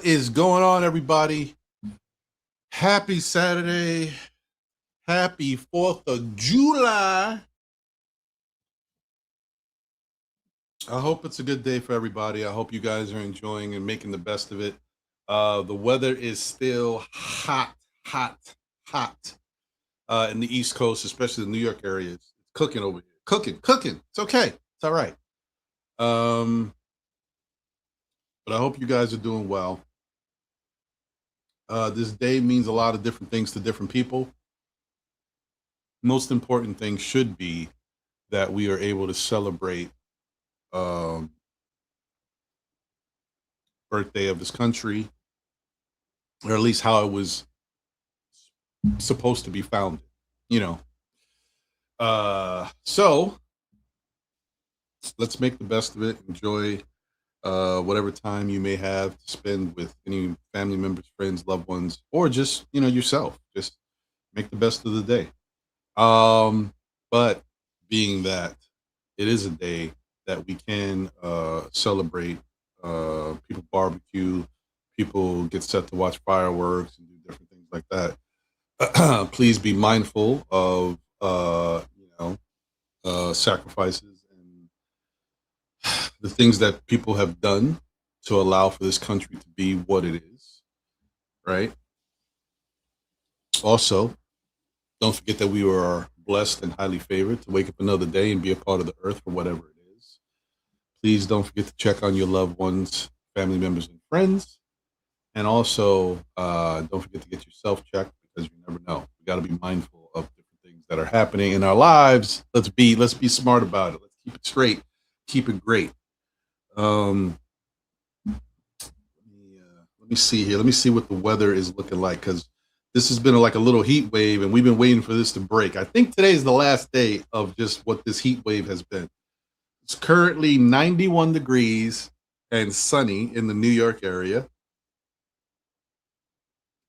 What is going on, everybody? Happy Saturday. Happy 4th of July. I hope it's a good day for everybody. I hope you guys are enjoying and making the best of it. The weather is still hot, hot, hot in the East Coast, especially the New York area. It's cooking over here. Cooking. It's okay. It's all right. Um, but I hope you guys are doing well. This day means a lot of different things to different people. Most important thing should be that we are able to celebrate um, birthday of this country, or at least how it was supposed to be founded. You know, so let's make the best of it. Enjoy whatever time you may have to spend with any family members, friends, loved ones, or just yourself. Just make the best of the day. But being that it is a day that we can celebrate, people barbecue, people get set to watch fireworks and do different things like that. Please be mindful of sacrifices and the things that people have done to allow for this country to be what it is, right? Also, don't forget that we are blessed and highly favored to wake up another day and be a part of the earth for whatever it is. Please don't forget to check on your loved ones, family members, and friends. And also, don't forget to get yourself checked because you never know. We got to be mindful of different things that are happening in our lives. Let's be smart about it. Let's keep it straight, keep it great. Um, let me see here. Let me see what the weather is looking like because this has been like a little heat wave, and we've been waiting for this to break. I think today is the last day of just what this heat wave has been. It's currently 91 degrees and sunny in the New York area.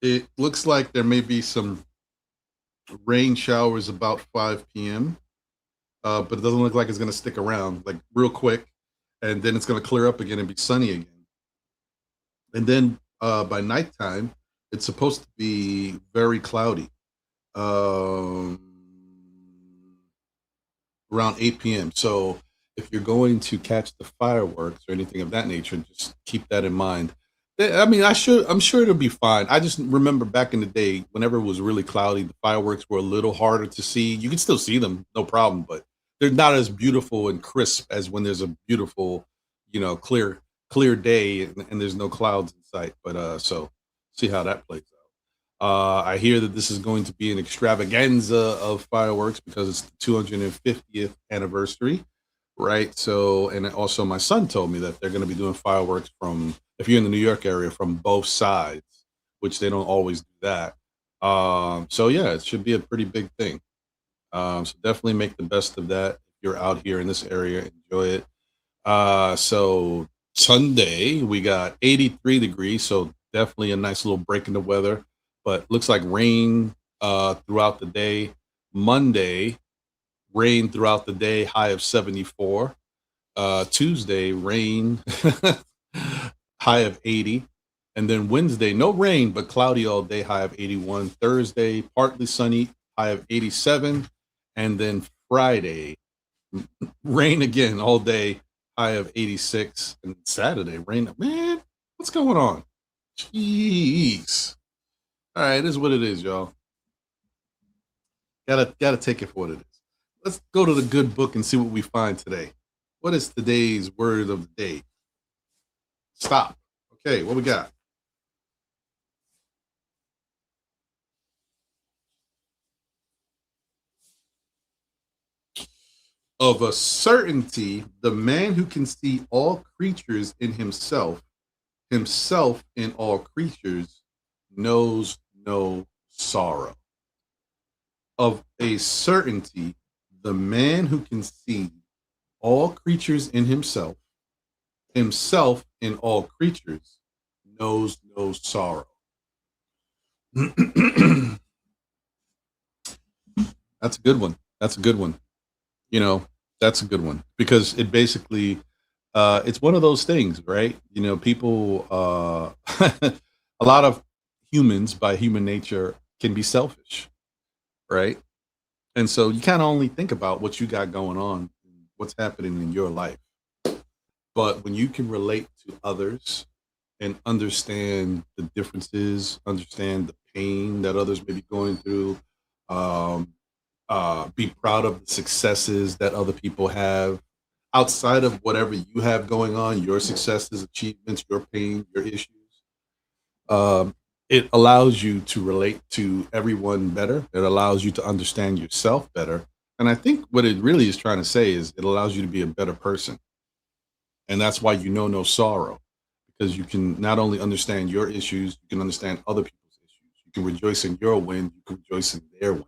It looks like there may be some rain showers about 5 p.m., but it doesn't look like it's going to stick around like real quick, and then it's going to clear up again and be sunny again. And then by nighttime, it's supposed to be very cloudy. Um, Around 8 p.m. So if you're going to catch the fireworks or anything of that nature, just keep that in mind. I mean, I'm sure it'll be fine. I just remember back in the day, whenever it was really cloudy, the fireworks were a little harder to see. You can still see them, no problem, but they're not as beautiful and crisp as when there's a beautiful, clear day and there's no clouds in sight. But so see how that plays out. I hear that this is going to be an extravaganza of fireworks because it's the 250th anniversary, right? So, and also my son told me that they're going to be doing fireworks from, if you're in the New York area, from both sides, which they don't always do that. So yeah, it should be a pretty big thing. So definitely make the best of that. If you're out here in this area, enjoy it. So Sunday we got 83 degrees, so definitely a nice little break in the weather. But looks like rain throughout the day. Monday, rain throughout the day, high of 74. Tuesday, rain, high of 80. And then Wednesday, no rain, but cloudy all day, high of 81. Thursday, partly sunny, high of 87. And then Friday, rain again all day, high of 86. And Saturday, rain. Man, what's going on? Jeez. All right, it is what it is, y'all. Gotta take it for what it is. Let's go to the good book and see what we find today. What is today's word of the day? Stop. Okay, what we got? Of a certainty, the man who can see all creatures in himself, himself in all creatures, knows no sorrow. Of a certainty, the man who can see all creatures in himself, himself in all creatures, knows no sorrow. That's a good one. That's a good one. You know, that's a good one because it basically It's one of those things, right? People, a lot of humans by human nature can be selfish, right? And so you kind of only think about what you got going on, what's happening in your life. But when you can relate to others and understand the differences, understand the pain that others may be going through, um, be proud of the successes that other people have outside of whatever you have going on, your successes, achievements, your pain, your issues. Um, it allows you to relate to everyone better. It allows you to understand yourself better. And I think what it really is trying to say is it allows you to be a better person. And that's why you know no sorrow, because you can not only understand your issues, you can understand other people's issues. You can rejoice in your wins, you can rejoice in their wins.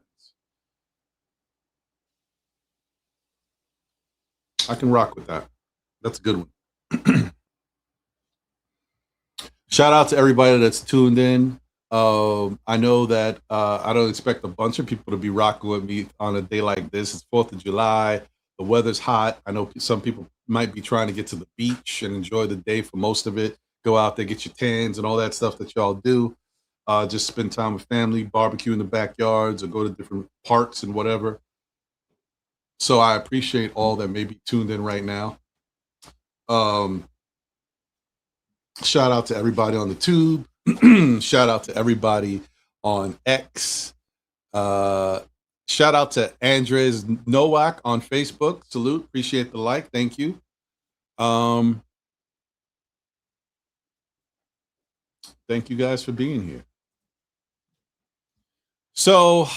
I can rock with that. That's a good one. Shout out to everybody that's tuned in. I know that I don't expect a bunch of people to be rocking with me on a day like this. It's 4th of July. The weather's hot. I know some people might be trying to get to the beach and enjoy the day for most of it. Go out there, get your tans and all that stuff that y'all do. Just spend time with family, barbecue in the backyards, or go to different parks and whatever. So I appreciate all that may be tuned in right now. Um, Shout out to everybody on the tube. Shout out to everybody on X. Uh, Shout out to Andres Nowak on Facebook. Salute. Appreciate the like. Thank you. Um, thank you guys for being here. So,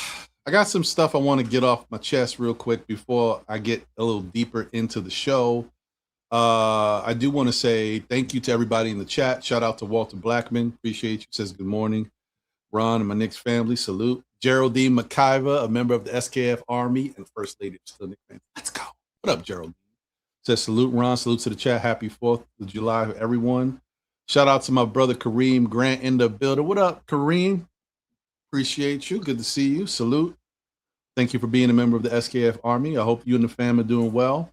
I got some stuff I want to get off my chest real quick before I get a little deeper into the show. I do want to say thank you to everybody in the chat. Shout out to Walter Blackman. Appreciate you. Says good morning. Ron and my Knicks family. Salute. Geraldine McIva, a member of the SKF Army and First Lady of Still Knicks fans. Let's go. What up, Geraldine? Says salute, Ron. Salute to the chat. Happy 4th of July, everyone. Shout out to my brother Kareem Grant in the building. What up, Kareem? Appreciate you. Good to see you. Salute. Thank you for being a member of the SKF Army. I hope you and the fam are doing well.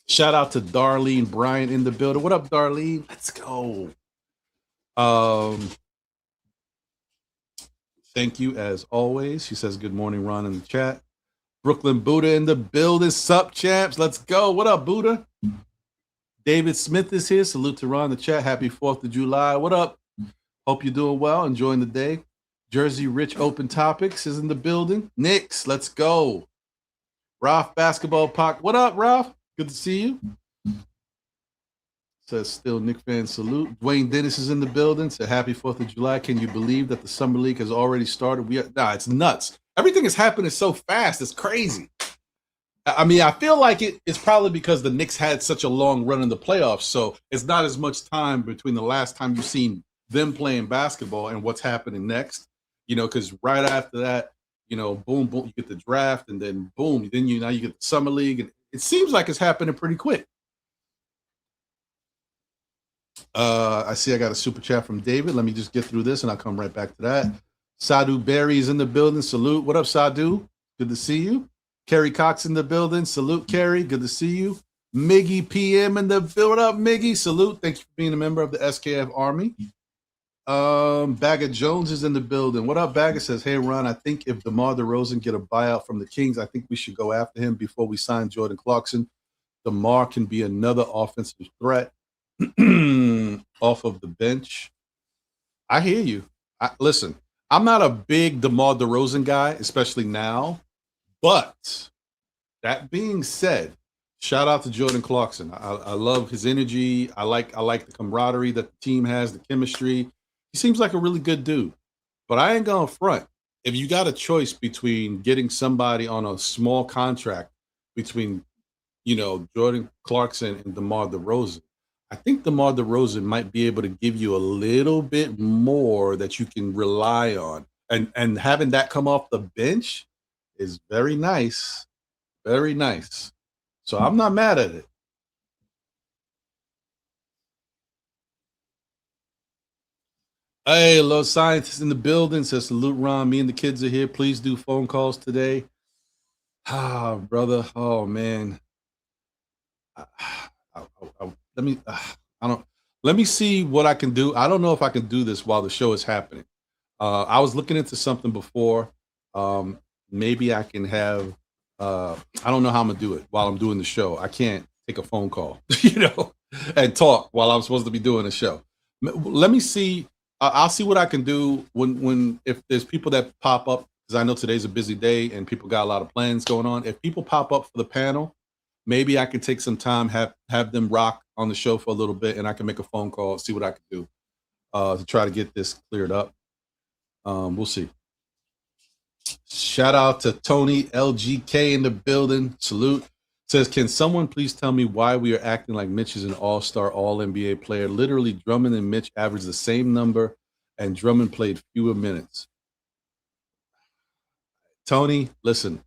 Shout out to Darlene Bryant in the building. What up, Darlene? Let's go. Thank you as always. She says good morning, Ron, in the chat. Brooklyn Buddha in the building. Sup, champs? Let's go. What up, Buddha? David Smith is here. Salute to Ron in the chat. Happy 4th of July. What up? Hope you're doing well. Enjoying the day. Jersey Rich Open Topics is in the building. Knicks, let's go. Ralph Basketball Pocket. What up, Ralph? Good to see you. Says still Knicks fan salute. Dwayne Dennis is in the building. Said happy 4th of July. Can you believe that the Summer League has already started? It's nuts. Everything is happening so fast. It's crazy. I mean, I feel like it's probably because the Knicks had such a long run in the playoffs. So it's not as much time between the last time you've seen them playing basketball and what's happening next. Because right after that, boom, boom, you get the draft, and then boom, then now you get the Summer League, and it seems like it's happening pretty quick. I see I got a super chat from David. Let me just get through this, and I'll come right back to that. Sadu Berry is in the building. Salute. What up, Sadu? Good to see you. Kerry Cox in the building. Salute, Kerry. Good to see you. Miggy PM in the building. What up, Miggy? Salute. Thank you for being a member of the SKF Army. Bagger Jones is in the building. What up, Bagger? Says, hey, Ron, I think if DeMar DeRozan get a buyout from the Kings, I think we should go after him before we sign Jordan Clarkson. DeMar can be another offensive threat off of the bench. I hear you. Listen, I'm not a big DeMar DeRozan guy, especially now. But that being said, shout out to Jordan Clarkson. I love his energy. I like the camaraderie that the team has, the chemistry. He seems like a really good dude. But I ain't gonna front. If you got a choice between getting somebody on a small contract between, Jordan Clarkson and DeMar DeRozan, I think DeMar DeRozan might be able to give you a little bit more that you can rely on. And having that come off the bench is very nice. Very nice. So I'm not mad at it. Hey, Los Scientists in the building. Says salute, Ron. Me and the kids are here. Please do phone calls today. Brother. Oh, man. I, let me. I don't. Let me see what I can do. I don't know if I can do this while the show is happening. I was looking into something before. Um, Maybe I can have. I don't know how I'm gonna do it while I'm doing the show. I can't take a phone call, and talk while I'm supposed to be doing the show. Let me see. I'll see what I can do when if there's people that pop up, because I know today's a busy day and people got a lot of plans going on. If people pop up for the panel, maybe I can take some time, have them rock on the show for a little bit, and I can make a phone call, see what I can do to try to get this cleared up. We'll see. Shout out to Tony LGK in the building. Salute. Says, can someone please tell me why we are acting like Mitch is an all-star, all-NBA player? Literally, Drummond and Mitch averaged the same number, and Drummond played fewer minutes. Tony, listen,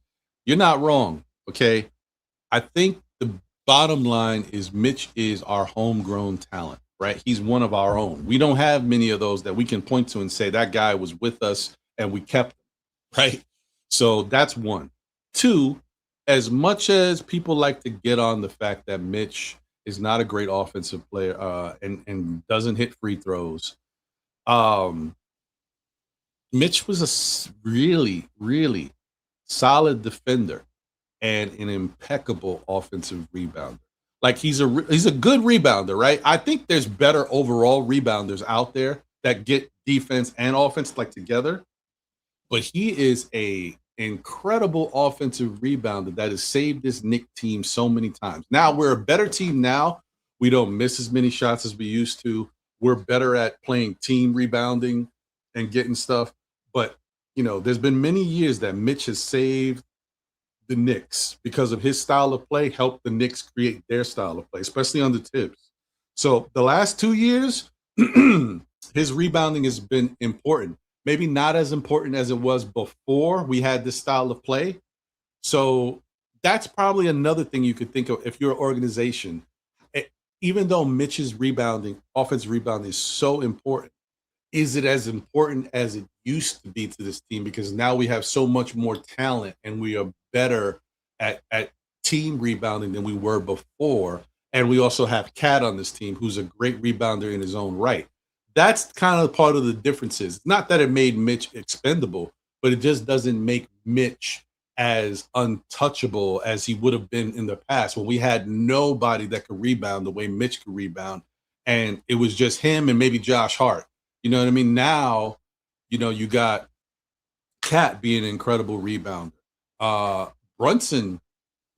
you're not wrong, okay? I think the bottom line is Mitch is our homegrown talent, right? He's one of our own. We don't have many of those that we can point to and say that guy was with us and we kept him, right? So that's one. Two, as much as people like to get on the fact that Mitch is not a great offensive player and doesn't hit free throws, um, Mitch was a really, really solid defender and an impeccable offensive rebounder. Like he's a good rebounder, right? I think there's better overall rebounders out there that get defense and offense like together, but he is a incredible offensive rebounder that has saved this Knicks team so many times. Now we're a better team now. We don't miss as many shots as we used to. We're better at playing team rebounding and getting stuff. But there's been many years that Mitch has saved the Knicks because of his style of play, helped the Knicks create their style of play, especially on the tips. So the last 2 years, his rebounding has been important. Maybe not as important as it was before we had this style of play. So that's probably another thing you could think of if you're an organization. Even though Mitch's offensive rebounding is so important, is it as important as it used to be to this team? Because now we have so much more talent and we are better at team rebounding than we were before. And we also have Cat on this team, who's a great rebounder in his own right. That's kind of part of the differences. Not that it made Mitch expendable, but it just doesn't make Mitch as untouchable as he would have been in the past when we had nobody that could rebound the way Mitch could rebound. And it was just him and maybe Josh Hart. You know what I mean? Now, you got Cat being an incredible rebounder. Brunson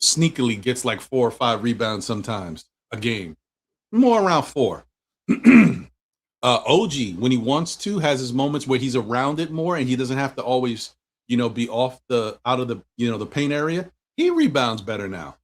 sneakily gets like 4 or 5 rebounds sometimes a game, more around 4. OG, when he wants to, has his moments where he's around it more and he doesn't have to always, be out of the, the paint area. He rebounds better now.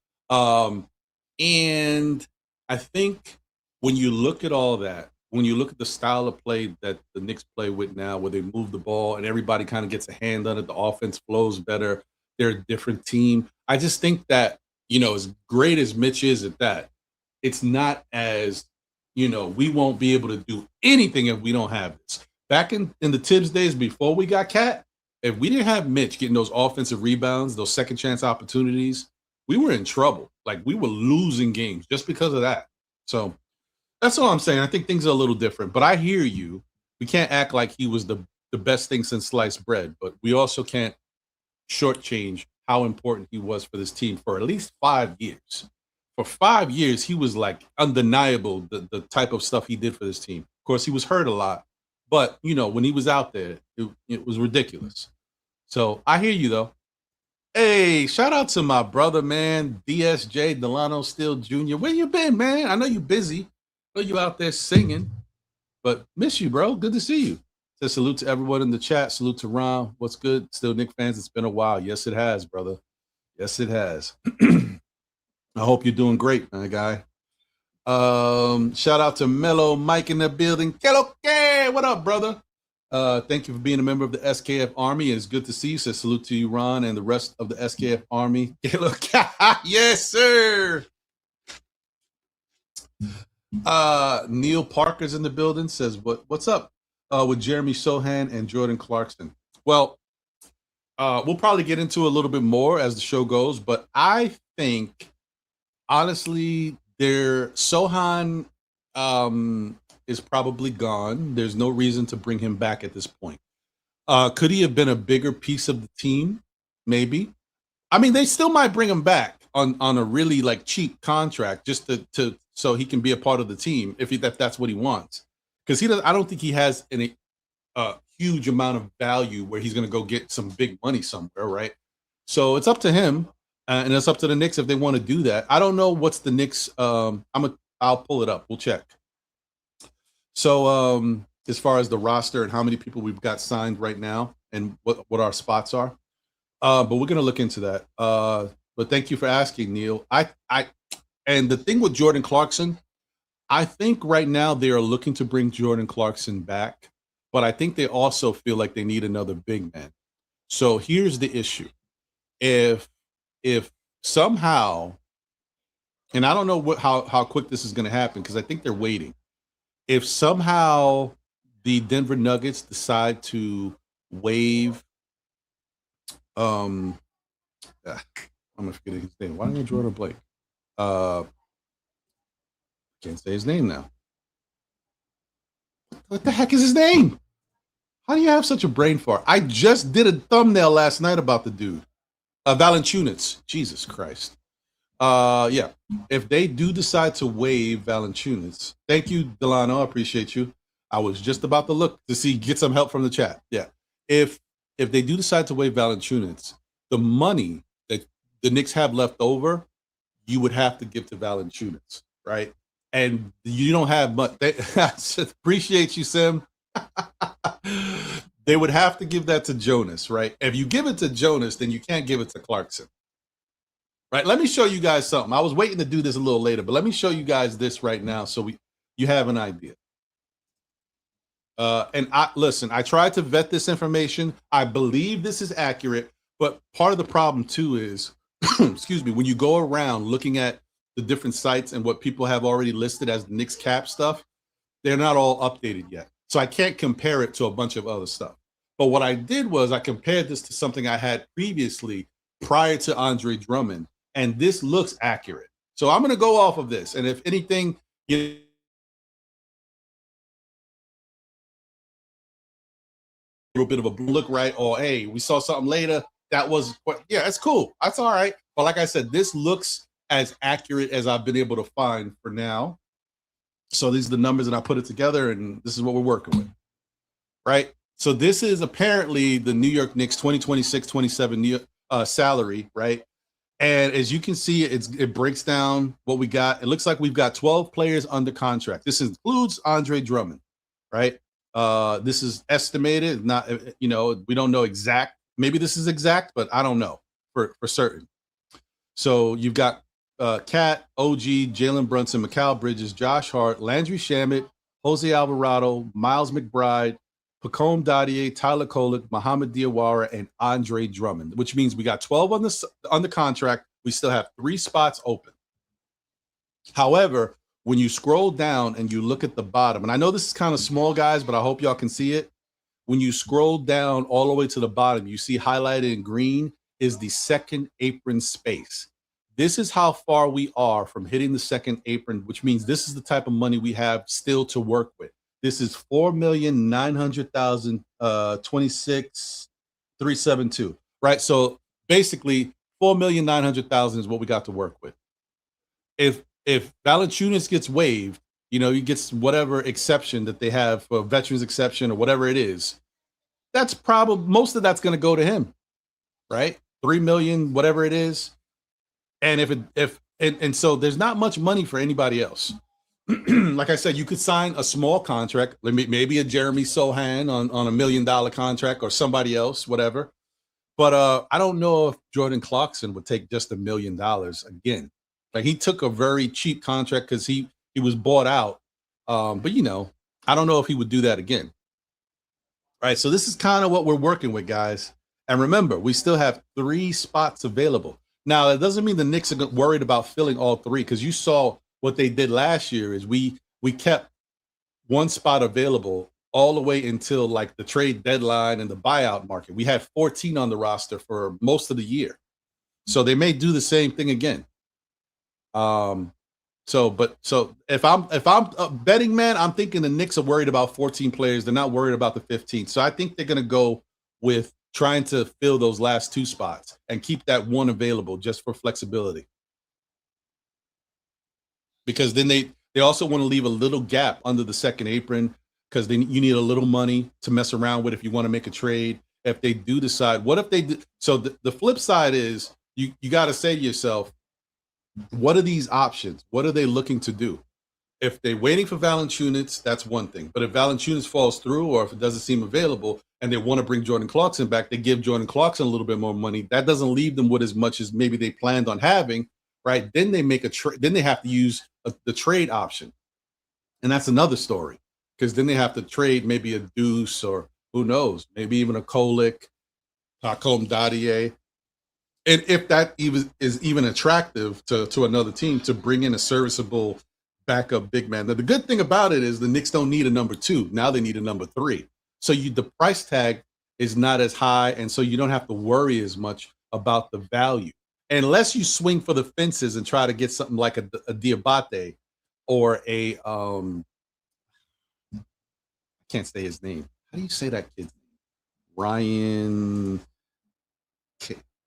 And I think when you look at all that, when you look at the style of play that the Knicks play with now, where they move the ball and everybody kind of gets a hand on it, the offense flows better. They're a different team. I just think that, as great as Mitch is at that, it's not as, we won't be able to do anything if we don't have this. Back in the Tibbs days before we got Cat, if we didn't have Mitch getting those offensive rebounds, those second chance opportunities, we were in trouble. Like we were losing games just because of that. So that's all I'm saying. I think things are a little different, but I hear you. We can't act like he was the best thing since sliced bread, but we also can't shortchange how important he was for this team for at least 5 years. For 5 years, he was like undeniable, the type of stuff he did for this team. Of course, he was hurt a lot, but when he was out there, it was ridiculous. So I hear you though. Hey, shout out to my brother, man, DSJ Delano Steele Jr. Where you been, man? I know you busy. I know you out there singing, but miss you, bro. Good to see you. Says salute to everyone in the chat. Salute to Ron. What's good? Still Knicks fans. It's been a while. Yes, it has, brother. Yes, it has. I hope you're doing great, my guy. Shout out to Mellow Mike in the building. Okay, what up, brother? Thank you for being a member of the SKF Army. It's good to see you. Says salute to you, Ron, and the rest of the SKF Army. Yes, sir. Neil Parker's in the building. Says what's up with Jeremy Sohan and Jordan Clarkson? Well, we'll probably get into a little bit more as the show goes, but I think Honestly, their Sohan is probably gone. There's no reason to bring him back at this point. Could he have been a bigger piece of the team? Maybe. I mean, they still might bring him back on a really like cheap contract just to so he can be a part of the team if that's what he wants. Because he does, I don't think he has any huge amount of value where he's going to go get some big money somewhere, right? So it's up to him, and it's up to the Knicks if they want to do that. I don't know what's the Knicks. I'll pull it up. We'll check. So as far as the roster and how many people we've got signed right now and what our spots are, but we're gonna look into that. But thank you for asking, Neil. And the thing with Jordan Clarkson, I think right now they are looking to bring Jordan Clarkson back, but I think they also feel like they need another big man. So here's the issue: if if somehow, and I don't know how quick this is going to happen because I think they're waiting. If somehow the Denver Nuggets decide to waive, um, I'm gonna forget his name. Why don't you Jordan Blake? Uh, can't say his name now. What the heck is his name? How do you have such a brain fart? I just did a thumbnail last night about the dude. Valanciunas. Jesus Christ. Yeah. If they do decide to waive Valanciunas, thank you, Delano. I appreciate you. I was just about to look to see get some help from the chat. Yeah. If they do decide to waive Valanciunas, the money that the Knicks have left over, you would have to give to Valanciunas, right? And you don't have much. Appreciate you, Sim. They would have to give that to Jonas, right? If you give it to Jonas, then you can't give it to Clarkson. Right? Let me show you guys something. I was waiting to do this a little later, but let me show you guys this right now so you have an idea. And listen, I tried to vet this information. I believe this is accurate, but part of the problem too is, excuse me, when you go around looking at the different sites and what people have already listed as the Knicks cap stuff, they're not all updated yet. So I can't compare it to a bunch of other stuff. But what I did was I compared this to something I had previously prior to Andre Drummond, and this looks accurate. So I'm going to go off of this. And if anything, a little bit of a look right, or hey, we saw something later. That was, yeah, that's cool. That's all right. But like I said, this looks as accurate as I've been able to find for now. So these are the numbers, and I put it together, and this is what we're working with, right? So this is apparently the New York Knicks 2026-27 salary, right? And as you can see, it breaks down what we got. It looks like we've got 12 players under contract. This includes Andre Drummond, right? This is estimated, not, we don't know exact. Maybe this is exact, but I don't know for certain. So you've got Cat, OG, Jalen Brunson, Mikal Bridges, Josh Hart, Landry Shamet, Jose Alvarado, Miles McBride, Pacome Dadier, Tyler Kolek, Mohamed Diawara, and Andre Drummond, which means we got 12 on the contract. We still have 3 spots open. However, when you scroll down and you look at the bottom, and I know this is kind of small, guys, but I hope y'all can see it. When you scroll down all the way to the bottom, you see highlighted in green is the second apron space. This is how far we are from hitting the second apron, which means this is the type of money we have still to work with. This is 4,900,000, 26,372, right? So basically 4,900,000 is what we got to work with. If Valanciunas gets waived, he gets whatever exception that they have for veterans exception or whatever it is, that's probably most of that's going to go to him, right? 3 million, whatever it is. And so there's not much money for anybody else. Like I said, you could sign a small contract, maybe a Jeremy Sohan on $1 million contract or somebody else, whatever. But I don't know if Jordan Clarkson would take just $1 million again. Like he took a very cheap contract because he was bought out. But I don't know if he would do that again. All right, so this is kind of what we're working with, guys. And remember, we still have 3 spots available. Now, that doesn't mean the Knicks are worried about filling all 3, because you saw what they did last year is we kept 1 spot available all the way until like the trade deadline and the buyout market. We had 14 on the roster for most of the year. So they may do the same thing again. Um, so if I'm a betting man, I'm thinking the Knicks are worried about 14 players. They're not worried about the 15. So I think they're going to go with trying to fill those last two spots and keep that one available just for flexibility. Because then they also want to leave a little gap under the second apron because then you need a little money to mess around with if you want to make a trade. If they do decide, what if they do? So the flip side is you got to say to yourself, what are these options? What are they looking to do? If they're waiting for Valanciunas, that's one thing. But if Valanciunas falls through or if it doesn't seem available and they want to bring Jordan Clarkson back, they give Jordan Clarkson a little bit more money. That doesn't leave them with as much as maybe they planned on having, right? Then they make a trade. Then they have to use the trade option. And that's another story because then they have to trade maybe a Deuce or who knows, maybe even a Kolick, Hakom Dadier. And if that even is even attractive to another team to bring in a serviceable backup big man. Now, the good thing about it is the Knicks don't need a number two. Now they need a number three. So the price tag is not as high, and so you don't have to worry as much about the value. Unless you swing for the fences and try to get something like a Diabate or a I can't say his name. How do you say that kid's name? Ryan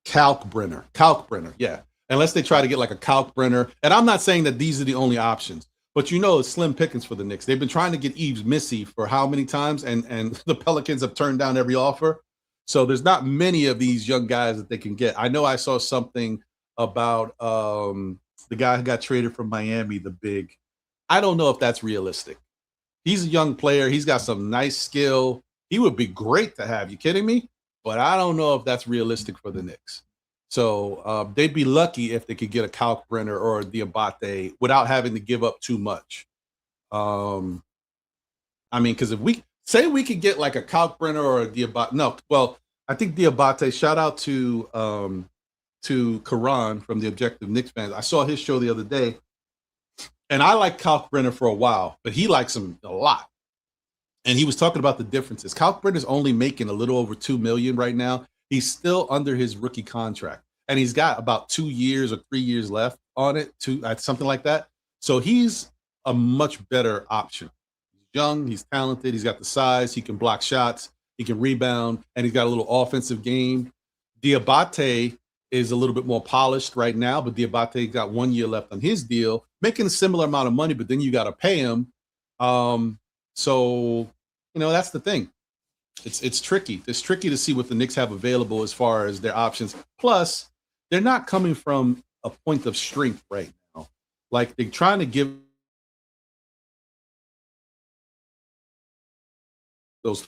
Kalkbrenner, yeah. Unless they try to get like a Kalkbrenner. And I'm not saying that these are the only options, but it's slim pickings for the Knicks. They've been trying to get Yves Missy for how many times, and the Pelicans have turned down every offer. So there's not many of these young guys that they can get. I know I saw something about the guy who got traded from Miami, the big. I don't know if that's realistic. He's a young player. He's got some nice skill. He would be great to have. You kidding me? But I don't know if that's realistic for the Knicks. So they'd be lucky if they could get a Kalkbrenner or a Diabate without having to give up too much. I mean, because if we say we could get like a Kalkbrenner or a Diabate, no, well, I think Diabate. Shout out to Karan from the Objective Knicks fans. I saw his show the other day, and I like Kalkbrenner for a while, but he likes him a lot. And he was talking about the differences. Kalkbrenner's only making a little over $2 million right now. He's still under his rookie contract, and he's got about 2 years or 3 years left on it, something like that. So he's a much better option. He's young, he's talented, he's got the size, he can block shots, he can rebound, and he's got a little offensive game. Diabate is a little bit more polished right now, but Diabate got 1 year left on his deal, making a similar amount of money, but then you got to pay him. So that's the thing. It's tricky. It's tricky to see what the Knicks have available as far as their options. Plus, they're not coming from a point of strength right now. Like they're trying to give those.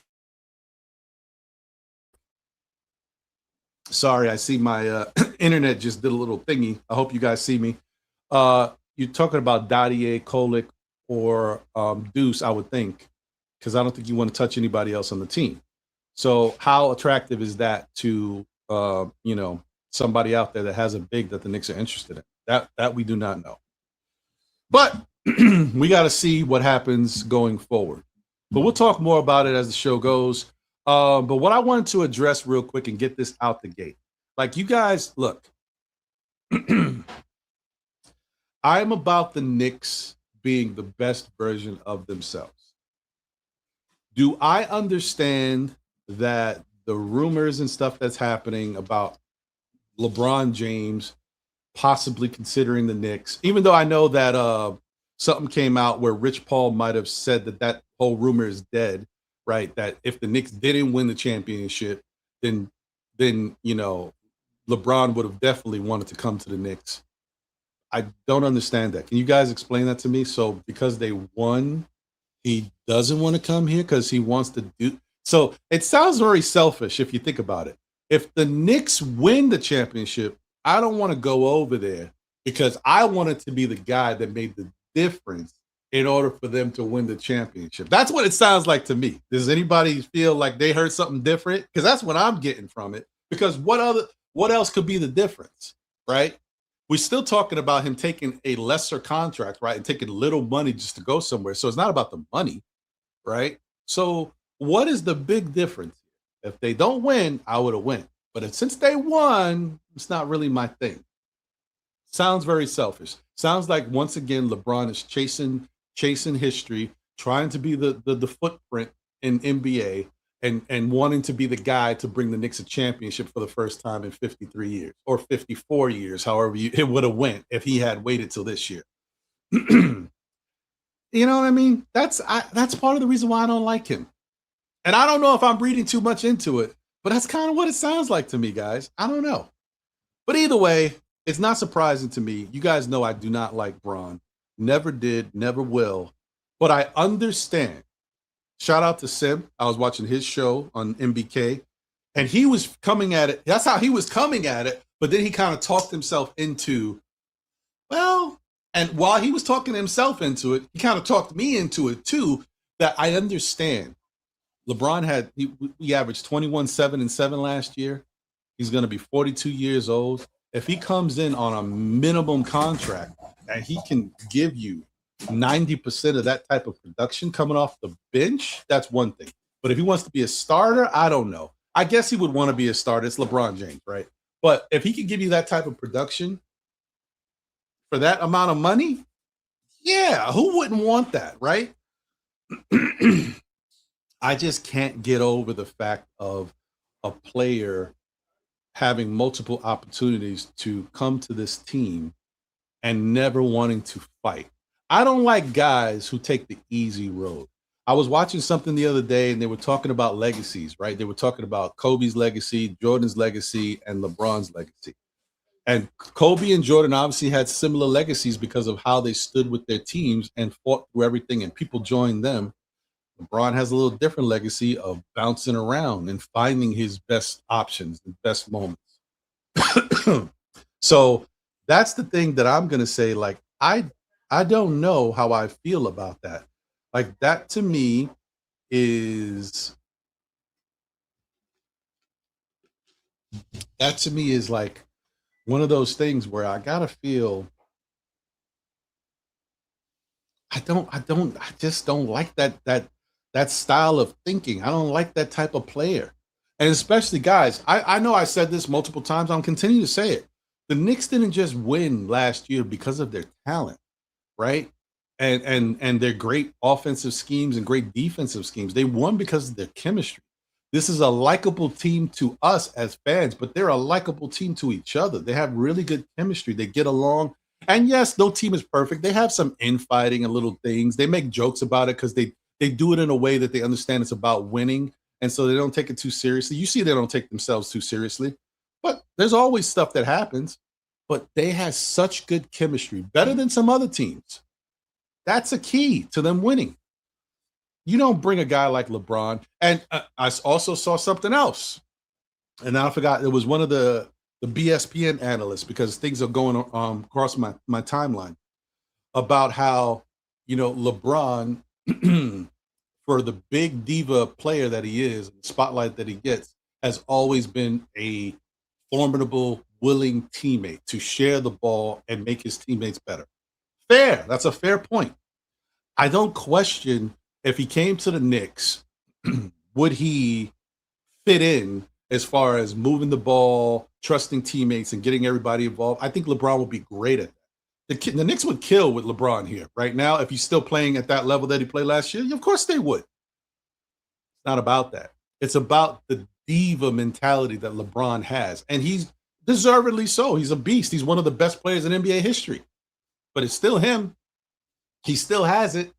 Sorry, I see my internet just did a little thingy. I hope you guys see me. You're talking about Dadier, Kolick, or Deuce, I would think, because I don't think you want to touch anybody else on the team. So how attractive is that to somebody out there that has a big that the Knicks are interested in? That we do not know. But we got to see what happens going forward. But we'll talk more about it as the show goes. But what I wanted to address real quick and get this out the gate. Like you guys, look, I'm about the Knicks being the best version of themselves. Do I understand that the rumors and stuff that's happening about LeBron James possibly considering the Knicks, even though I know that something came out where Rich Paul might have said that whole rumor is dead, right? That if the Knicks didn't win the championship, then LeBron would have definitely wanted to come to the Knicks. I don't understand that. Can you guys explain that to me? So because they won, he doesn't want to come here because he wants to do. So it sounds very selfish if you think about it. If the Knicks win the championship, I don't want to go over there because I wanted to be the guy that made the difference in order for them to win the championship. That's what it sounds like to me. Does anybody feel like they heard something different? Because that's what I'm getting from it. Because what else could be the difference, right? We're still talking about him taking a lesser contract, right? And taking little money just to go somewhere. So it's not about the money, right? So what is the big difference? If they don't win, I would have won. But since they won, it's not really my thing. Sounds very selfish. Sounds like once again LeBron is chasing history, trying to be the footprint in NBA and wanting to be the guy to bring the Knicks a championship for the first time in 53 years or 54 years, however it would have went if he had waited till this year. You know what I mean? That's part of the reason why I don't like him. And I don't know if I'm reading too much into it, but that's kind of what it sounds like to me, guys. I don't know. But either way, it's not surprising to me. You guys know I do not like Braun. Never did, never will. But I understand. Shout out to Sim. I was watching his show on MBK, and he was coming at it. That's how he was coming at it. But then he kind of talked himself into, well, and while he was talking himself into it, he kind of talked me into it too, that I understand. LeBron he averaged 21, 7, and 7 last year. He's going to be 42 years old. If he comes in on a minimum contract and he can give you 90% of that type of production coming off the bench, that's one thing. But if he wants to be a starter, I don't know. I guess he would want to be a starter. It's LeBron James, right? But if he can give you that type of production for that amount of money, yeah, who wouldn't want that, right? I just can't get over the fact of a player having multiple opportunities to come to this team and never wanting to fight. I don't like guys who take the easy road. I was watching something the other day and they were talking about legacies, right? They were talking about Kobe's legacy, Jordan's legacy, and LeBron's legacy. And Kobe and Jordan obviously had similar legacies because of how they stood with their teams and fought through everything, and people joined them. LeBron has a little different legacy of bouncing around and finding his best options and best moments. So that's the thing that I'm gonna say. Like, I don't know how I feel about that. Like, that to me is like one of those things where I gotta feel I just don't like that style of thinking. I don't like that type of player. And especially guys, I know I said this multiple times. I'm continuing to say it. The Knicks didn't just win last year because of their talent, right? And their great offensive schemes and great defensive schemes. They won because of their chemistry. This is a likable team to us as fans, but they're a likable team to each other. They have really good chemistry. They get along. And yes, no team is perfect. They have some infighting and little things. They make jokes about it because they do it in a way that they understand it's about winning. And so they don't take it too seriously. You see, they don't take themselves too seriously. But there's always stuff that happens. But they have such good chemistry, better than some other teams. That's a key to them winning. You don't bring a guy like LeBron. And I also saw something else. And I forgot, it was one of the BSPN analysts, because things are going across my timeline, about how, LeBron, for the big diva player that he is, the spotlight that he gets, has always been a formidable, willing teammate to share the ball and make his teammates better. Fair. That's a fair point. I don't question if he came to the Knicks, would he fit in as far as moving the ball, trusting teammates, and getting everybody involved? I think LeBron would be great at that. The Knicks would kill with LeBron here right now if he's still playing at that level that he played last year. Of course they would. It's not about that. It's about the diva mentality that LeBron has, and he's deservedly so. He's a beast. He's one of the best players in NBA history, but it's still him. He still has it.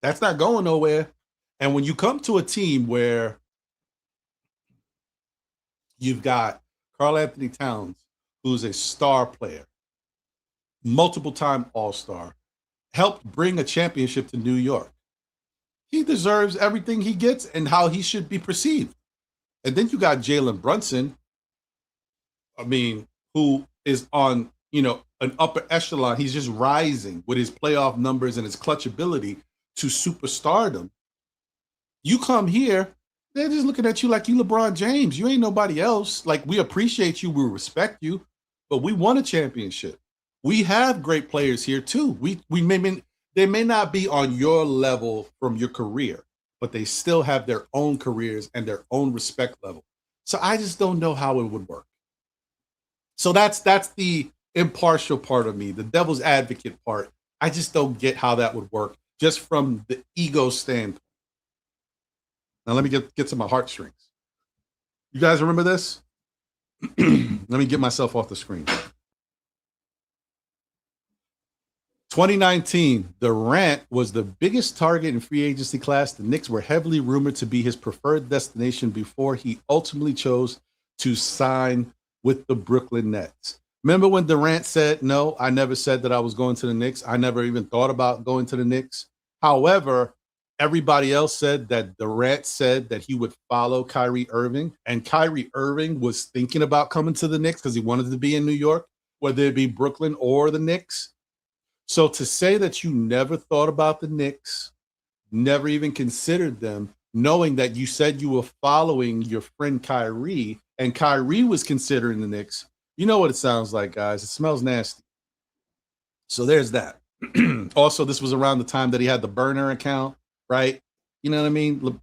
That's not going nowhere. And when you come to a team where you've got Karl Anthony Towns, who's a star player, multiple-time All-Star, helped bring a championship to New York, he deserves everything he gets and how he should be perceived. And then you got Jalen Brunson, who is on, an upper echelon. He's just rising with his playoff numbers and his clutch ability to superstardom. You come here, they're just looking at you like you LeBron James. You ain't nobody else. Like, we appreciate you, we respect you, but we won a championship. We have great players here too. They may not be on your level from your career, but they still have their own careers and their own respect level. So I just don't know how it would work. So that's the impartial part of me, the devil's advocate part. I just don't get how that would work just from the ego standpoint. Now let me get to my heartstrings. You guys remember this? Let me get myself off the screen. 2019, Durant was the biggest target in free agency class. The Knicks were heavily rumored to be his preferred destination before he ultimately chose to sign with the Brooklyn Nets. Remember when Durant said, no, I never said that I was going to the Knicks. I never even thought about going to the Knicks. However, everybody else said that Durant said that he would follow Kyrie Irving, and Kyrie Irving was thinking about coming to the Knicks because he wanted to be in New York, whether it be Brooklyn or the Knicks. So to say that you never thought about the Knicks, never even considered them, knowing that you said you were following your friend Kyrie, and Kyrie was considering the Knicks, you know what it sounds like, guys. It smells nasty. So there's that. Also, this was around the time that he had the burner account, right? You know what I mean?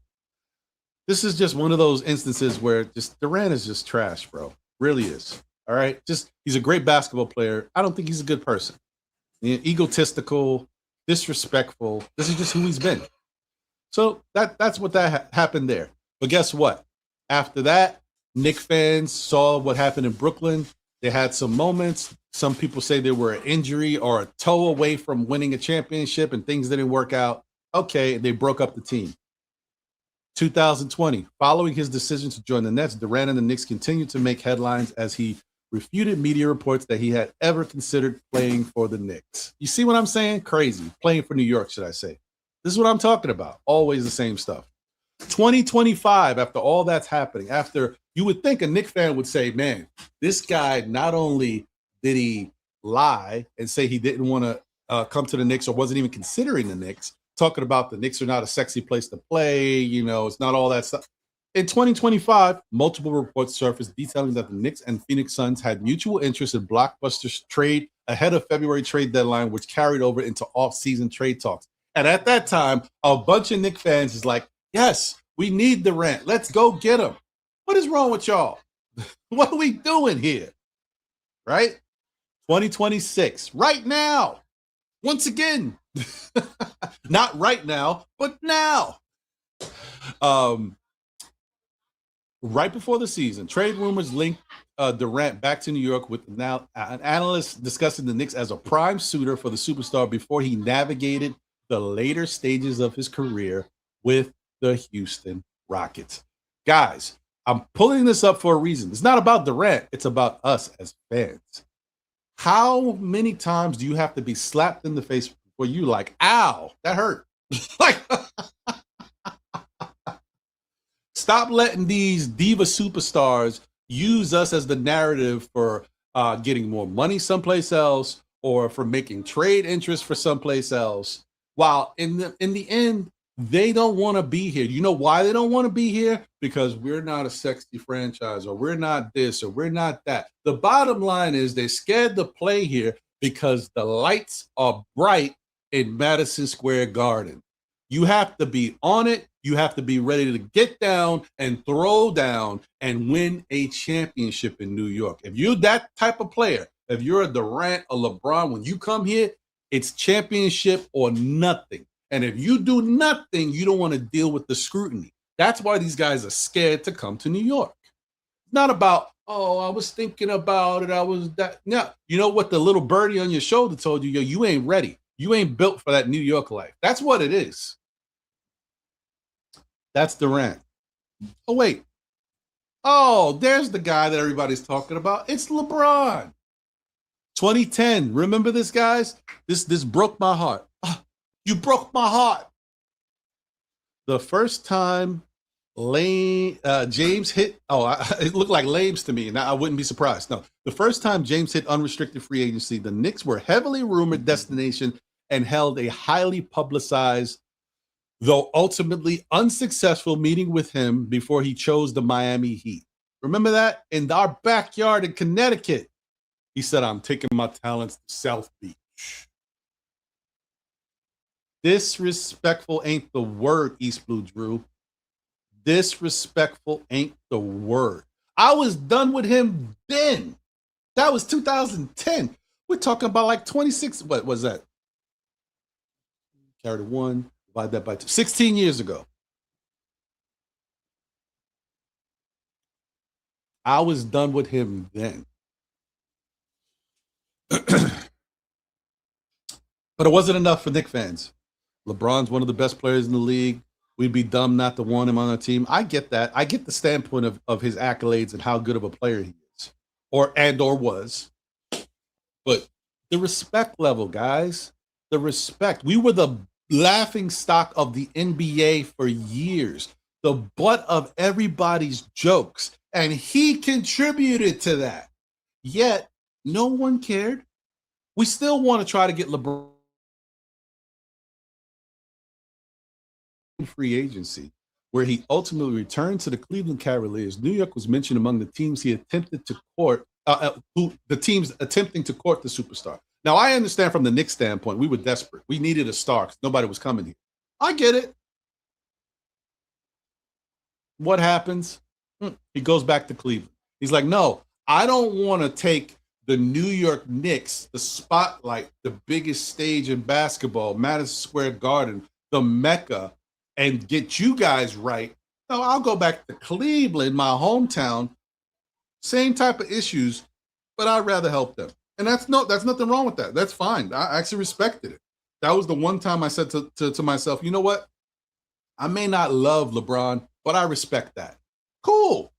This is just one of those instances where just Durant is just trash, bro. Really is. All right. Just he's a great basketball player. I don't think he's a good person. Egotistical, disrespectful. This is just who he's been. So that's what happened there. But guess what? After that, Knicks fans saw what happened in Brooklyn. They had some moments. Some people say they were an injury or a toe away from winning a championship and things didn't work out. Okay, they broke up the team. 2020, following his decision to join the Nets, Durant and the Knicks continued to make headlines as he refuted media reports that he had ever considered playing for the Knicks. You see what I'm saying? Crazy. Playing for New York, should I say. This is what I'm talking about. Always the same stuff. 2025, after all that's happening, after you would think a Knicks fan would say, man, this guy, not only did he lie and say he didn't want to come to the Knicks or wasn't even considering the Knicks, talking about the Knicks are not a sexy place to play, you know, it's not all that stuff. In 2025, multiple reports surfaced detailing that the Knicks and Phoenix Suns had mutual interest in blockbuster trade ahead of February trade deadline, which carried over into off-season trade talks. And at that time, a bunch of Knicks fans is like, yes, we need Durant. Let's go get him. What is wrong with y'all? What are we doing here? Right? 2026, right now. Once again. Not right now, but now. Right before the season, trade rumors linked Durant back to New York with now an analyst discussing the Knicks as a prime suitor for the superstar before he navigated the later stages of his career with the Houston Rockets. Guys, I'm pulling this up for a reason. It's not about Durant. It's about us as fans. How many times do you have to be slapped in the face where you like, ow, that hurt? Like, stop letting these diva superstars use us as the narrative for getting more money someplace else or for making trade interest for someplace else. While in the end, they don't want to be here. You know why they don't want to be here? Because we're not a sexy franchise, or we're not this, or we're not that. The bottom line is they're scared to play here because the lights are bright in Madison Square Garden. You have to be on it. You have to be ready to get down and throw down and win a championship in New York. If you're that type of player, if you're a Durant or LeBron, when you come here, it's championship or nothing. And if you do nothing, you don't want to deal with the scrutiny. That's why these guys are scared to come to New York. It's not about, oh, I was thinking about it. I was that. No, you know what the little birdie on your shoulder told you? Yo, you ain't ready. You ain't built for that New York life. That's what it is. That's Durant. Oh, wait. Oh, there's the guy that everybody's talking about. It's LeBron. 2010. Remember this, guys? This broke my heart. You broke my heart. The first time James hit, it looked like Lames to me, and I wouldn't be surprised. No, the first time James hit unrestricted free agency, the Knicks were heavily rumored destination and held a highly publicized, though ultimately unsuccessful meeting with him before he chose the Miami Heat. Remember that? In our backyard in Connecticut, he said, I'm taking my talents to South Beach. Disrespectful ain't the word, East Blue Drew. Disrespectful ain't the word. I was done with him then. That was 2010. We're talking about like 26. What was that? Carry the one, divide that by two. 16 years ago. I was done with him then. But it wasn't enough for Knicks fans. LeBron's one of the best players in the league. We'd be dumb not to want him on our team. I get that. I get the standpoint of his accolades and how good of a player he is, or was. But the respect level, guys, the respect. We were the laughing stock of the NBA for years, the butt of everybody's jokes, and he contributed to that. Yet no one cared. We still want to try to get LeBron free agency, where he ultimately returned to the Cleveland Cavaliers. New York was mentioned among the teams he attempted to court, the teams attempting to court the superstar. Now, I understand from the Knicks standpoint, we were desperate. We needed a star because nobody was coming here. I get it. What happens? He goes back to Cleveland. He's like, no, I don't want to take the New York Knicks, the spotlight, the biggest stage in basketball, Madison Square Garden, the Mecca, and get you guys right. No, I'll go back to Cleveland, my hometown. Same type of issues, but I'd rather help them. And that's nothing wrong with that. That's fine. I actually respected it. That was the one time I said to myself, you know what? I may not love LeBron, but I respect that. Cool.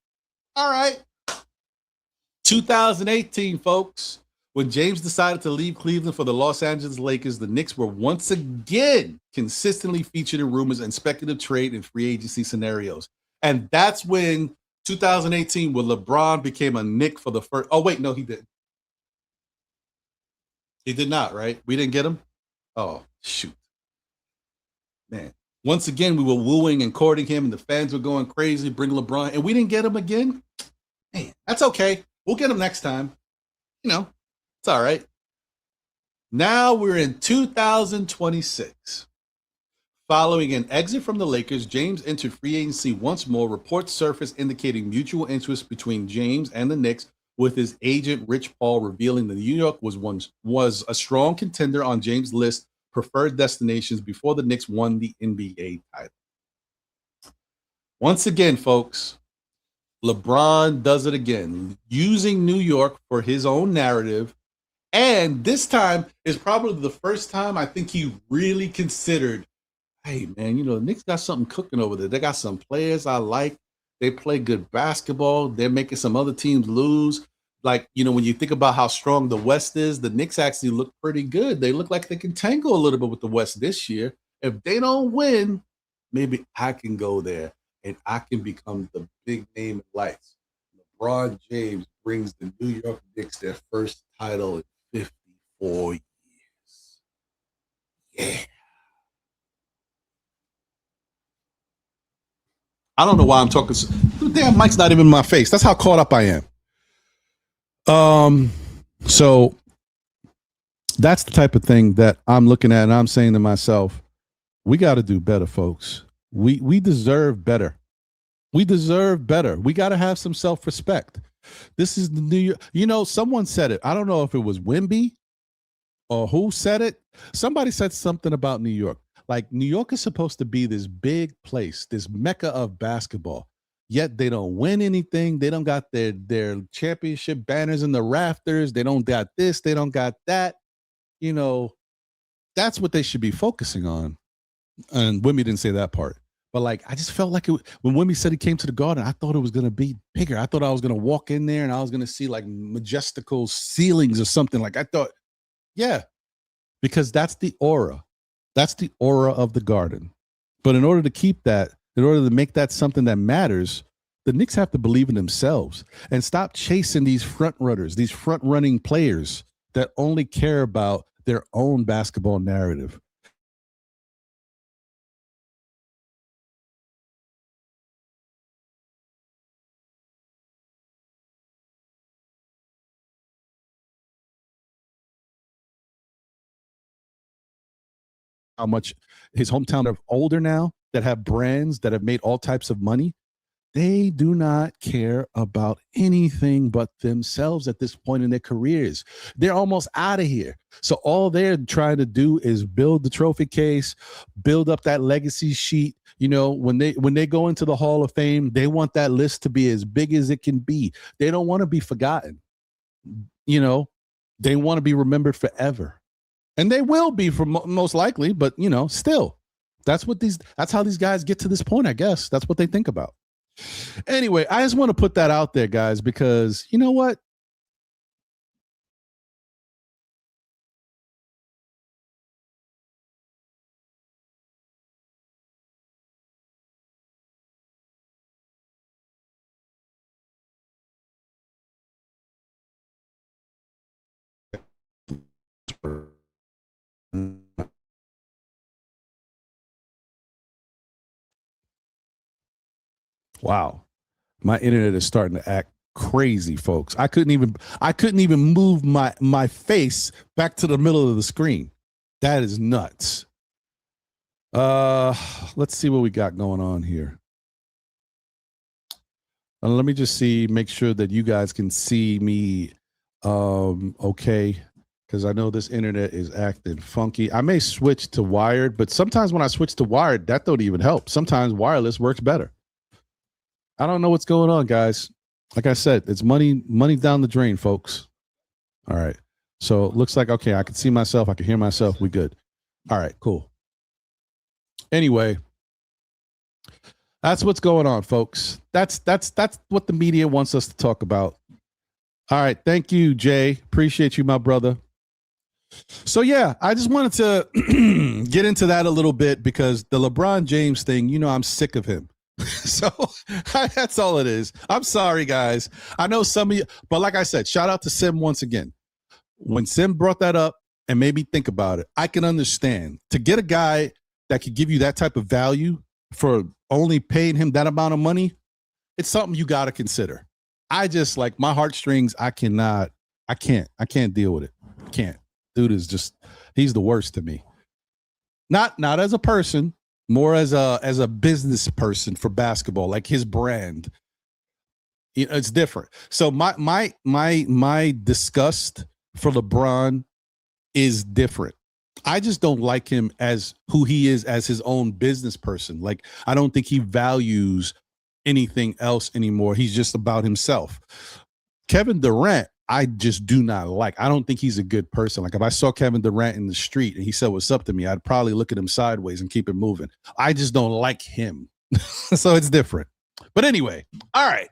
All right. 2018, folks. When James decided to leave Cleveland for the Los Angeles Lakers, the Knicks were once again consistently featured in rumors and speculative trade and free agency scenarios. And that's when 2018, when LeBron became a Knick for the first. Oh, wait, no, he didn't. He did not, right? We didn't get him? Oh, shoot. Man. Once again, we were wooing and courting him, and the fans were going crazy, bring LeBron, and we didn't get him again? Man, that's okay. We'll get him next time. You know, it's all right. Now we're in 2026. Following an exit from the Lakers, James entered free agency once more. Reports surfaced indicating mutual interest between James and the Knicks, with his agent Rich Paul revealing that New York was a strong contender on James' list preferred destinations before the Knicks won the NBA title. Once again, folks, LeBron does it again, using New York for his own narrative. And this time is probably the first time I think he really considered, hey, man, you know, the Knicks got something cooking over there. They got some players I like. They play good basketball. They're making some other teams lose. Like, you know, when you think about how strong the West is, the Knicks actually look pretty good. They look like they can tangle a little bit with the West this year. If they don't win, maybe I can go there and I can become the big name in lights. LeBron James brings the New York Knicks their first title in 54 years. Yeah. I don't know why I'm talking. The damn mic's not even in my face. That's how caught up I am. So that's the type of thing that I'm looking at, and I'm saying to myself, we got to do better, folks. We deserve better. We deserve better. We got to have some self-respect. This is the New York. You know, someone said it. I don't know if it was Wimby or who said it. Somebody said something about New York. Like, New York is supposed to be this big place, this mecca of basketball. Yet they don't win anything. They don't got their championship banners in the rafters. They don't got this. They don't got that. You know, that's what they should be focusing on. And Wimmy didn't say that part. But, like, I just felt like when Wimmy said he came to the Garden, I thought it was going to be bigger. I thought I was going to walk in there and I was going to see, like, majestical ceilings or something. Like, I thought, yeah, because that's the aura. That's the aura of the Garden. But in order to keep that, in order to make that something that matters, the Knicks have to believe in themselves and stop chasing these front runners, these front running players that only care about their own basketball narrative. How much his hometown are older now, that have brands that have made all types of money. They do not care about anything but themselves at this point in their careers. They're almost out of here. So all they're trying to do is build the trophy case, build up that legacy sheet. You know, when they go into the Hall of Fame, they want that list to be as big as it can be. They don't want to be forgotten. You know, they want to be remembered forever. And they will be for most likely, but you know, still. That's how these guys get to this point, I guess. That's what they think about. Anyway, I just want to put that out there, guys, because you know what? Wow. My internet is starting to act crazy, folks. I couldn't even move my face back to the middle of the screen. That is nuts. Let's see what we got going on here. Let me just make sure that you guys can see me okay, because I know this internet is acting funky. I may switch to wired, but sometimes when I switch to wired, that don't even help. Sometimes wireless works better. I don't know what's going on, guys. Like I said, it's money down the drain, folks. All right. So it looks like, okay, I can see myself. I can hear myself. We good. All right, cool. Anyway, that's what's going on, folks. That's what the media wants us to talk about. All right. Thank you, Jay. Appreciate you, my brother. So, yeah, I just wanted to get into that a little bit because the LeBron James thing, you know, I'm sick of him. So that's all it is. I'm sorry, guys. I know some of you, but like I said, shout out to Sim once again. When Sim brought that up and made me think about it, I can understand. To get a guy that could give you that type of value for only paying him that amount of money, it's something you got to consider. I just like my heartstrings. I can't deal with it. Can't. Dude is just, he's the worst to me. Not as a person, more as a business person for basketball, like his brand. You know, it's different. So my disgust for LeBron is different. I just don't like him as who he is as his own business person. Like, I don't think he values anything else anymore. He's just about himself. Kevin Durant, I just do not like. I don't think he's a good person. Like, if I saw Kevin Durant in the street and he said what's up to me, I'd probably look at him sideways and keep it moving. I just don't like him. So it's different. But anyway, all right.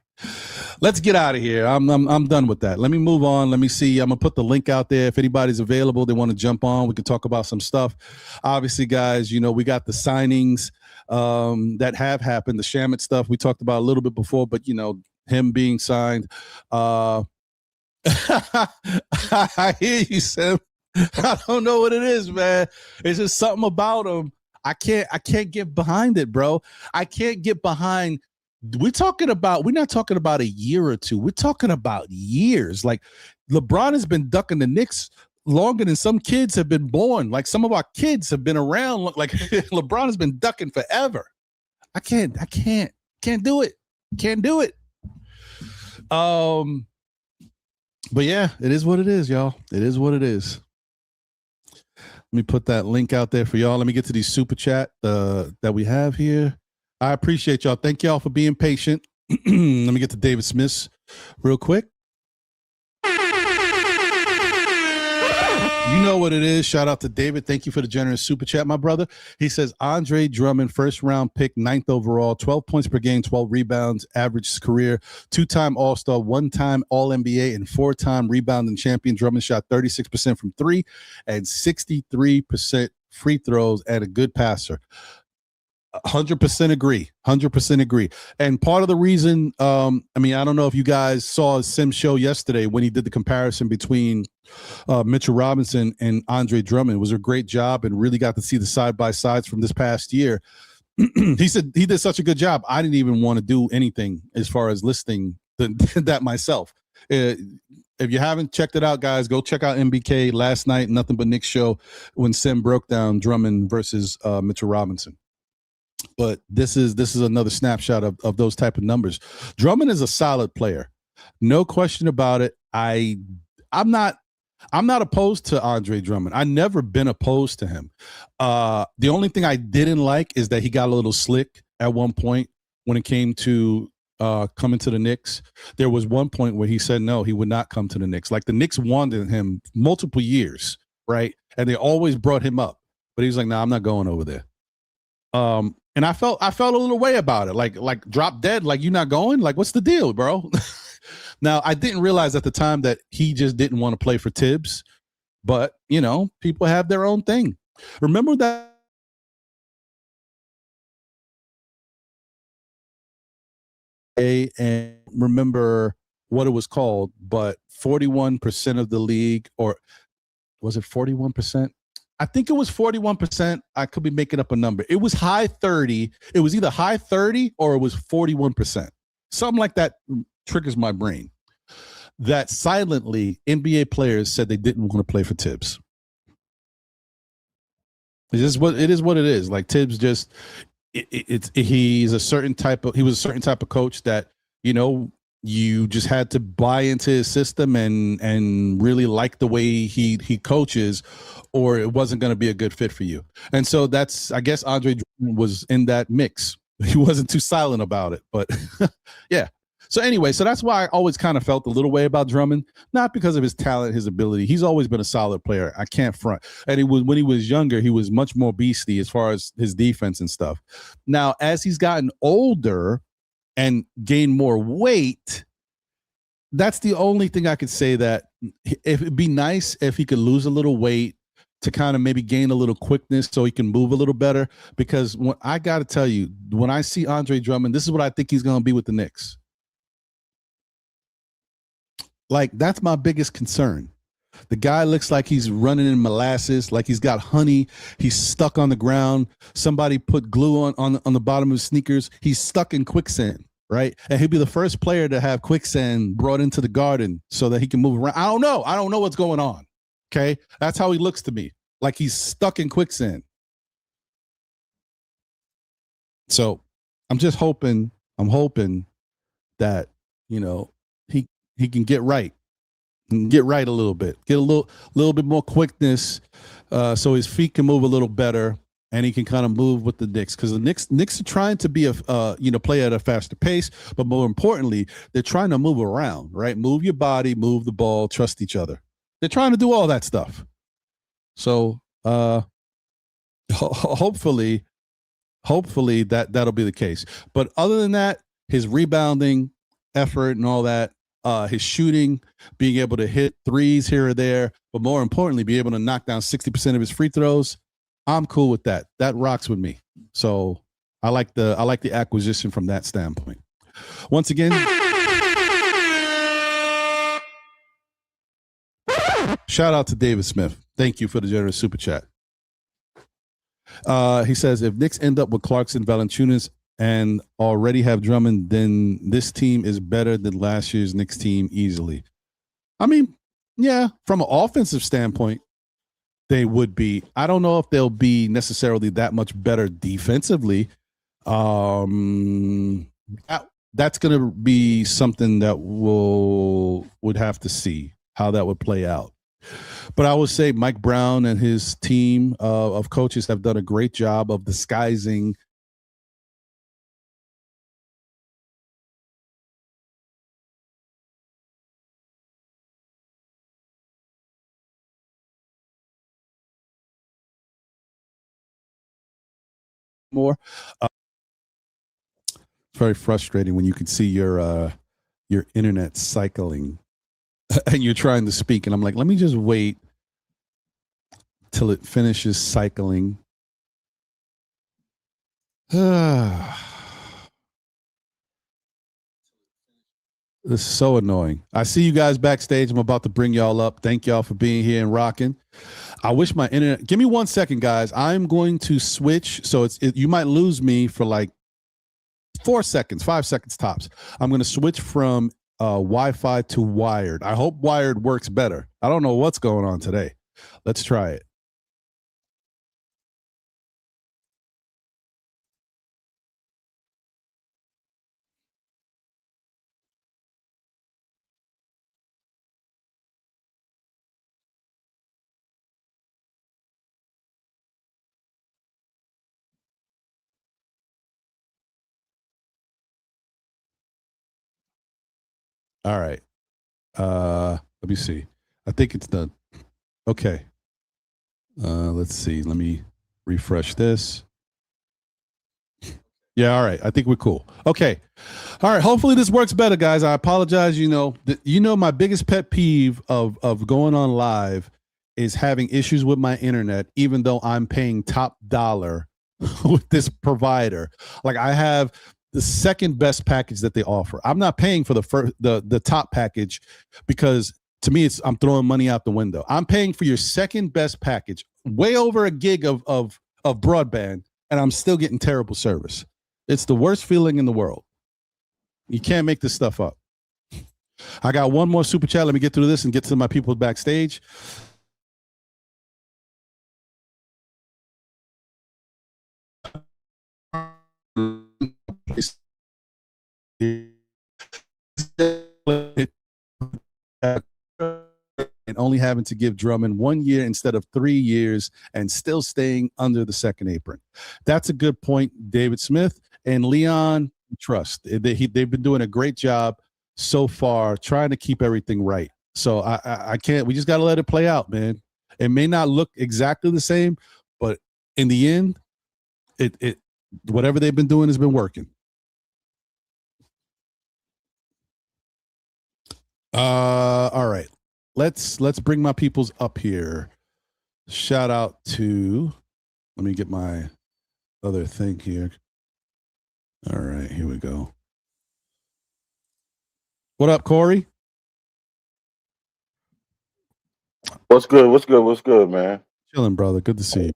Let's get out of here. I'm done with that. Let me move on. Let me see. I'm gonna put the link out there. If anybody's available, they want to jump on, we can talk about some stuff. Obviously, guys, you know, we got the signings that have happened. The Shamet stuff we talked about a little bit before, but you know, him being signed. I hear you, Sam. I don't know what it is, man. It's just something about him. I can't get behind it, bro. I can't get behind. We're not talking about a year or two. We're talking about years. Like, LeBron has been ducking the Knicks longer than some kids have been born. Like, some of our kids have been around. Like, LeBron has been ducking forever. I can't do it. Can't do it. But yeah, it is what it is, y'all. It is what it is. Let me put that link out there for y'all. Let me get to these super chat that we have here. I appreciate y'all. Thank y'all for being patient. Let me get to David Smith real quick. You know what it is. Shout out to David. Thank you for the generous super chat, my brother. He says, Andre Drummond, first round pick, 9th overall, 12 points per game, 12 rebounds, average career, 2-time All-Star, 1-time All-NBA, and 4-time rebounding champion. Drummond shot 36% from three and 63% free throws, and a good passer. 100% agree. 100% agree. And part of the reason, I don't know if you guys saw Sim's show yesterday when he did the comparison between Mitchell Robinson and Andre Drummond. It was a great job and really got to see the side-by-sides from this past year. He said he did such a good job. I didn't even want to do anything as far as listing that myself. If you haven't checked it out, guys, go check out MBK last night, Nothing But Knicks show, when Sim broke down Drummond versus Mitchell Robinson. But this is another snapshot of those type of numbers. Drummond is a solid player, no question about it. I'm not I'm not opposed to Andre Drummond. I never been opposed to him. The only thing I didn't like is that he got a little slick at one point when it came to coming to the Knicks. There was one point where he said no, he would not come to the Knicks. Like the Knicks wanted him multiple years, right? And they always brought him up, but he's like, "No, nah, I'm not going over there." And I felt a little way about it, like drop dead, like you're not going, like what's the deal, bro? Now I didn't realize at the time that he just didn't want to play for Tibbs, but people have their own thing. Remember that, and remember what it was called, but 41% of the league, or was it 41%? I think it was 41%. I could be making up a number. It was high 30. It was either high 30 or it was 41%. Something like that triggers my brain. That silently NBA players said they didn't want to play for Tibbs. It is what it is. Like Tibbs just he was a certain type of coach that you know you just had to buy into his system and really like the way he coaches, or it wasn't going to be a good fit for you. And so that's, I guess, Andre Drummond was in that mix. He wasn't too silent about it, but yeah. So anyway, so that's why I always kind of felt a little way about Drummond, not because of his talent, his ability. He's always been a solid player. I can't front. And he was, when he was younger, he was much more beastly as far as his defense and stuff. Now, as he's gotten older and gained more weight, that's the only thing I could say, that if it'd be nice if he could lose a little weight to kind of maybe gain a little quickness so he can move a little better. Because I got to tell you, when I see Andre Drummond, this is what I think he's going to be with the Knicks. Like, that's my biggest concern. The guy looks like he's running in molasses, like he's got honey. He's stuck on the ground. Somebody put glue on the bottom of his sneakers. He's stuck in quicksand, right? And he'll be the first player to have quicksand brought into the garden so that he can move around. I don't know. I don't know what's going on. Okay. That's how he looks to me. Like he's stuck in quicksand. So I'm hoping that, he can get right. Get right a little bit, get a little bit more quickness, so his feet can move a little better, and he can kind of move with the Knicks, because the Knicks are trying to be play at a faster pace, but more importantly, they're trying to move around, right? Move your body, move the ball, trust each other. They're trying to do all that stuff. So hopefully that'll be the case. But other than that, his rebounding effort and all that, his shooting, being able to hit threes here or there, but more importantly, be able to knock down 60% of his free throws, I'm cool with that. That rocks with me. So I like the acquisition from that standpoint. Once again, shout out to David Smith. Thank you for the generous super chat. He says, if Knicks end up with Clarkson, Valanciunas, and already have Drummond, then this team is better than last year's Knicks team easily. I mean, yeah, from an offensive standpoint, they would be. I don't know if they'll be necessarily that much better defensively. That's going to be something that would have to see how that would play out. But I would say Mike Brown and his team of coaches have done a great job of disguising more. It's very frustrating when you can see your internet cycling and you're trying to speak, and I'm like, let me just wait till it finishes cycling. This is so annoying. I see you guys backstage. I'm about to bring y'all up. Thank y'all for being here and rocking. I wish my internet. Give me 1 second, guys. I'm going to switch. So you might lose me for like 4 seconds, 5 seconds tops. I'm going to switch from Wi-Fi to wired. I hope wired works better. I don't know what's going on today. Let's try it. All right. Let me see. I think it's done. Okay. Let's see. Let me refresh this. Yeah, all right. I think we're cool. Okay. All right. Hopefully this works better, guys. I apologize. My biggest pet peeve of going on live is having issues with my internet, even though I'm paying top dollar with this provider. Like I have the second best package that they offer. I'm not paying for the top package because to me I'm throwing money out the window. I'm paying for your second best package, way over a gig of broadband, and I'm still getting terrible service. It's the worst feeling in the world. You can't make this stuff up. I got one more super chat. Let me get through this and get to my people backstage. And only having to give Drummond 1 year instead of 3 years and still staying under the second apron. That's a good point, David Smith. And Leon, trust. They've been doing a great job so far trying to keep everything right. So I can't, we just got to let it play out, man. It may not look exactly the same, but in the end, it whatever they've been doing has been working. All right. Let's bring my peoples up here. Shout out to, let me get my other thing here. All right, here we go. What up, Corey? What's good? What's good? What's good, man? Chilling, brother. Good to see you.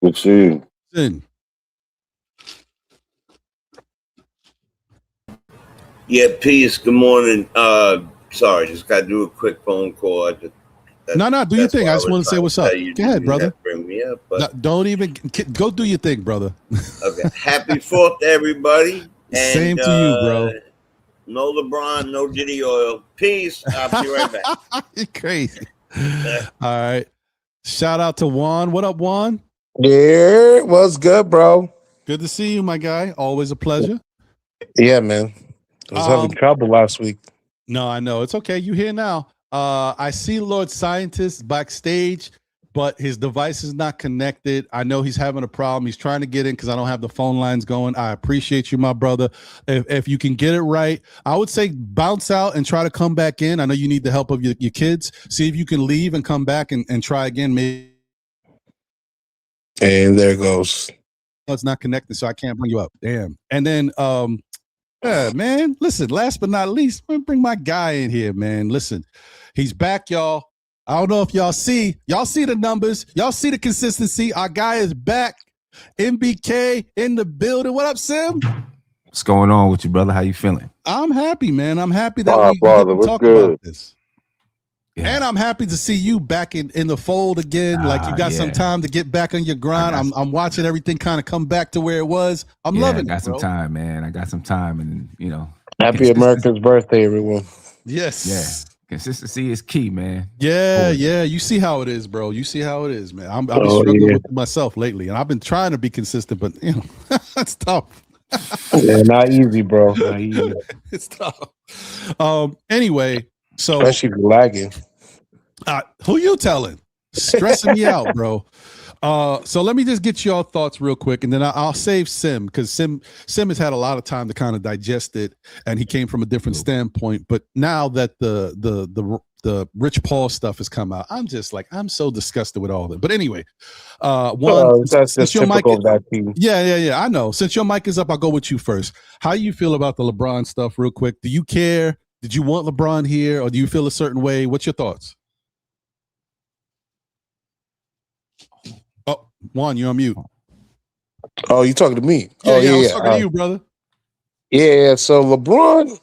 Good to see you. Sin. Yeah, peace. Good morning. Sorry, just got to do a quick phone call. No, do your thing. I just want to say what's up. Go ahead, brother. Bring me up, but no, don't even go do your thing, brother. Okay. Happy 4th to everybody. And, same to you, bro. No LeBron, no Diddy oil. Peace. I'll be right back. You're crazy. All right. Shout out to Juan. What up, Juan? Yeah, what's good, bro? Good to see you, my guy. Always a pleasure. Yeah, man. I was having trouble last week. No, I know. It's okay. You here now. I see Lord Scientist backstage, but his device is not connected. I know he's having a problem. He's trying to get in because I don't have the phone lines going. I appreciate you, my brother. If you can get it right, I would say bounce out and try to come back in. I know you need the help of your kids. See if you can leave and come back and try again. Maybe. And there it goes. Oh, it's not connected, so I can't bring you up. Damn. And then, yeah, man, listen, last but not least, I'm gonna bring my guy in here, man. Listen, he's back, y'all. I don't know if y'all see the numbers. Y'all see the consistency. Our guy is back. MBK in the building. What up, Sim? What's going on with you, brother? How you feeling? I'm happy, man. I'm happy that we talk about this. Yeah. And I'm happy to see you back in the fold again. Like you got some time to get back on your grind. I'm watching everything kind of come back to where it was. I'm loving it. I got some time, man. I got some time, and happy America's birthday, everyone. Yes. Yeah. Consistency is key, man. Yeah, yeah. You see how it is, bro. You see how it is, man. I've been struggling with myself lately, and I've been trying to be consistent, but it's tough. Yeah, not easy, bro. Not easy. It's tough. Anyway, so especially lagging. Who you telling? Stressing me out, bro. So let me just get your thoughts real quick, and then I'll save Sim because Sim has had a lot of time to kind of digest it, and he came from a different standpoint. But now that the Rich Paul stuff has come out, I'm just like I'm so disgusted with all of it. But anyway, that's just typical of that team. Yeah. I know. Since your mic is up, I'll go with you first. How you feel about the LeBron stuff, real quick? Do you care? Did you want LeBron here, or do you feel a certain way? What's your thoughts? Oh, Juan, you're on mute. Oh, you talking to me? Yeah, I was talking to you, brother. Yeah, so LeBron,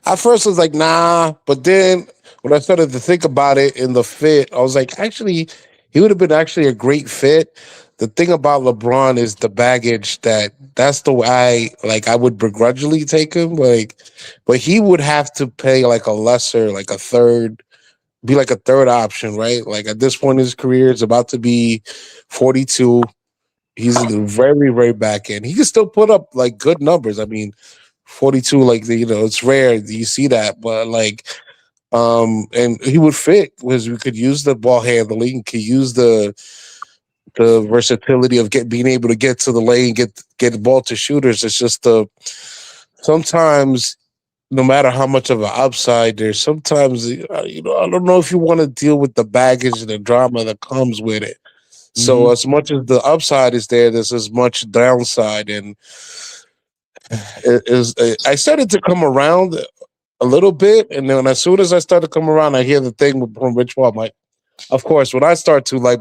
at first I was like, nah, but then when I started to think about it in the fit, I was like, actually, he would have been actually a great fit. The thing about LeBron is the baggage that's the way I would begrudgingly take him, but he would have to pay like a lesser, like a third, be like a third option, right? Like at this point in his career, it's about to be 42. He's very, very back end. He can still put up like good numbers. I mean, 42, like it's rare you see that, but like, and he would fit because we could use the ball handling, could use the versatility of being able to get to the lane, get the ball to shooters. It's just sometimes, no matter how much of an upside there's, sometimes I don't know if you want to deal with the baggage and the drama that comes with it. So as much as the upside is there, there's as much downside, and I started to come around a little bit, and then as soon as I start to come around, I hear the thing from Rich Paul. I'm like, of course, when I start to like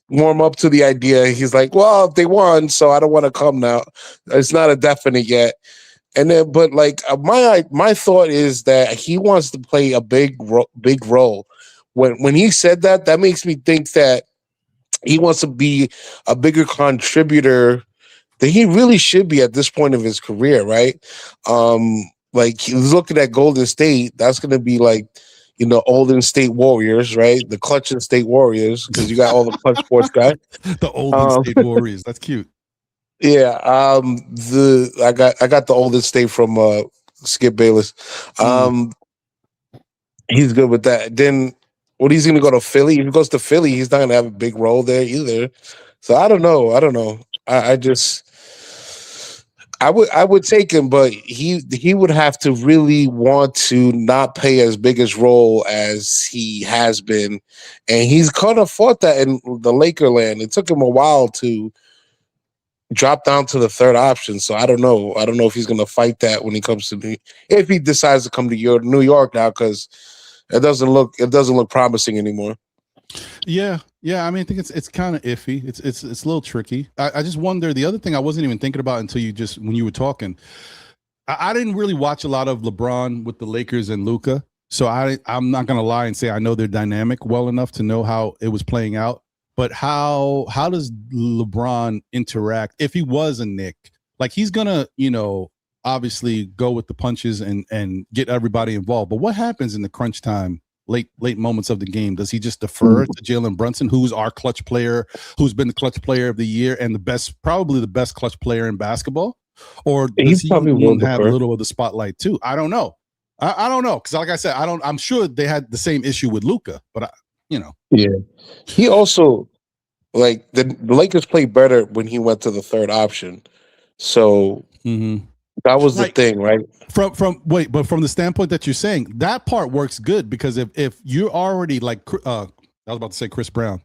warm up to the idea, he's like, well, they won, so I don't want to come now. It's not a definite yet. And then, but like my thought is that he wants to play a big role. When he said that, that makes me think that he wants to be a bigger contributor than he really should be at this point of his career, right? Like he's looking at Golden State, that's going to be like, Golden State Warriors, right? The Clutching State Warriors, because you got all the clutch sports guys. The Golden State Warriors. That's cute. Yeah, I got the oldest state from Skip Bayless. He's good with that. Then what he's gonna go to Philly? If he goes to Philly, he's not gonna have a big role there either. So I don't know. I would take him, but he would have to really want to not play as big a role as he has been, and he's kind of fought that in the Laker land. It took him a while to drop down to the third option. So I don't know. I don't know if he's going to fight that when he comes to if he decides to come to New York now, because it doesn't look promising anymore. Yeah. I mean, I think it's kind of iffy. It's a little tricky. I just wonder. The other thing I wasn't even thinking about until when you were talking, I didn't really watch a lot of LeBron with the Lakers and Luka, so I'm not going to lie and say I know their dynamic well enough to know how it was playing out. But how does LeBron interact if he was a Knick? Like he's gonna, obviously go with the punches and get everybody involved. But what happens in the crunch time, late moments of the game? Does he just defer to Jalen Brunson, who's our clutch player, who's been the clutch player of the year and probably the best clutch player in basketball? Or does he want to have a little of the spotlight too? I don't know. I don't know, because like I said, I'm sure they had the same issue with Luka, but Yeah. He also, like, the Lakers played better when he went to the third option. So that was the thing, right? But from the standpoint that you're saying, that part works good, because if you're already like, I was about to say Chris Brown.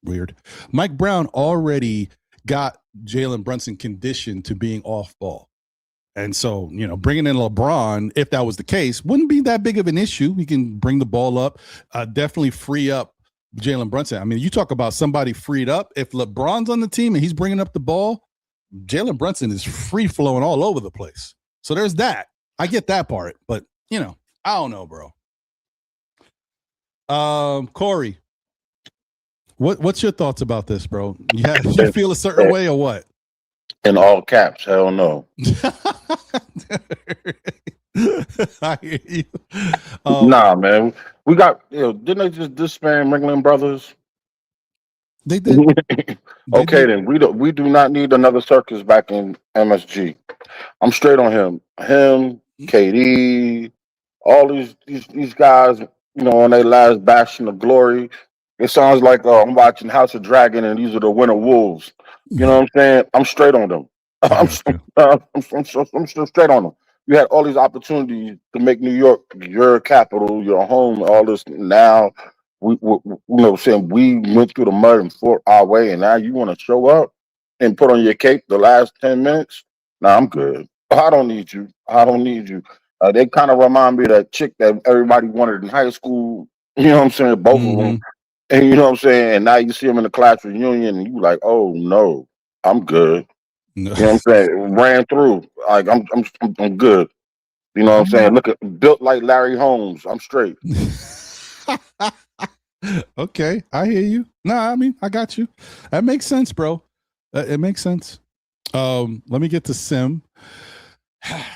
Weird. Mike Brown already got Jalen Brunson conditioned to being off ball. And so, bringing in LeBron, if that was the case, wouldn't be that big of an issue. He can bring the ball up, definitely free up Jalen Brunson. I mean, you talk about somebody freed up. If LeBron's on the team and he's bringing up the ball, Jalen Brunson is free flowing all over the place. So there's that. I get that part, but I don't know, bro. Corey, what's your thoughts about this, bro? You feel a certain way or what? In all caps, hell no. I hear you. Nah, man. We got, didn't they just disband Ringling Brothers? They did. Okay, then we do not need another circus back in MSG. I'm straight on him. Him, KD, all these guys, on their last bastion of glory. It sounds like I'm watching House of Dragon and these are the Winter Wolves. You know what I'm saying? I'm straight on them. I'm straight on them. You had all these opportunities to make New York your capital, your home, all this. Now, we saying we went through the mud and fought our way, and now you want to show up and put on your cape the last 10 minutes? Nah, I'm good. I don't need you. They kind of remind me of that chick that everybody wanted in high school. You know what I'm saying? Both of them. And you know what I'm saying? And now you see them in the class reunion, and you like, oh no, I'm good. No. You know what I'm saying? Ran through. Like I'm good. You know what I'm saying? Look at built like Larry Holmes. I'm straight. Okay, I hear you. Nah, I mean, I got you. That makes sense, bro. It makes sense. Let me get to Sim.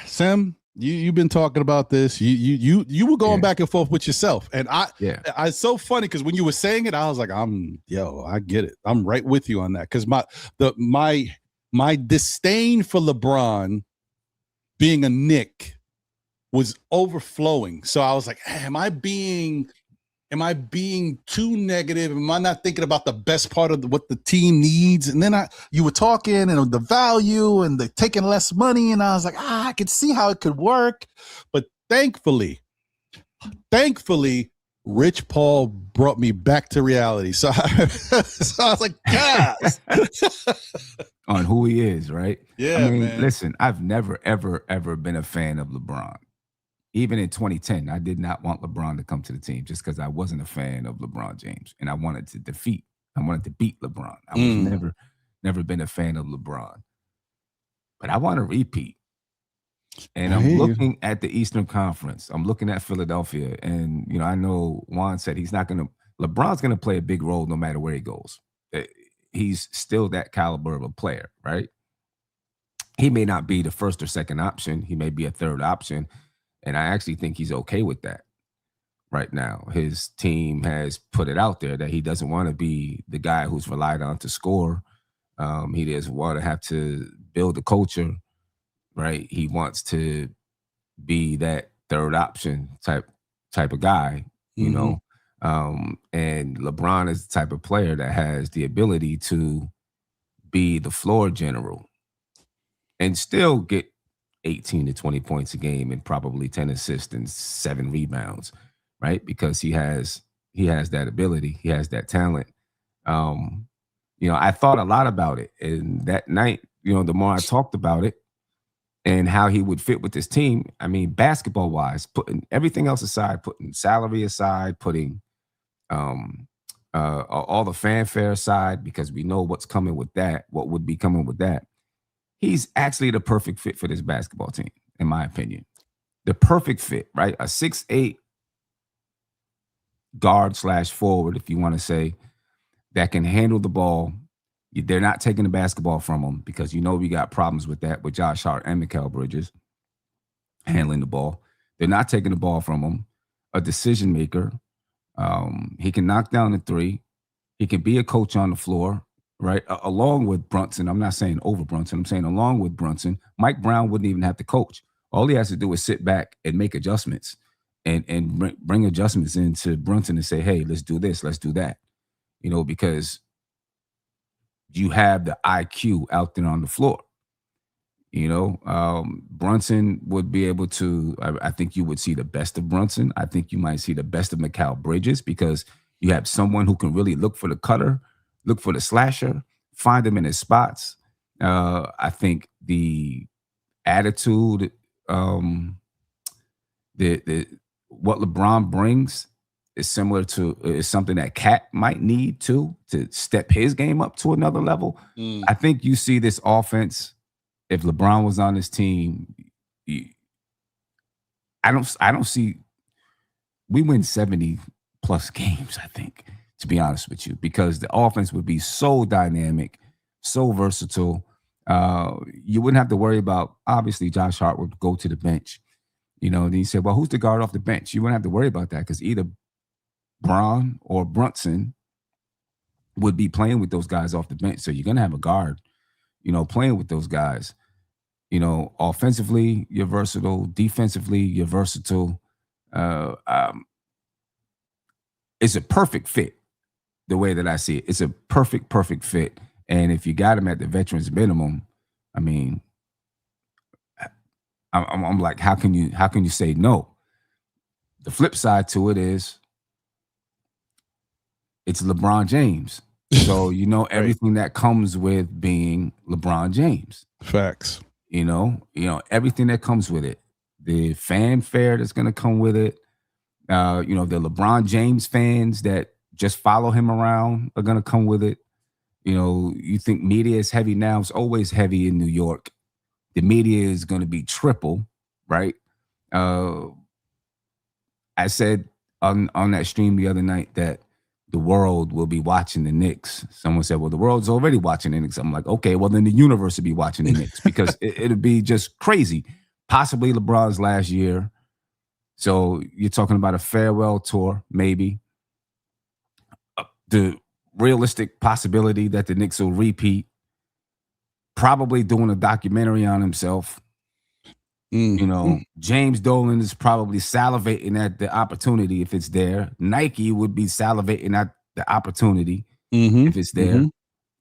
Sim, you've been talking about this. You were going back and forth with yourself, and it's so funny because when you were saying it, I was like, I get it. I'm right with you on that, because my disdain for LeBron being a Knick was overflowing. So I was like, hey, am I being too negative? Am I not thinking about the best part of what the team needs? And then you were talking and the value and the taking less money, and I was like, I could see how it could work. But thankfully, Rich Paul brought me back to reality. So I was like, yes. On who he is, right? Yeah, I mean, man. listen, I've never, ever, ever been a fan of LeBron. Even in 2010, I did not want LeBron to come to the team just because I wasn't a fan of LeBron James. And I wanted to beat LeBron. I was never been a fan of LeBron. But I want to repeat. And I'm looking at the Eastern Conference. I'm looking at Philadelphia. And, you know, I know Juan said LeBron's going to play a big role no matter where he goes. He's still that caliber of a player, right? He may not be the first or second option. He may be a third option. And I actually think he's okay with that right now. His team has put it out there that he doesn't want to be the guy who's relied on to score. He doesn't want to have to build a culture, right? He wants to be that third option type of guy, you know. And LeBron is the type of player that has the ability to be the floor general and still get 18 to 20 points a game and probably 10 assists and 7 rebounds, right? Because he has that ability, he has that talent. You know, I thought a lot about it, and that night, you know, the more I talked about it and how he would fit with this team, I mean, basketball wise, putting everything else aside, putting salary aside, putting all the fanfare aside, because we know what's coming with that, what would be coming with that. He's actually the perfect fit for this basketball team, in my opinion. The perfect fit, right? A 6'8" guard/forward, if you want to say, that can handle the ball. They're not taking the basketball from him because you know we got problems with that with Josh Hart and Mikal Bridges handling the ball. They're not taking the ball from him. A decision maker. He can knock down the three. He can be a coach on the floor, right? Along with Brunson. I'm not saying over Brunson. I'm saying along with Brunson. Mike Brown wouldn't even have to coach. All he has to do is sit back and make adjustments and bring adjustments into Brunson and say, hey, let's do this, let's do that. You know, because you have the IQ out there on the floor. You know, Brunson would be able to, I think you would see the best of Brunson. I think you might see the best of Mikal Bridges because you have someone who can really look for the cutter, look for the slasher, find him in his spots. I think the attitude, what LeBron brings is similar to is something that Cat might need to step his game up to another level. I think you see this offense. If LeBron was on this team, I don't see we win 70 plus games, I think, to be honest with you, because the offense would be so dynamic, so versatile. You wouldn't have to worry about, obviously, Josh Hart would go to the bench. You know, then you say, well, who's the guard off the bench? You wouldn't have to worry about that because either Braun or Brunson would be playing with those guys off the bench. So you're going to have a guard, you know, playing with those guys. You know, offensively, you're versatile. Defensively, you're versatile. It's a perfect fit, the way that I see it. It's a perfect fit. And if you got him at the veterans minimum, I mean, I'm like, how can you say no? The flip side to it is it's LeBron James. So you know everything that comes with being LeBron James. Facts. You know, everything that comes with it. The fanfare that's gonna come with it. You know, the LeBron James fans that just follow him around are gonna come with it. You know, you think media is heavy now, it's always heavy in New York. The media is gonna be triple, right? I said on that stream the other night that the world will be watching the Knicks. Someone said, well, the world's already watching the Knicks. I'm like, okay, well, then the universe will be watching the Knicks because it'll be just crazy. Possibly LeBron's last year. So you're talking about a farewell tour, maybe. The realistic possibility that the Knicks will repeat. Probably doing a documentary on himself. You know, James Dolan is probably salivating at the opportunity if it's there. Nike would be salivating at the opportunity if it's there.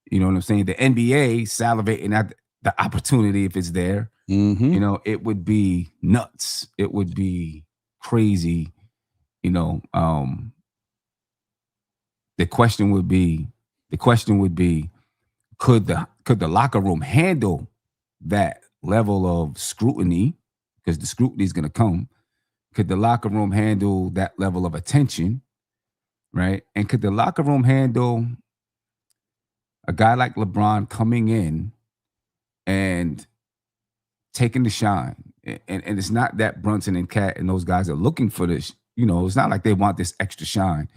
You know what I'm saying? The NBA salivating at the opportunity if it's there. You know, it would be nuts. It would be crazy. You know, the question would be, could the locker room handle that level of scrutiny? Because the scrutiny is going to come. Could the locker room handle that level of attention? Right? And could the locker room handle a guy like LeBron coming in and taking the shine? And it's not that Brunson and Cat and those guys are looking for this. You know, it's not like they want this extra shine.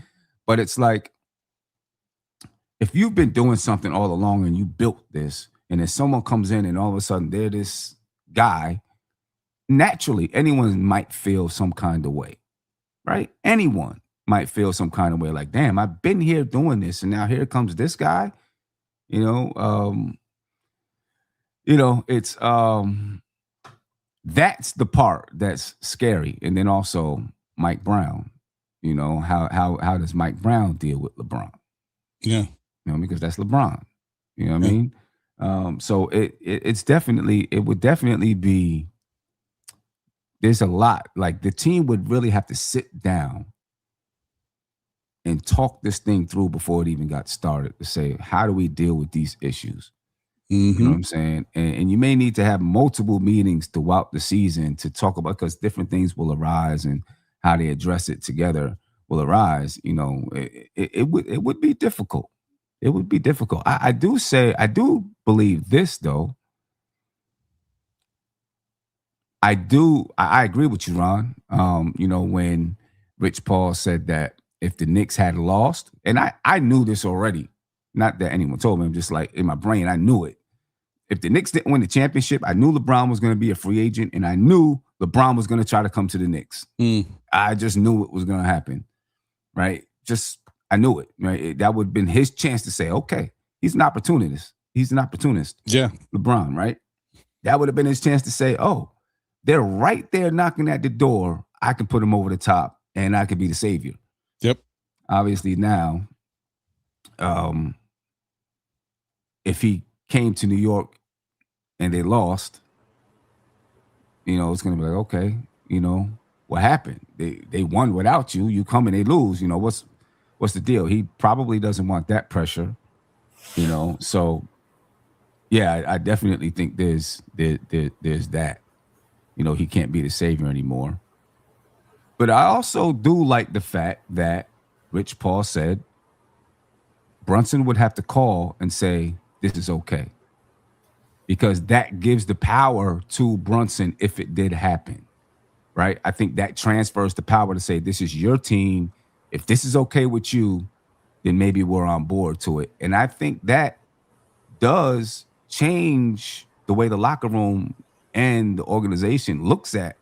But it's like, if you've been doing something all along and you built this, and then someone comes in and all of a sudden they're this guy, naturally, anyone might feel some kind of way, right? Anyone might feel some kind of way like, damn, I've been here doing this, and now here comes this guy. You know, it's that's the part that's scary. And then also Mike Brown. You know, how does Mike Brown deal with LeBron? Yeah. You know, because that's LeBron. You know what I mean? So it would definitely be, there's a lot. Like, the team would really have to sit down and talk this thing through before it even got started to say, how do we deal with these issues? You know what I'm saying? And you may need to have multiple meetings throughout the season to talk about, because different things will arise and how they address it together will arise. You know, it would be difficult. It would be difficult. I do believe this, though. I agree with you, Ron. You know, when Rich Paul said that if the Knicks had lost, and I knew this already, not that anyone told me, I'm just like, in my brain, I knew it. If the Knicks didn't win the championship, I knew LeBron was going to be a free agent, and I knew LeBron was going to try to come to the Knicks. I just knew it was going to happen, right? I knew it, right? That would have been his chance to say, okay, he's an opportunist. Yeah. LeBron, right? That would have been his chance to say, oh, they're right there knocking at the door. I can put him over the top, and I could be the savior. Yep. Obviously now, if he came to New York and they lost, you know, it's going to be like, okay, you know, what happened? They won without you. You come and they lose. You know, what's the deal? He probably doesn't want that pressure, you know. So, yeah, I definitely think there's that. You know, he can't be the savior anymore. But I also do like the fact that Rich Paul said Brunson would have to call and say, this is okay. Because that gives the power to Brunson if it did happen, right? I think that transfers the power to say, this is your team. If this is okay with you, then maybe we're on board to it. And I think that does change the way the locker room and the organization looks at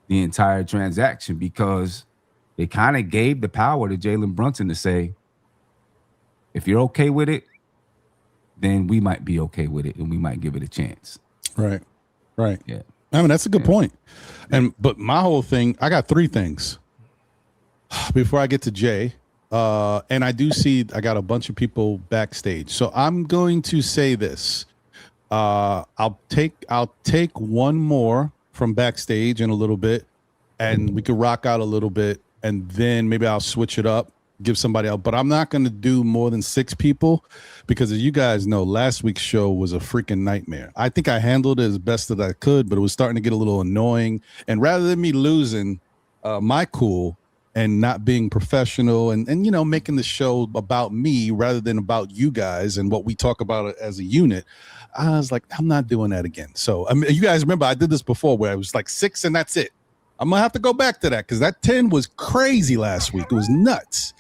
the entire transaction, because they kind of gave the power to Jalen Brunson to say, if you're okay with it, then we might be okay with it and we might give it a chance. Right. Yeah. I mean, that's a good point. But my whole thing, I got three things before I get to Jay. And I do see I got a bunch of people backstage. So I'm going to say this. I'll take one more from backstage in a little bit, and we could rock out a little bit, and then maybe I'll switch it up, give somebody else. But I'm not going to do more than 6 people, because as you guys know, last week's show was a freaking nightmare. I think I handled it as best that I could, but it was starting to get a little annoying. And rather than me losing my cool and not being professional and you know, making the show about me rather than about you guys and what we talk about as a unit, I was like, I'm not doing that again. So I mean, you guys remember I did this before where I was like 6 and that's it. I'm gonna have to go back to that, because that 10 was crazy last week. It was nuts.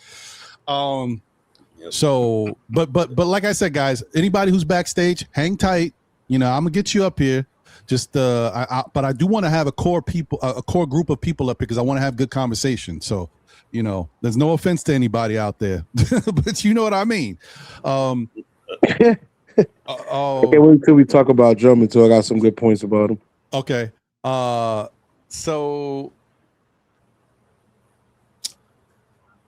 So, but like I said, guys, anybody who's backstage, hang tight. You know, I'm gonna get you up here. Just, but I do want to have a core group of people up here, because I want to have good conversation. So, you know, there's no offense to anybody out there, but you know what I mean. I can't wait till we talk about Drummond, until I got some good points about him. Okay. So,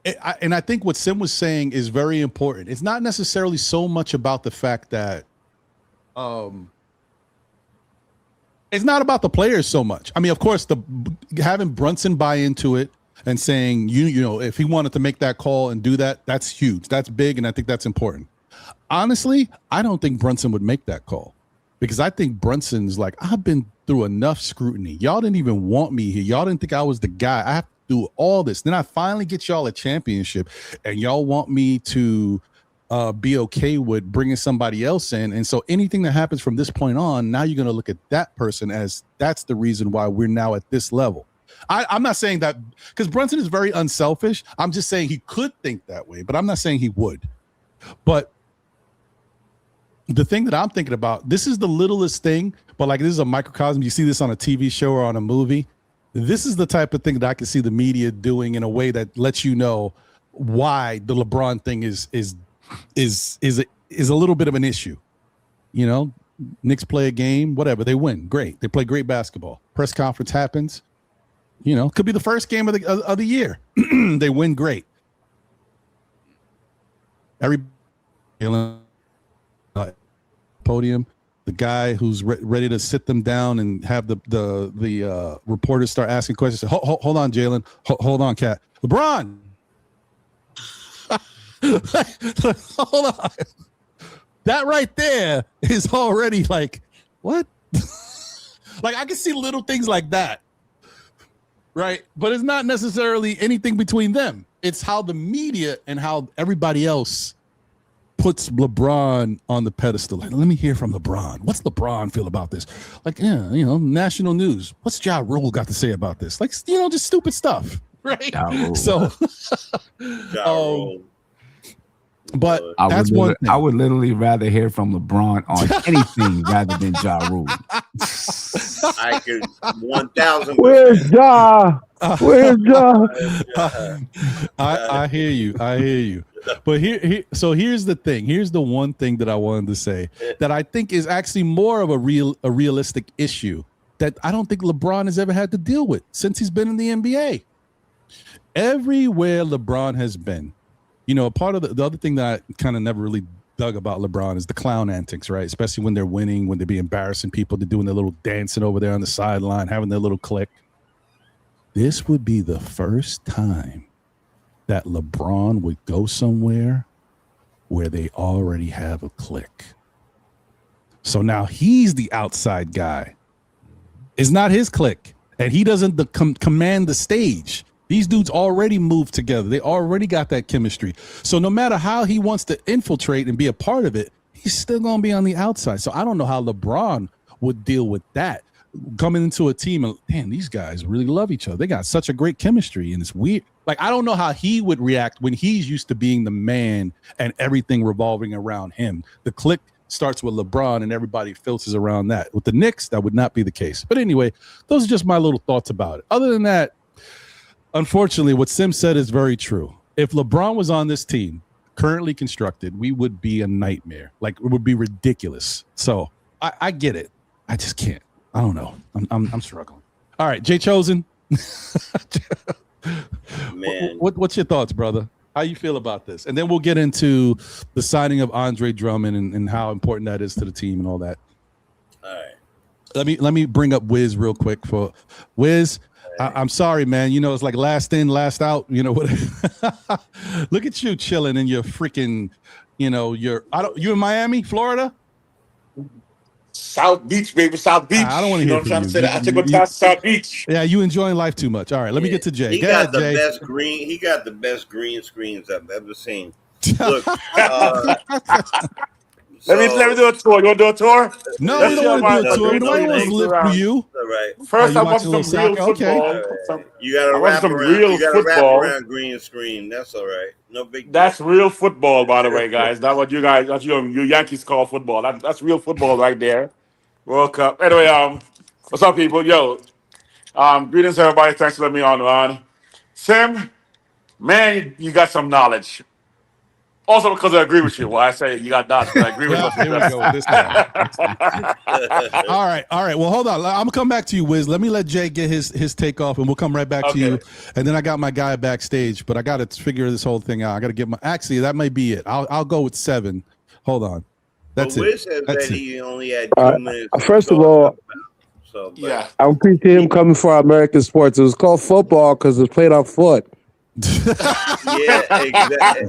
and I think what Sim was saying is very important. It's not necessarily so much about the fact that, it's not about the players so much. I mean, of course, having Brunson buy into it and saying, you know, if he wanted to make that call and do that, that's huge. That's big, and I think that's important. Honestly, I don't think Brunson would make that call because I think Brunson's like, I've been through enough scrutiny. Y'all didn't even want me here. Y'all didn't think I was the guy. I have to do all this. Then I finally get y'all a championship, and y'all want me to be okay with bringing somebody else in. And so anything that happens from this point on, now you're going to look at that person as that's the reason why we're now at this level. I'm not saying that because Brunson is very unselfish. I'm just saying he could think that way, but I'm not saying he would. But the thing that I'm thinking about, this is the littlest thing, but like this is a microcosm. You see this on a TV show or on a movie. This is the type of thing that I can see the media doing in a way that lets you know why the LeBron thing is a little bit of an issue. You know, Knicks play a game, whatever, they win, great. They play great basketball. Press conference happens. You know, could be the first game of the year. They win, great. Every podium, the guy who's ready to sit them down and have the reporters start asking questions. Hold on, Jalen. Hold on, Cat. LeBron. Hold on. That right there is already like, what? Like I can see little things like that. Right. But it's not necessarily anything between them. It's how the media and how everybody else puts LeBron on the pedestal. Like, let me hear from LeBron. What's LeBron feel about this? Like, yeah, you know, national news. What's Ja Rule got to say about this? Like, you know, just stupid stuff. Right. So, but that's one thing. I would literally rather hear from LeBron on anything rather than Ja Rule. I could 1,000%. Where's Ja? Where's Ja? I hear you. I hear you. But so here's the thing. Here's the one thing that I wanted to say that I think is actually more of a realistic issue that I don't think LeBron has ever had to deal with since he's been in the NBA. Everywhere LeBron has been, you know, part of the other thing that I kind of never really dug about LeBron is the clown antics, right? Especially when they're winning, when they be embarrassing people, they're doing their little dancing over there on the sideline, having their little clique. This would be the first time that LeBron would go somewhere where they already have a clique. So now he's the outside guy. It's not his clique, and he doesn't command the stage. These dudes already moved together. They already got that chemistry. So no matter how he wants to infiltrate and be a part of it, he's still going to be on the outside. So I don't know how LeBron would deal with that. Coming into a team and, damn, these guys really love each other. They got such a great chemistry, and it's weird. Like, I don't know how he would react when he's used to being the man and everything revolving around him. The clique starts with LeBron and everybody filters around that. With the Knicks, that would not be the case. But anyway, those are just my little thoughts about it. Other than that, unfortunately, what Sim said is very true. If LeBron was on this team, currently constructed, we would be a nightmare. Like, it would be ridiculous. So I get it. I just can't. I don't know. I'm struggling. All right, Jay Chosen. Man, what's your thoughts, brother? How you feel about this? And then we'll get into the signing of Andre Drummond and how important that is to the team and all that. all right. Let me bring up Wiz real quick. For Wiz, I'm sorry, man. You know, it's like last in, last out. You know what? Look at you chilling in your freaking, you know, you in Miami, Florida? South Beach, baby, South Beach. I don't want to You know hear what I'm from trying you. to say? I took my time to South Beach. Yeah, you enjoying life too much. All right, let me get to Jay. He Go got ahead, the Jay. best green. He got the best green screens I've ever seen. Look, Let me do a tour. You want to do a tour? No, Let's we see don't want how to do a tour. Nobody wants to live through you. all right. First, you I want watching a some little real soccer? Okay. football. All right. You got to I want wrap some around. real You got to wrap football. around green screen. That's all right. No big deal. That's real football, by the way, guys. That's what you guys, that's your Yankees call football. That's real football right there. World Cup. Anyway, what's up, people? Yo, greetings, everybody. Thanks for letting me on. Sim, man, you got some knowledge. Also because I agree with you. Why I say you got Dodgers, because I agree with Yeah, what you here we just go with this guy. said. All right. Well, hold on. I'm gonna come back to you, Wiz. Let me let Jay get his take off, and we'll come right back to you. Okay. And then I got my guy backstage, but I got to figure this whole thing out. I got to get my. Actually, that might be it. I'll go with 7. Hold on. But That's Wiz it. says That's that it. he only had 2 minutes to First of talk all, about. So, but Yeah. I appreciate him coming for our American sports. It was called football because it's played on foot. yeah, exactly.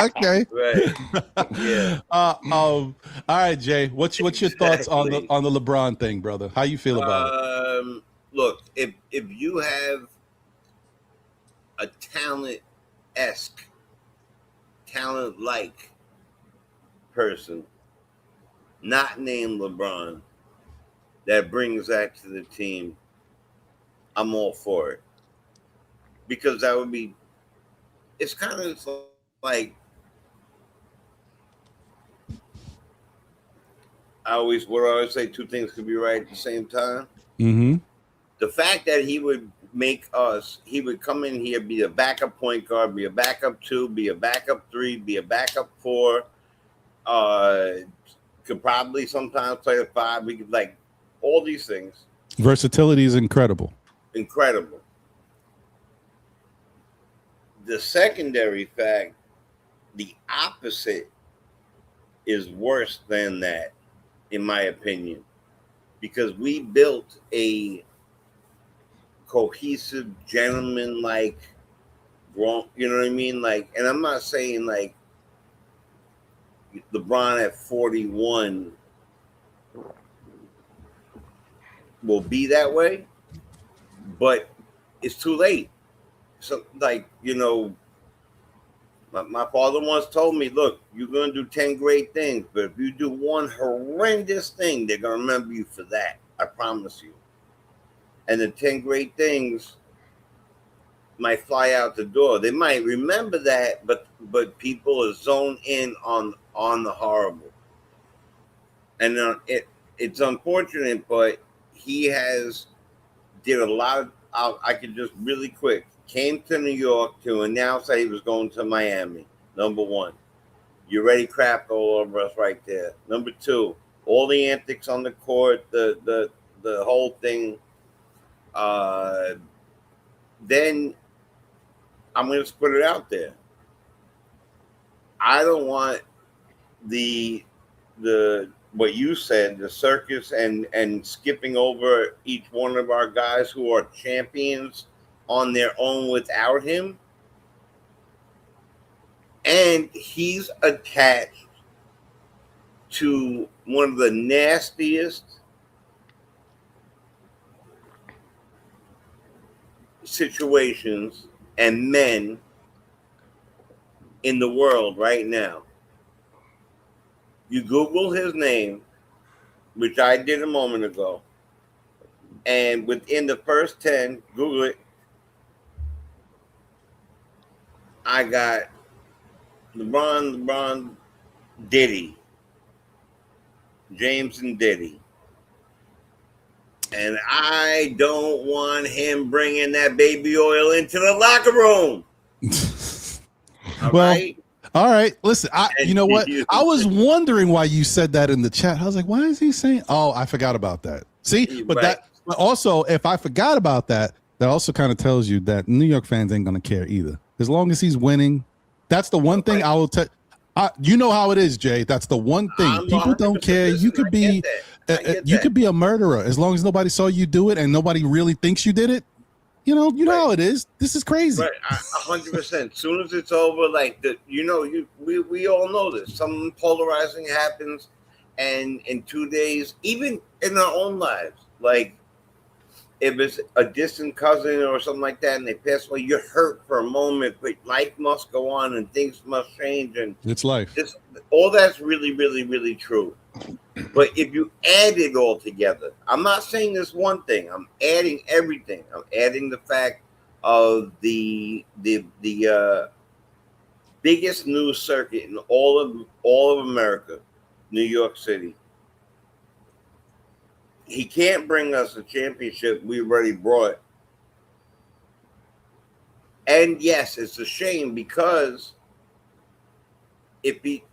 Okay. Right. Yeah. All right, Jay. What's your thoughts on the Exactly. LeBron thing, brother? How you feel about it? Look, if you have a talent-like person, not named LeBron, that brings that to the team, I'm all for it. Because that would be, it's kind of like, I always say 2 things could be right at the same time. Mm-hmm. The fact that he would come in here, be a backup point guard, be a backup 2, be a backup 3, be a backup 4, could probably sometimes play a 5. We could, like, all these things. Versatility is incredible. Incredible. The secondary fact, the opposite is worse than that, in my opinion, because we built a cohesive, gentleman-like, you know what I mean? Like, and I'm not saying like LeBron at 41 will be that way, but it's too late. So, like, you know, my father once told me, look, you're going to do 10 great things, but if you do one horrendous thing, they're going to remember you for that. I promise you. And the 10 great things might fly out the door. They might remember that, but people are zoned in on the horrible. And it's unfortunate, but he has did a lot of, I could just really quick, came to New York to announce that he was going to Miami. Number 1, you already crapped all over us right there. Number 2, all the antics on the court, the whole thing. Then I'm going to put it out there. I don't want the what you said, the circus and skipping over each one of our guys who are champions on their own without him. And he's attached to one of the nastiest situations and men in the world right now. You Google his name, which I did a moment ago, and within the first 10, Google it, I got LeBron, Diddy, James and Diddy. And I don't want him bringing that baby oil into the locker room. Well, right? all right. Listen, you know what? I was wondering why you said that in the chat. I was like, why is he saying? Oh, I forgot about that. See, but Right. but also, if I forgot about that, that also kind of tells you that New York fans ain't going to care either. As long as he's winning, that's the one thing I will tell. You know how it is, Jay. That's the one thing. People don't care. You could be, you could be a murderer as long as nobody saw you do it and nobody really thinks you did it. You know how it is. This is crazy. Right, 100%. As soon as it's over, like we all know this. Something polarizing happens, and in 2 days, even in our own lives, like if it's a distant cousin or something like that, and they pass away, you're hurt for a moment, but life must go on and things must change, and it's life. All that's really, really, really true. But if you add it all together, I'm not saying this one thing. I'm adding everything. I'm adding the fact of the biggest news circuit in all of America, New York City. He can't bring us a championship we already brought. And yes, it's a shame because if he,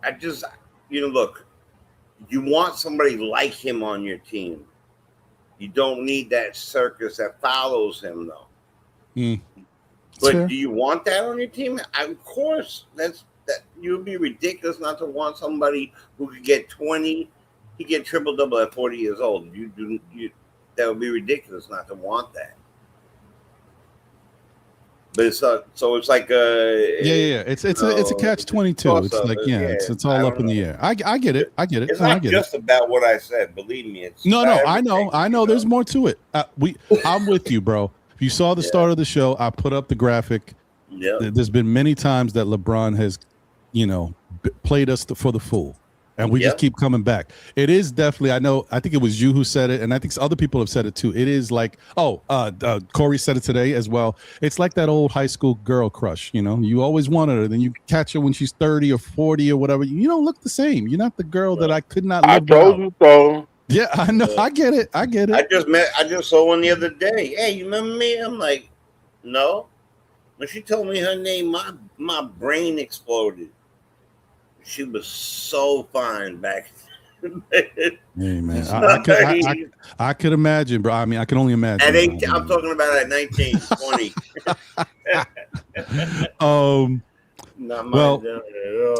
I just, look, you want somebody like him on your team. You don't need that circus that follows him, though. But fair. do you want that on your team? Of course, that you would be ridiculous not to want somebody who could get 20. He get triple double at 40 years old. That would be ridiculous not to want that. But it's so it's like It's a catch-22. It's like it's all up in the air. I get it. It's No, I not get just about what I said. Believe me, it's No, about I know. There's more to it. I'm with you, bro. If you saw the start of the show, I put up the graphic. Yeah. There's been many times that LeBron has, played us for the fool, and we just keep coming back. It is definitely. I think it was you who said it, and I think other people have said it too. It is like, Corey said it today as well. It's like that old high school girl crush. You always wanted her, then you catch her when she's 30 or 40 or whatever. You don't look the same. You're not the girl that I could not live told without. you so. Yeah, I know. I get it. I just saw one the other day. Hey, you remember me? I'm like, no. When she told me her name, my brain exploded. She was so fine back then. Hey man, I could imagine, bro. I mean, I can only imagine. At 18, I'm talking about at 19, 20.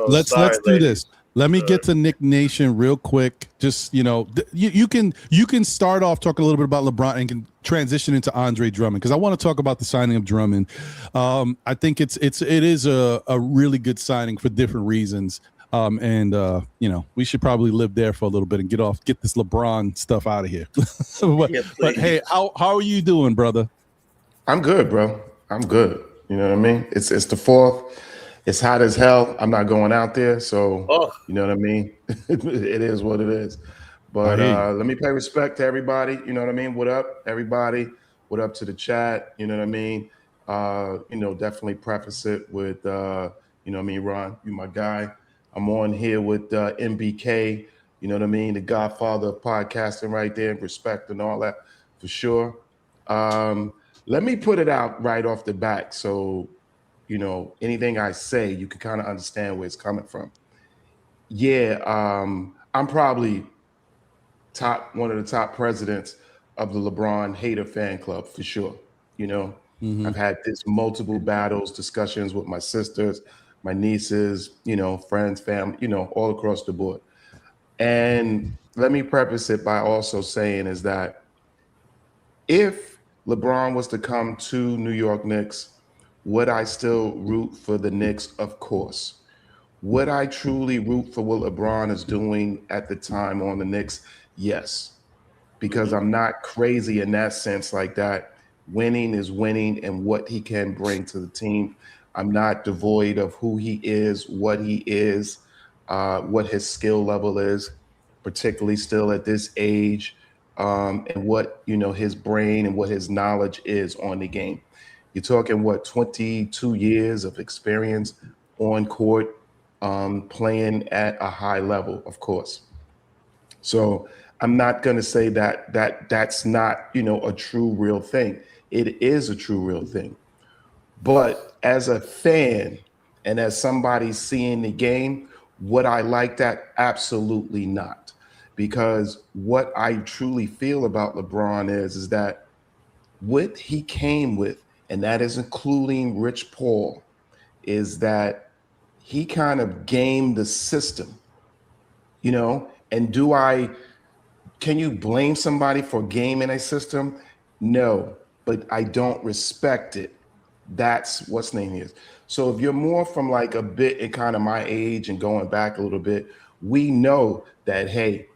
Let's do this. Let me get to Nick Nation real quick. Just you can start off talking a little bit about LeBron and can transition into Andre Drummond, because I want to talk about the signing of Drummond. I think it is a really good signing for different reasons. We should probably live there for a little bit and get this LeBron stuff out of here. but hey, how are you doing, brother? I'm good, bro. I'm good. You know what I mean? It's the 4th. It's hot as hell. I'm not going out there, so you know what I mean? It is what it is. But let me pay respect to everybody. You know what I mean? What up, everybody? What up to the chat? You know what I mean? Definitely preface it with, Ron, you my guy. I'm on here with MBK, you know what I mean? The godfather of podcasting right there, respect and all that for sure. Let me put it out right off the bat. So, anything I say, you can kind of understand where it's coming from. Yeah, I'm probably one of the top presidents of the LeBron hater fan club for sure. I've had this multiple battles, discussions with my sisters, my nieces, friends, family, all across the board. And let me preface it by also saying is that if LeBron was to come to New York Knicks, would I still root for the Knicks? Of course. Would I truly root for what LeBron is doing at the time on the Knicks? Yes. Because I'm not crazy in that sense like that. Winning is winning and what he can bring to the team. I'm not devoid of who he is, what his skill level is, particularly still at this age, and what, his brain and what his knowledge is on the game. You're talking 22 years of experience on court, playing at a high level, of course. So I'm not going to say that's not, a true real thing. It is a true real thing. But as a fan and as somebody seeing the game, would I like that? Absolutely not. Because what I truly feel about LeBron is that what he came with, and that is including Rich Paul, is that he kind of gamed the system, and can you blame somebody for gaming a system? No, but I don't respect it. That's what's name is. So if you're more from like a bit in kind of my age and going back a little bit, we know that, hey,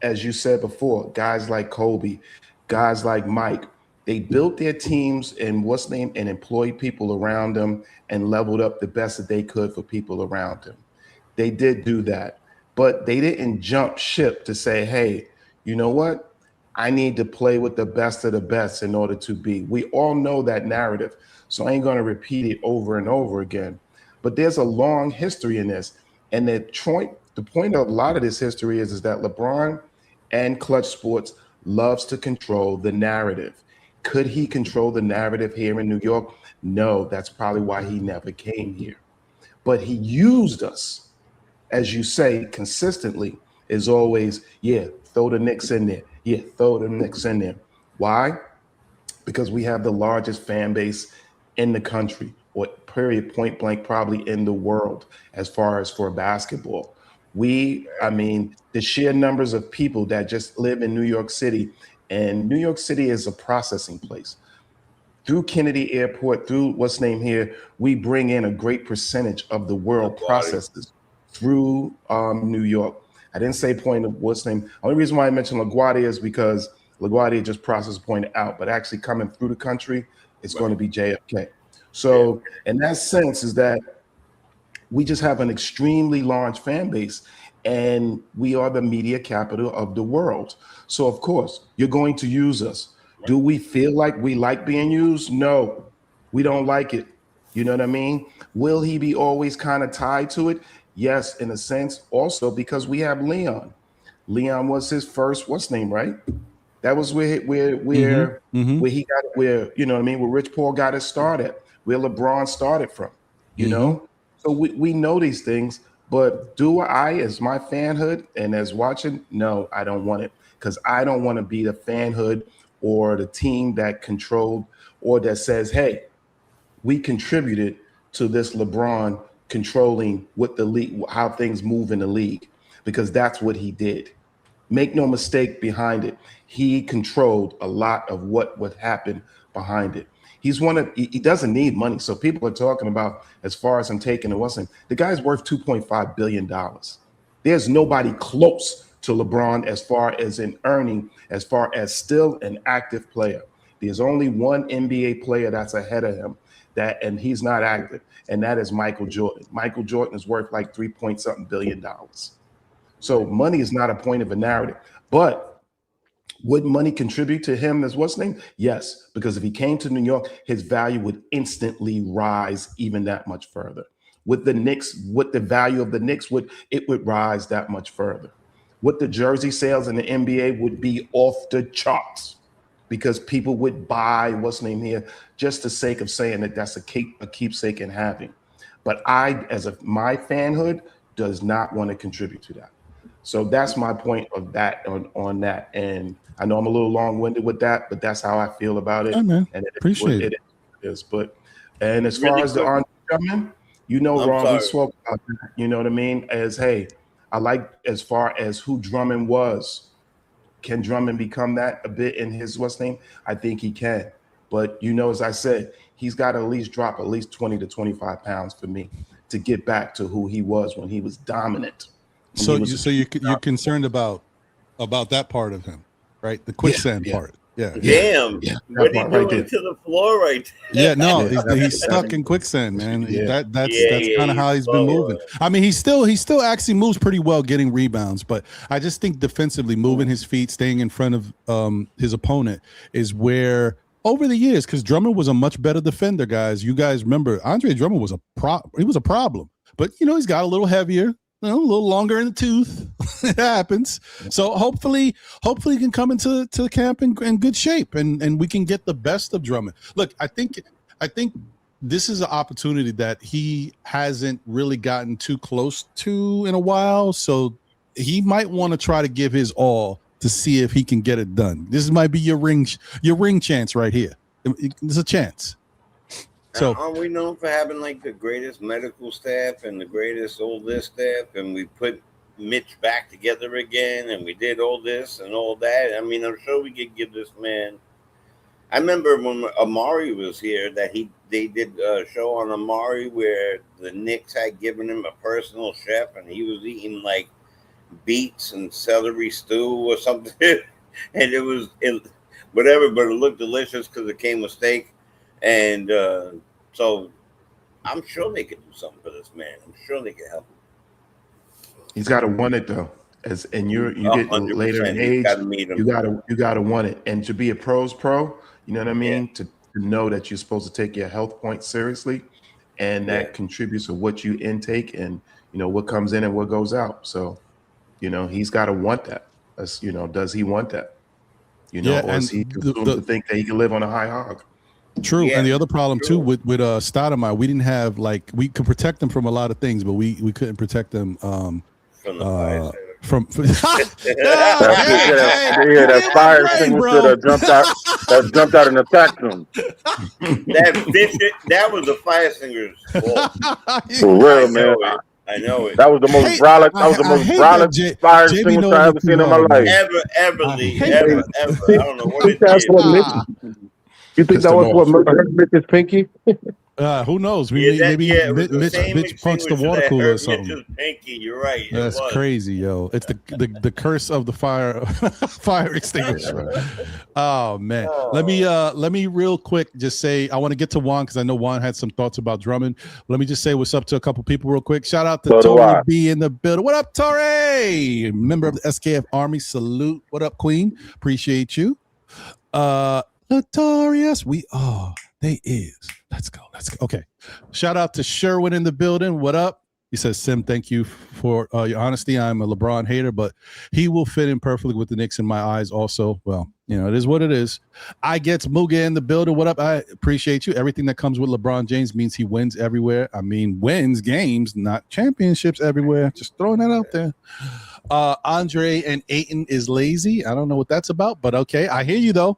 as you said before, guys like Kobe, guys like Mike, they built their teams and and employed people around them and leveled up the best that they could for people around them. They did do that, but they didn't jump ship to say, hey, you know what? I need to play with the best of the best in order to be. We all know that narrative, so I ain't going to repeat it over and over again. But there's a long history in this. And the point of a lot of this history is that LeBron and Clutch Sports loves to control the narrative. Could he control the narrative here in New York? No, that's probably why he never came here. but he used us, as you say, consistently. Is always, throw the Knicks in there. Yeah, throw the Knicks in there. Why? Because we have the largest fan base in the country, or period, point blank, probably in the world, as far as for basketball. I mean, the sheer numbers of people that just live in New York City, and New York City is a processing place. Through Kennedy Airport, through what's named here, we bring in a great percentage of the world processes through New York. I didn't say point of what's name. Only reason why I mentioned LaGuardia is because LaGuardia just process pointed out, but actually coming through the country, it's going to be JFK. So in that sense is that we just have an extremely large fan base, and we are the media capital of the world. So of course, you're going to use us. Do we feel like we like being used? No, we don't like it. You know what I mean? Will he be always kind of tied to it? Yes, in a sense, also because we have Leon. Leon was his first, what's name, right? That was where he got it, where, you know what I mean, where Rich Paul got it started, where LeBron started from, you know? So we know these things, but do I, as my fanhood and as watching, no, I don't want it, because I don't want to be the fanhood or the team that controlled or that says, hey, we contributed to this LeBron controlling what the league, how things move in the league, because that's what he did. Make no mistake behind it. He controlled a lot of what would happen behind it. He doesn't need money. So people are talking about, as far as him taking it, wasn't, the guy's worth $2.5 billion. There's nobody close to LeBron as far as in earning, as far as still an active player. There's only one NBA player that's ahead of him, and he's not active, and that is Michael Jordan. Michael Jordan is worth like $3-something billion. So money is not a point of a narrative. But would money contribute to him as what's name? Yes, because if he came to New York, his value would instantly rise even that much further. With the Knicks, what the value of the Knicks would rise that much further. What the jersey sales in the NBA would be off the charts, because people would buy what's name here just the sake of saying that that's a keepsake in having. But I, my fanhood, does not want to contribute to that. So that's my point of that on that. And I know I'm a little long-winded with that, but that's how I feel about it. Yeah, man. And Appreciate it. It is. But and as far as the Andre Drummond, you know, Ron, we spoke about that. You know what I mean? I like as far as who Drummond was. Can Drummond become that a bit in his what's name? I think he can. But you know, as I said, he's got to at least drop at least 20 to 25 pounds for me to get back to who he was when he was dominant. So you're concerned about that part of him, right? The quicksand part. Yeah. Damn. Yeah. What are you doing to the floor right there? Yeah, no, he's stuck in quicksand, man. That's kind of how he's been moving. I mean, he still actually moves pretty well getting rebounds, but I just think defensively moving his feet, staying in front of his opponent is where over the years, because Drummond was a much better defender, guys. You guys remember Andre Drummond was a problem, but you know, he's got a little heavier. A little longer in the tooth. It happens. So hopefully he can come into camp in good shape and we can get the best of Drummond. Look, I think this is an opportunity that he hasn't really gotten too close to in a while. So he might want to try to give his all to see if he can get it done. This might be your ring chance right here. There's a chance. So aren't we known for having like the greatest medical staff and the greatest all this staff, and we put Mitch back together again, and we did all this and all that? I mean, I'm sure we could give this man. I remember when Amari was here that they did a show on Amari where the Knicks had given him a personal chef, and he was eating like beets and celery stew or something, and it was whatever, but it looked delicious because it came with steak. And so I'm sure they could do something for this man. I'm sure they can help him. He's got to want it though. You get later in age, you gotta want it. And to be a pro's pro, you know what I mean? To know that you're supposed to take your health point seriously, and that contributes to what you intake and you know what comes in and what goes out. So, you know, he's got to want that. Does he want that? You know, or is he consumed to think that he can live on a high hog? True, Yeah, and the other problem true. too with Stoudemire, we didn't have we could protect them from a lot of things, but we couldn't protect them From the fire service. from That fire extinguisher that jumped out and attacked him. That was the fire singer's fault. For real, man. I know it. That was the most brolic. That was the most brolic fire extinguisher I ever seen in my life. Ever. I don't know what it That's did. what you think that was what hurt Mitch's pinky? Who knows? Maybe Mitch punched the water cooler or something. Mitch's pinky. You're right. That's crazy, yo. It's the curse of the fire extinguisher. Oh man. Let me real quick just say I want to get to Juan because I know Juan had some thoughts about Drummond. Let me just say what's up to a couple people real quick. Shout out to Tori B in the building. What up, Tori? Member of the SKF Army. Salute. What up, Queen? Appreciate you. Notorious. They is. Let's go. Okay. Shout out to Sherwin in the building. What up? He says, Sim, thank you for your honesty. I'm a LeBron hater, but he will fit in perfectly with the Knicks in my eyes also. Well, it is what it is. I get Muga in the building. What up? I appreciate you. Everything that comes with LeBron James means he wins everywhere. I mean, wins games, not championships everywhere. Just throwing that out there. Andre and Ayton is lazy. I don't know what that's about, but okay. I hear you, though.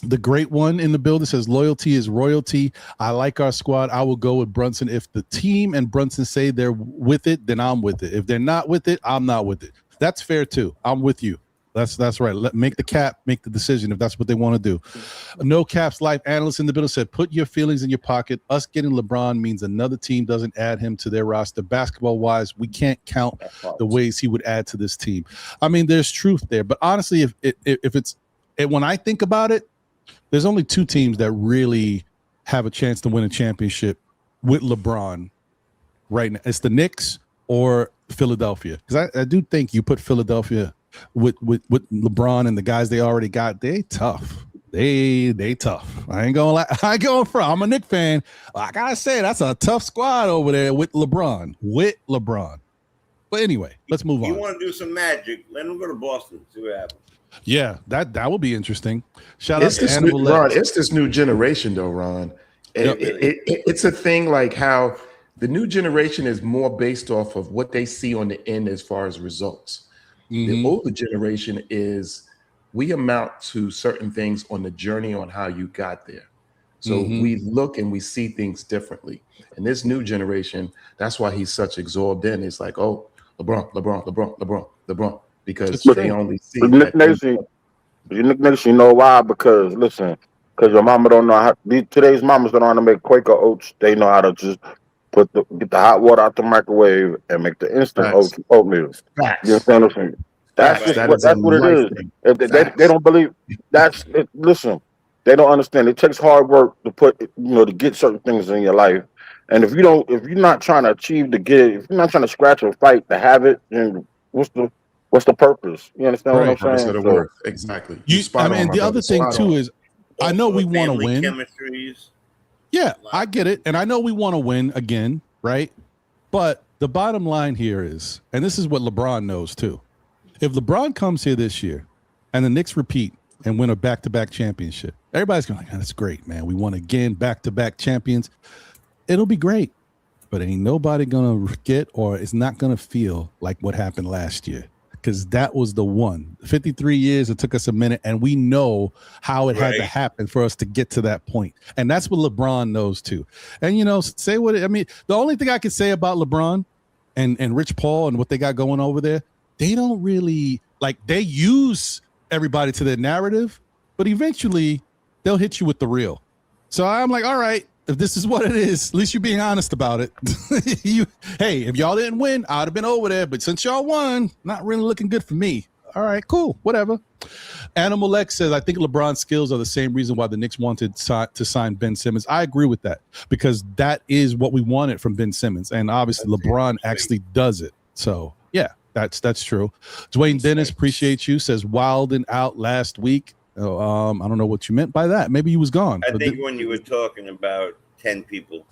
The great one in the building says loyalty is royalty. I like our squad. I will go with Brunson. If the team and Brunson say they're with it, then I'm with it. If they're not with it, I'm not with it. That's fair too. I'm with you. That's right. Make the cap make the decision if that's what they want to do. No Caps Life analyst in the building said, put your feelings in your pocket. Us getting LeBron means another team doesn't add him to their roster. Basketball wise, we can't count the ways he would add to this team. I mean, there's truth there, but honestly, if it's when I think about it, there's only two teams that really have a chance to win a championship with LeBron right now. It's the Knicks or Philadelphia. Because I do think you put Philadelphia with LeBron and the guys they already got, they tough. They tough. I ain't going front. I'm a Knicks fan. I gotta say, that's a tough squad over there with LeBron. But anyway, let's move on. You want to do some magic, let him go to Boston, see what happens. Yeah, that will be interesting. Shout out to Ron. It's this new generation, though, Ron. It's a thing like how the new generation is more based off of what they see on the end as far as results. Mm-hmm. The older generation is we amount to certain things on the journey on how you got there. So we look and we see things differently. And this new generation, that's why he's such absorbed in. It's like, oh, LeBron. Because they only see Nick Nation, you know why? Because your mama don't know how. Today's mamas don't know how to make Quaker oats. They know how to just get the hot water out the microwave and make the instant oatmeal. Facts. You understand what I'm saying? That's what it is. If they don't believe that's it. Listen, they don't understand. It takes hard work to get certain things in your life. And if you're not trying to achieve if you're not trying to scratch or fight to have it, then what's the purpose? You understand what I'm saying? So, exactly. The other thing too is, I know we want to win. Chemistries. Yeah, I get it, and I know we want to win again, right? But the bottom line here is, and this is what LeBron knows too. If LeBron comes here this year, and the Knicks repeat and win a back-to-back championship, everybody's going, "That's great, man. We won again, back-to-back champions." It'll be great, but ain't nobody gonna forget, or it's not gonna feel like what happened last year. Because that was the one. 53 years, it took us a minute, and we know how it had to happen for us to get to that point. And that's what LeBron knows too. And the only thing I can say about LeBron and Rich Paul and what they got going over there, they don't really they use everybody to their narrative, but eventually they'll hit you with the real. So I'm like, all right, if this is what it is, at least you're being honest about it. If y'all didn't win, I'd have been over there. But since y'all won, not really looking good for me. All right, cool, whatever. Animal X says, I think LeBron's skills are the same reason why the Knicks wanted to sign Ben Simmons. I agree with that because that is what we wanted from Ben Simmons. And obviously LeBron actually does it. So, yeah, that's true. Dwayne Dennis, appreciate you, says wilding out last week. I don't know what you meant by that. Maybe he was gone. I think when you were talking about 10 people.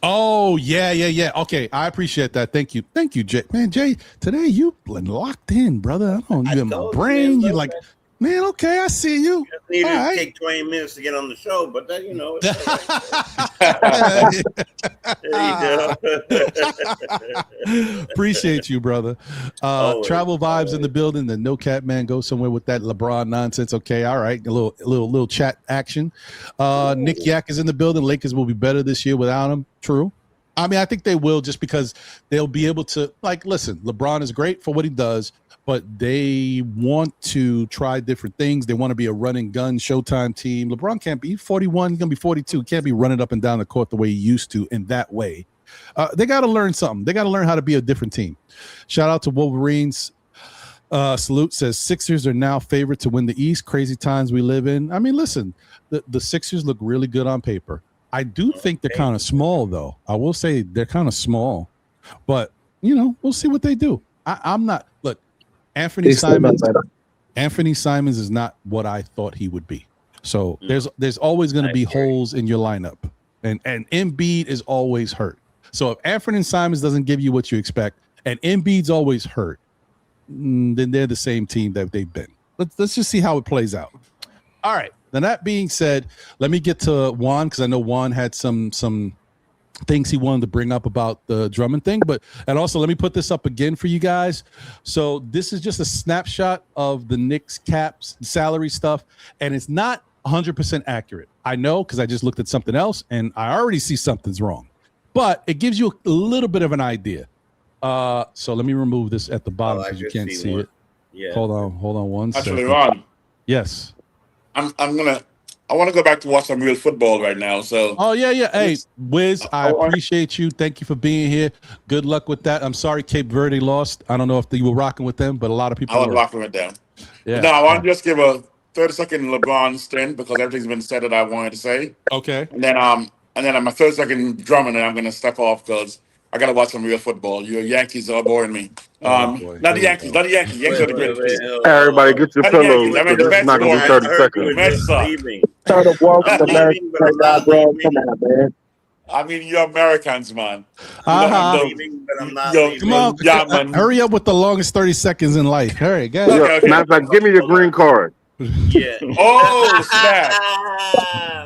Oh, yeah. Okay, I appreciate that. Thank you, Jay. Man, Jay, today you've been locked in, brother. I don't know, you in my brain. You Man, okay, I see you. Just needed All to right. take 20 minutes to get on the show, but that, it's all right. There you go. Appreciate you, brother. Always, Travel vibes in the always. building. The no cat man go somewhere with that LeBron nonsense. Okay, all right. A little chat action. Nick Yak is in the building. Lakers will be better this year without him. True. I mean, I think they will just because they'll be able to, like, listen, LeBron is great for what he does, but they want to try different things. They want to be a run and gun Showtime team. LeBron can't be 41. He's going to be 42. He can't be running up and down the court the way he used to in that way. They got to learn something. They got to learn how to be a different team. Shout out to Wolverines. Salute says Sixers are now favored to win the East. Crazy times we live in. I mean, listen, the Sixers look really good on paper. I do think they're kind of small, though. I will say they're kind of small, but we'll see what they do. I'm not. Look, Anthony Simons is not what I thought he would be. So there's always going to be holes in your lineup, and Embiid is always hurt. So if Anthony Simons doesn't give you what you expect, and Embiid's always hurt, then they're the same team that they've been. Let's just see how it plays out. All right. Then that being said, let me get to Juan because I know Juan had some things he wanted to bring up about the Drummond thing. And also let me put this up again for you guys. So this is just a snapshot of the Knicks caps salary stuff, and it's not 100% accurate. I know because I just looked at something else and I already see something's wrong, but it gives you a little bit of an idea. So let me remove this at the bottom because you can't see it. Yeah. Hold on one Actually, second. Ron, Yes. I want to go back to watch some real football right now. So. Oh yeah. Hey, Wiz, I appreciate you. Thank you for being here. Good luck with that. I'm sorry Cape Verde lost. I don't know if you were rocking with them, but a lot of people I was were. rocking with them. Yeah. Now I want to just give a 30-second LeBron stint because everything's been said that I wanted to say. Okay. And then on my 30-second Drummond, and I'm gonna step off because I gotta watch some real football. Your Yankees are boring me. Oh, boy. Not the Yankees. Not the Yankees. Yankees are the greatest. Everybody get your Not the pillows. Yankees. I mean, the This is Mets not gonna be are 30 I heard you seconds. Mets was suck. leaving. Trying to walk I'm the leaving, but I'm not bro. leaving. Come on, man. I mean, you're Americans, man. Uh-huh. I'm leaving, but I'm not leaving. Come on, Yeah, man. hurry up with the longest 30 seconds in life. Hurry, go ahead. Okay. Matter of fact, give me your green card. Yeah. Oh, snap.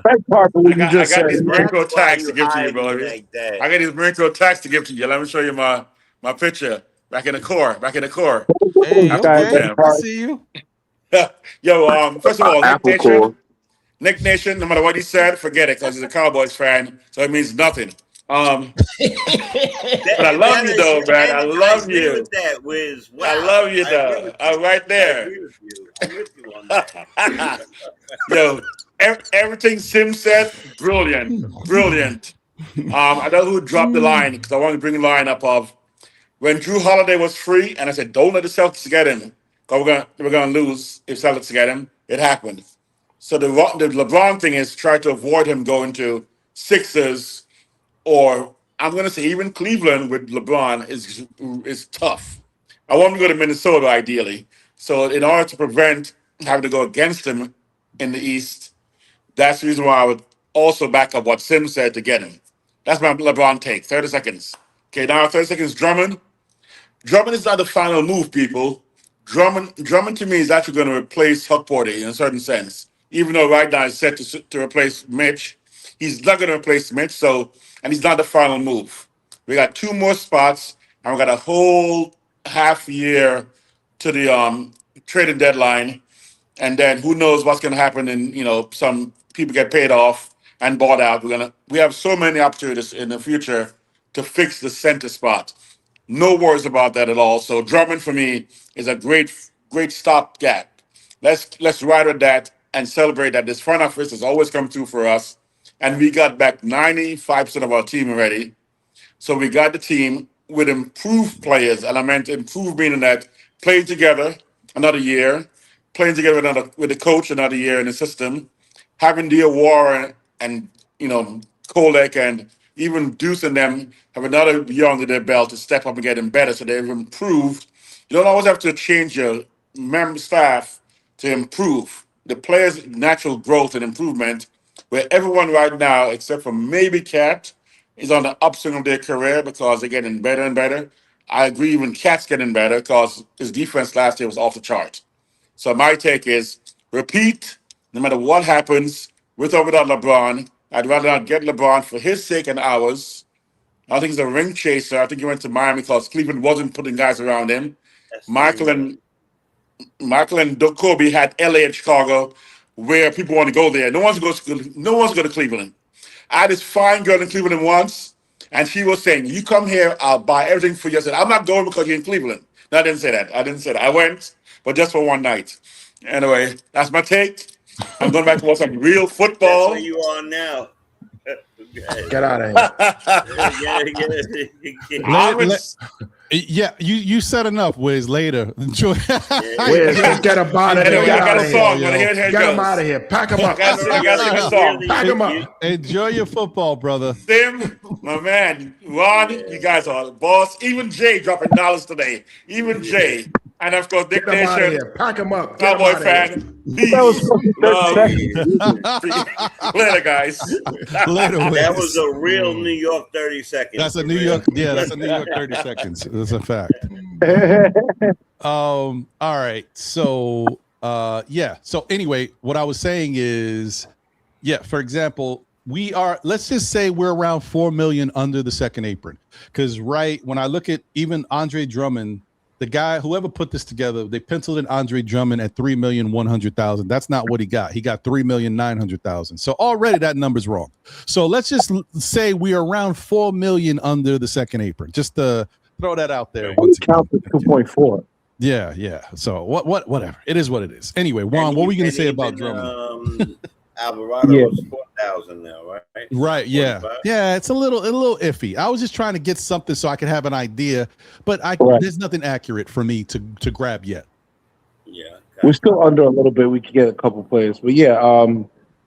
Best part of what you I just got said. these Brinko tags to give to you, hiding brother. like that? I got these Brinko tags to give to you. Let me show you my picture. Back in the core. Hey, After okay. boot I camp. see you. Yo, first of all, Apple core. Nick Nation, no matter what he said, forget it, because he's a Cowboys fan, so it means nothing. But I love you though, man. I love agree you. with that, Wiz. Wow. I love you I agree though. with I'm right I there. agree with you. I'm with you on that. Yo, everything Sim said, brilliant. I know who dropped the line because I wanted to bring the line up of when Drew Holiday was free, and I said, don't let the Celtics get him because we're gonna lose if Celtics get him. It happened. So the LeBron thing is try to avoid him going to Sixers or I'm going to say even Cleveland with LeBron is tough. I want him to go to Minnesota ideally. So in order to prevent having to go against him in the East, that's the reason why I would also back up what Sim said to get him. That's my LeBron take. 30 seconds. Okay, now 30 seconds. Drummond. Drummond is not the final move, people. Drummond to me is actually going to replace Huckporty in a certain sense. Even though right now he's set to replace Mitch, he's not going to replace Mitch. And he's not the final move. We got 2 more spots, and we got a whole half year to the trading deadline, and then who knows what's going to happen? And some people get paid off and bought out. We have so many opportunities in the future to fix the center spot. No worries about that at all. So Drummond for me is a great stopgap. Let's ride with that and celebrate that this front office has always come through for us, and we got back 95% of our team already. So we got the team with improved players, and I meant improved meaning that playing together another year, playing together with the coach another year in the system, having Diawara and Kolek and even Deuce and them have another year under their belt to step up and get them better. So they've improved. You don't always have to change your member staff to improve. The players' natural growth and improvement, where everyone right now, except for maybe Cat, is on the upswing of their career because they're getting better and better. I agree, even Cat's getting better because his defense last year was off the chart. So my take is repeat, no matter what happens, with or without LeBron. I'd rather not get LeBron for his sake and ours. I think he's a ring chaser. I think he went to Miami because Cleveland wasn't putting guys around him. That's Michael true. and Michael and Kobe had LA and Chicago, where people want to go there. No one's going to Cleveland. I had this fine girl in Cleveland once, and she was saying, "You come here, I'll buy everything for you." I said, "I'm not going because you're in Cleveland." No, I didn't say that. I went, but just for one night. Anyway, that's my take. I'm going back to watch some real That's football. where you are now. Get out of here. I'm in- Yeah, you said enough, Wiz. Later. Enjoy. Wiz, get him out of Anyway, here. I Get got out a of song, here. but here it Get him goes. out of here. Pack him up. I gotta sing a song. Pack him up. Enjoy your football, brother. Sim, my man, Ron, you guys are the boss. Even Jay dropping dollars today. Even Jay. And of course, Dick Get him out of Nation, here. Pack him up. Get him Cowboy out of here. fan. Peace. That was fucking 30 Love. seconds. Later, guys. Later, Wiz. That was a real New York 30 seconds. That's a New York. Yeah, that's a New York 30 seconds. That's a fact. All right. So yeah. So anyway, what I was saying is, yeah, for example, let's just say we're around 4 million under the second apron. Because right when I look at even Andre Drummond, the guy, whoever put this together, they penciled in Andre Drummond at 3,100,000. That's not what he got. He got 3,900,000. So already that number's wrong. So let's just say we are around 4 million under the second apron. Just to throw that out there. Once again. Count to 2.4. Yeah. So whatever. It is what it is. Anyway, Juan, what were you going to say about Drummond? Alvarado Yeah. is 4,000 now, right? Right. Yeah. 45? Yeah. It's a little iffy. I was just trying to get something so I could have an idea, but Right. there's nothing accurate for me to grab yet. Yeah. We're still under a little bit. We could get a couple players, but yeah,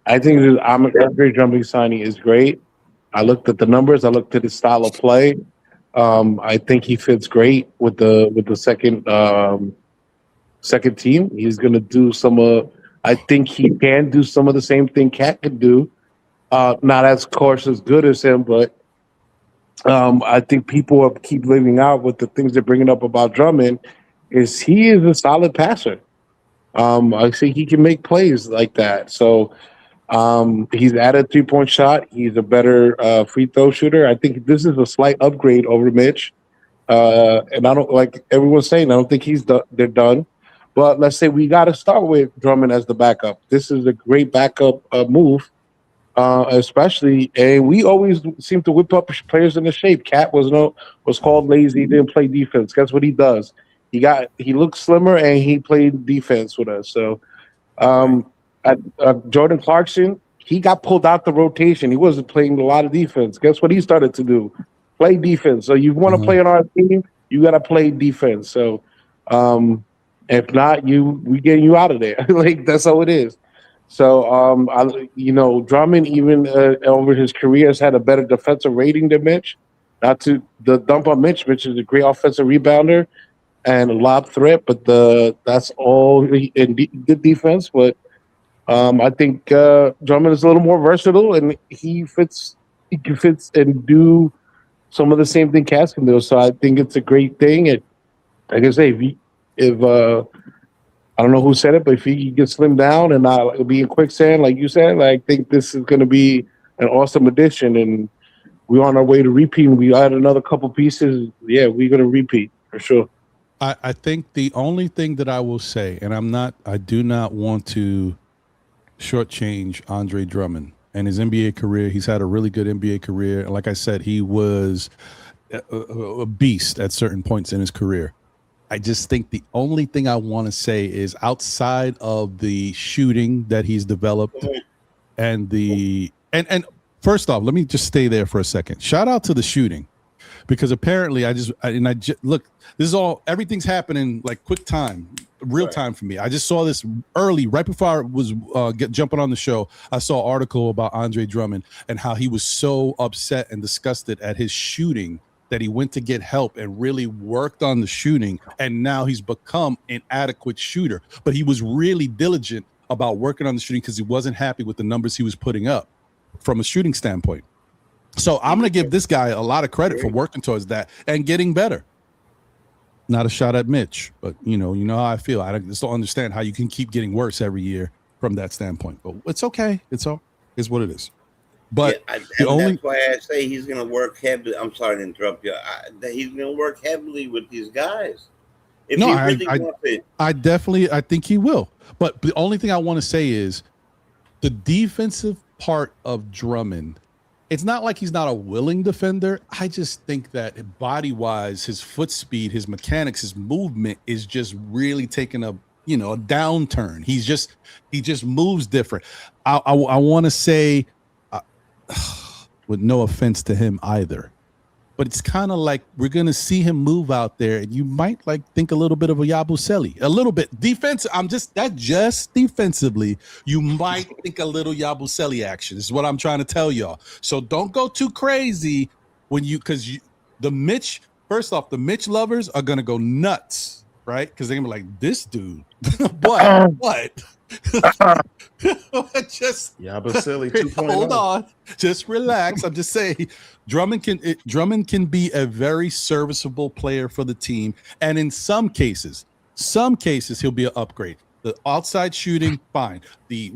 I think Andre Drummond signing is great. I looked at the numbers. I looked at his style of play. I think he fits great with the second team. He's going to do some. I think he can do some of the same thing Cat can do. Not as course as good as him, but I think people keep living out with the things they're bringing up about Drummond. Is he is a solid passer. I think he can make plays like that. So he's added 3-point shot. He's a better free throw shooter. I think this is a slight upgrade over Mitch. And I don't, like everyone's saying, I don't think they're done. But let's say we got to start with Drummond as the backup. This is a great backup move, especially. And we always seem to whip up players in the shape. Cat was called lazy. He didn't play defense. Guess what he does? He looked slimmer and he played defense with us. So Jordan Clarkson, he got pulled out the rotation. He wasn't playing a lot of defense. Guess what he started to do? Play defense. So you want to play on our team, you got to play defense. So if not, we getting you out of there. Like that's how it is. So Drummond even over his career has had a better defensive rating than Mitch. Not to the dump on Mitch. Mitch is a great offensive rebounder and a lob threat, but that's all in good defense. But I think Drummond is a little more versatile, and he fits and do some of the same thing Cass can do. So I think it's a great thing. And like I say, if I don't know who said it, but if he gets slimmed down and not be in quicksand, like you said, I think this is going to be an awesome addition. And we're on our way to repeating. We add another couple pieces. Yeah, we're going to repeat for sure. I think the only thing that I will say, and I do not want to shortchange Andre Drummond and his NBA career. He's had a really good NBA career. And like I said, he was a beast at certain points in his career. I just think the only thing I want to say is outside of the shooting that he's developed and and first off, let me just stay there for a second. Shout out to the shooting, because apparently look, this is everything's happening like quick time, real time for me. I just saw this early, right before I was jumping on the show. I saw an article about Andre Drummond and how he was so upset and disgusted at his shooting that he went to get help and really worked on the shooting, and now he's become an adequate shooter. But he was really diligent about working on the shooting because he wasn't happy with the numbers he was putting up from a shooting standpoint. So I'm going to give this guy a lot of credit for working towards that and getting better. Not a shot at Mitch, but you know how I feel. I just don't understand how you can keep getting worse every year from that standpoint. But it's okay. It's what it is. But the only that's why I say he's going to work heavily. I'm sorry to interrupt you. That he's going to work heavily with these guys. If no, he really wants it. I think he will. But the only thing I want to say is the defensive part of Drummond. It's not like he's not a willing defender. I just think that body-wise, his foot speed, his mechanics, his movement is just really taking a downturn. He just moves different. I want to say, with no offense to him either, but it's kind of like we're gonna see him move out there, and you might think a little bit of a Yabusele, a little bit defense. Just defensively, you might think a little Yabusele action is what I'm trying to tell y'all. So don't go too crazy the Mitch. First off, the Mitch lovers are gonna go nuts, right? Because they're gonna be like, this dude, what? Just Yabusele 2.0. hold on, just relax. I'm just saying, Drummond can be a very serviceable player for the team, and in some cases he'll be an upgrade. The outside shooting, fine. The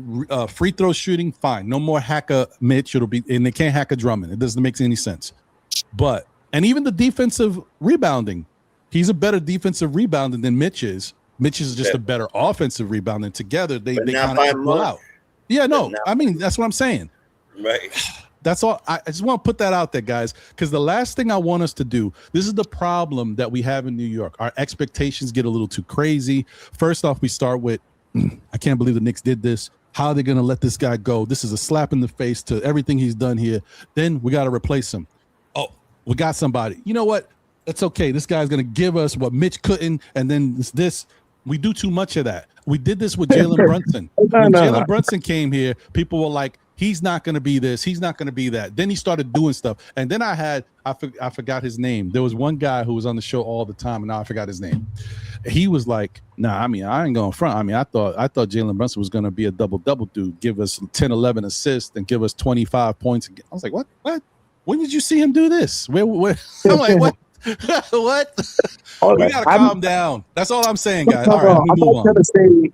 free throw shooting, fine. No more hacker Mitch. It'll be, and they can't hack a Drummond. It doesn't make any sense. And even the defensive rebounding, he's a better defensive rebounder than Mitch is. Mitch is just a better offensive rebounder. And together they kind of equal out. Yeah, no, I mean, that's what I'm saying. Right. That's all. I just want to put that out there, guys, because the last thing I want us to do, this is the problem that we have in New York. Our expectations get a little too crazy. First off, we start with, I can't believe the Knicks did this. How are they going to let this guy go? This is a slap in the face to everything he's done here. Then we got to replace him. Oh, we got somebody. You know what? It's okay. This guy's going to give us what Mitch couldn't, and then this. We do too much of that. We did this with Jalen Brunson. When Jalen Brunson came here, people were like, he's not going to be this. He's not going to be that. Then he started doing stuff. And then I forgot his name. There was one guy who was on the show all the time, and now I forgot his name. He was like, nah, I mean, I ain't going front. I mean, I thought Jalen Brunson was going to be a double-double dude, give us 10, 11 assists and give us 25 points. I was like, what? When did you see him do this? Where? I'm like, what? What? We gotta calm down. That's all I'm saying, guys. All right, I'm not gonna say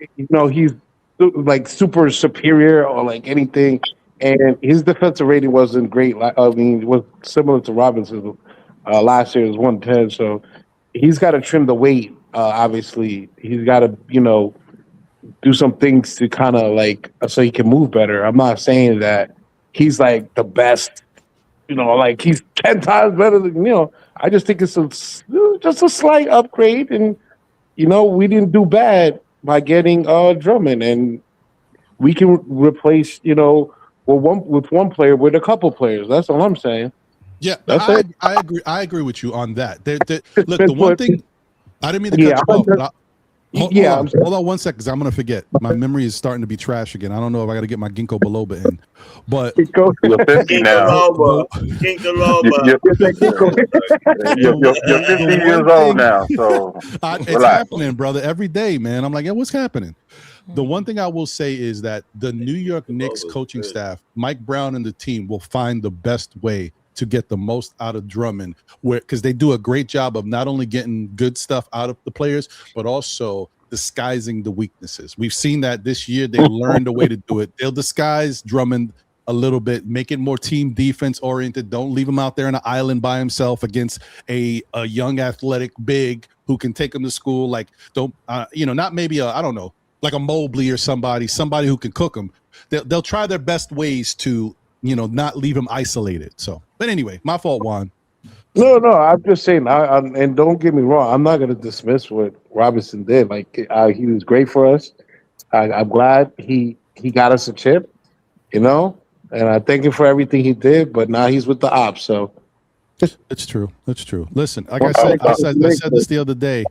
he's like super superior or like anything, and his defensive rating wasn't great. I mean, it was similar to Robinson's last year. It was 110. So he's got to trim the weight. Obviously, he's got to do some things to kind of so he can move better. I'm not saying that he's like the best. Like he's 10 times better than I just think it's just a slight upgrade, and we didn't do bad by getting Drummond, and we can replace with one player with a couple players. That's all I'm saying. Yeah, I agree with you on that. Look, the one thing I didn't mean to cut you off. Hold on 1 second, because I'm gonna forget. My memory is starting to be trash again. I don't know if I got to get my ginkgo biloba in, but you're 50 now. You're 50 years old now, so it's happening, brother. Every day, man. I'm like, yeah, what's happening? The one thing I will say is that the New York Knicks coaching staff, Mike Brown and the team, will find the best way to get the most out of Drummond, because they do a great job of not only getting good stuff out of the players, but also disguising the weaknesses. We've seen that this year. They learned a way to do it. They'll disguise Drummond a little bit, make it more team defense oriented. Don't leave him out there on an island by himself against a young athletic big who can take him to school. Like, don't not maybe I don't know, like a Mobley or somebody who can cook him. They'll try their best ways to not leave him isolated. So, but anyway, my fault, Juan. No, I'm just saying. And don't get me wrong, I'm not going to dismiss what Robinson did. Like, he was great for us. I'm glad he got us a chip, and I thank him for everything he did. But now he's with the ops. So it's true. It's true. Listen, like I said this the other day.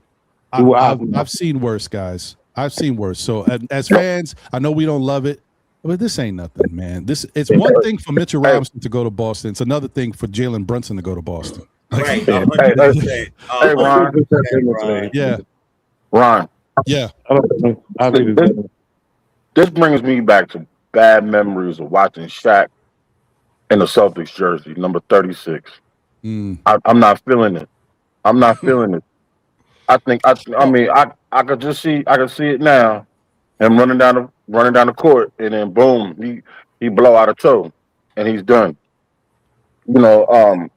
I've seen worse, guys. I've seen worse. So as fans, I know we don't love it, but this ain't nothing, man. It's one thing for Mitchell Robinson to go to Boston. It's another thing for Jalen Brunson to go to Boston. Right. Hey, Ron. Yeah. Ron. Yeah. This brings me back to bad memories of watching Shaq in the Celtics jersey, number 36. I'm not feeling it. I mean, I could just see, I could see it now. Him running down the court, and then boom, he blow out a toe, and he's done. You know,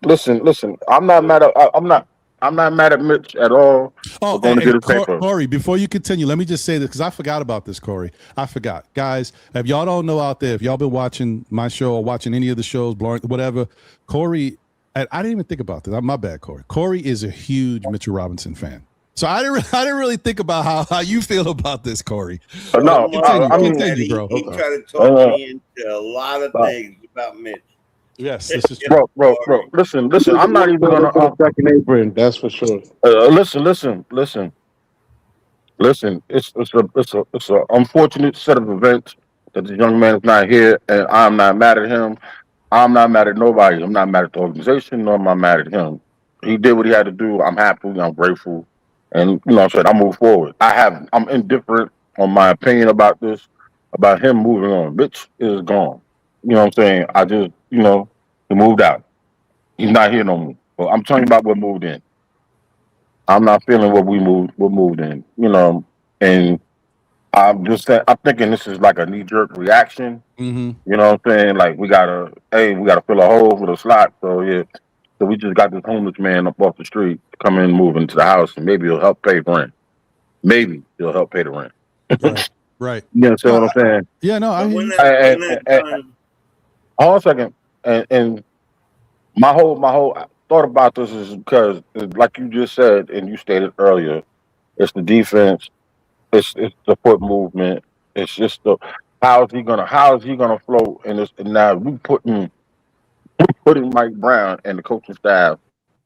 listen. I'm not mad at Mitch at all for Oh, going to get and his paper. Corey, before you continue, let me just say this because I forgot about this, Corey. I forgot. Guys, if y'all don't know out there, if y'all been watching my show or watching any of the shows, whatever, Corey, and I didn't even think about this. My bad, Corey. Corey is a huge Mitchell Robinson fan. So I didn't really think about how you feel about this, Corey. No, Continue, bro. He tried to talk me into a lot of uh, things about Mitch. Yes, this is true. bro. Listen. I'm not even gonna. second apron, that's for sure. Listen. It's a unfortunate set of events that the young man is not here, and I'm not mad at him. I'm not mad at nobody. I'm not mad at the organization, nor am I mad at him. He did what he had to do. I'm happy. I'm grateful, and I said I move forward. I'm indifferent on my opinion about this, about him moving on. Mitch is gone. You know what I'm saying? I just, he moved out. He's not here no more. But I'm talking about what moved in. I'm not feeling what moved in. And I'm thinking this is like a knee jerk reaction. Mm-hmm. You know what I'm saying? Like we gotta fill a hole with a slot. So yeah, so we just got this homeless man up off the street to come in, and move into the house, and maybe he'll help pay rent. Maybe he'll help pay the rent. Right. You understand what I'm saying? Yeah, no, I hear you. Hold on a second. And my whole thought about this is because, like you just said and you stated earlier, it's the defense, it's the foot movement, it's just the how is he gonna flow in this? And now we putting Mike Brown and the coaching staff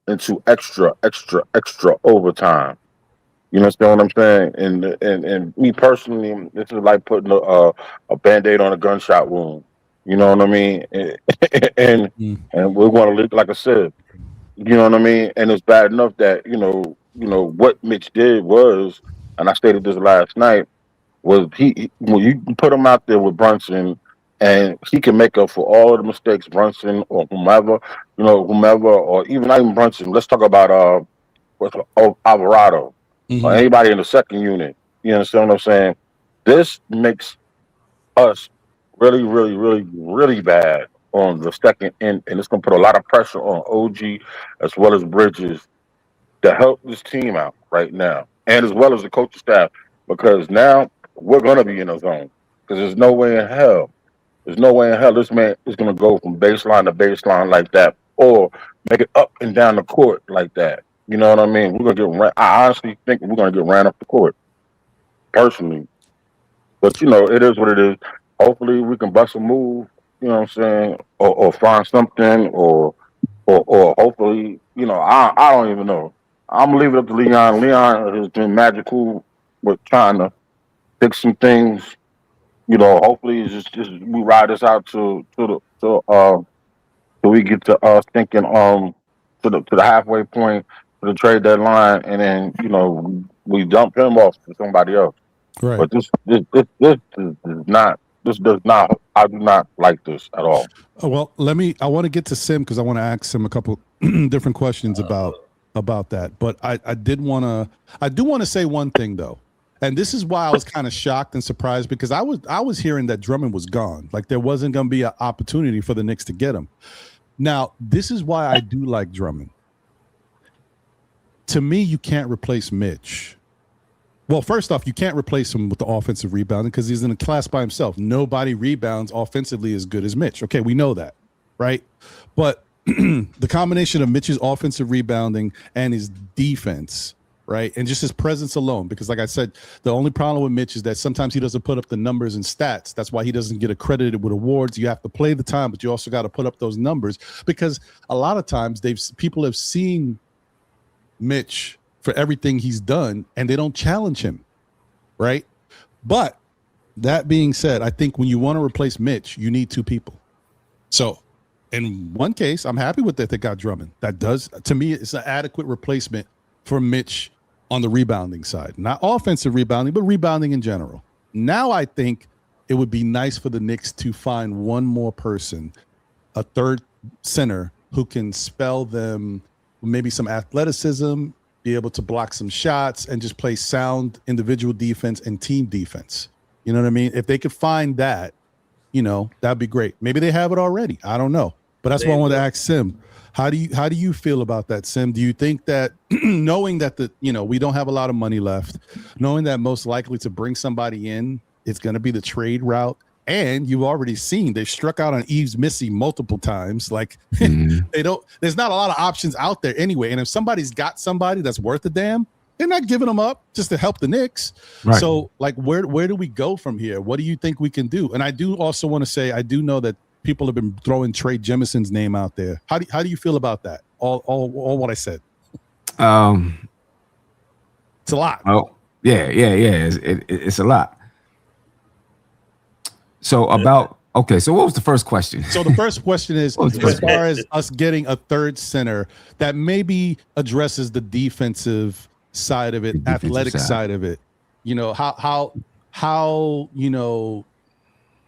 into extra overtime. You understand what I'm saying? And me personally, this is like putting a Band-Aid on a gunshot wound. You know what I mean? And we're going to look like a sieve. You know what I mean? And it's bad enough that what Mitch did was, and I stated this last night, was when you put him out there with Brunson, and he can make up for all of the mistakes Brunson or whomever, or even not even Brunson. Let's talk about Alvarado or anybody in the second unit. You understand what I'm saying? This makes us really, really, really, really bad on the second end, and it's going to put a lot of pressure on OG as well as Bridges to help this team out right now, and as well as the coaching staff, because now we're going to be in a zone. Because there's no way in hell this man is going to go from baseline to baseline like that, or make it up and down the court like that. You know what I mean? We're going to get I honestly think we're going to get ran off the court, personally. But, it is what it is. Hopefully we can bust a move, you know what I'm saying, or find something, or hopefully, I don't even know. I'm going to leave it up to Leon. Leon has been magical with trying to fix some things. Hopefully it's just we ride this out till we get to thinking to the halfway point to the trade deadline, and then we dump him off to somebody else. Right. But this does not. I do not like this at all. Well, I want to get to Sim because I want to ask him a couple different questions about that. But I do want to say one thing though. And this is why I was kind of shocked and surprised, because I was hearing that Drummond was gone. Like there wasn't going to be an opportunity for the Knicks to get him. Now, this is why I do like Drummond. To me, you can't replace Mitch. Well, first off, you can't replace him with the offensive rebounding because he's in a class by himself. Nobody rebounds offensively as good as Mitch. Okay, we know that, right? But the combination of Mitch's offensive rebounding and his defense, right, and just his presence alone, because like I said, the only problem with Mitch is that sometimes he doesn't put up the numbers and stats. That's why he doesn't get accredited with awards. You have to play the time, but you also got to put up those numbers, because a lot of times people have seen Mitch for everything he's done, and they don't challenge him, right? But that being said, I think when you want to replace Mitch, you need two people. So in one case, I'm happy with that they got Drummond. That does, to me, it's an adequate replacement for Mitch on the rebounding side. Not offensive rebounding, but rebounding in general. Now I think it would be nice for the Knicks to find one more person, a third center, who can spell them maybe some athleticism, be able to block some shots, and just play sound individual defense and team defense. You know what I mean? If they could find that, that'd be great. Maybe they have it already. I don't know. But that's why I wanted to ask Sim. How do you feel about that, Sim? Do you think that knowing that we don't have a lot of money left, knowing that most likely to bring somebody in, it's going to be the trade route, and you've already seen they struck out on Yves Missy multiple times. Like there's not a lot of options out there anyway. And if somebody's got somebody that's worth a damn, they're not giving them up just to help the Knicks. Right. So like, where do we go from here? What do you think we can do? And I do also want to say, I do know that people have been throwing Trey Jemison's name out there. How do you feel about that? All what I said. It's a lot. Oh yeah. It's a lot. So so what was the first question? So the first question is, as far as us getting a third center that maybe addresses the defensive side of it, athletic side of it. How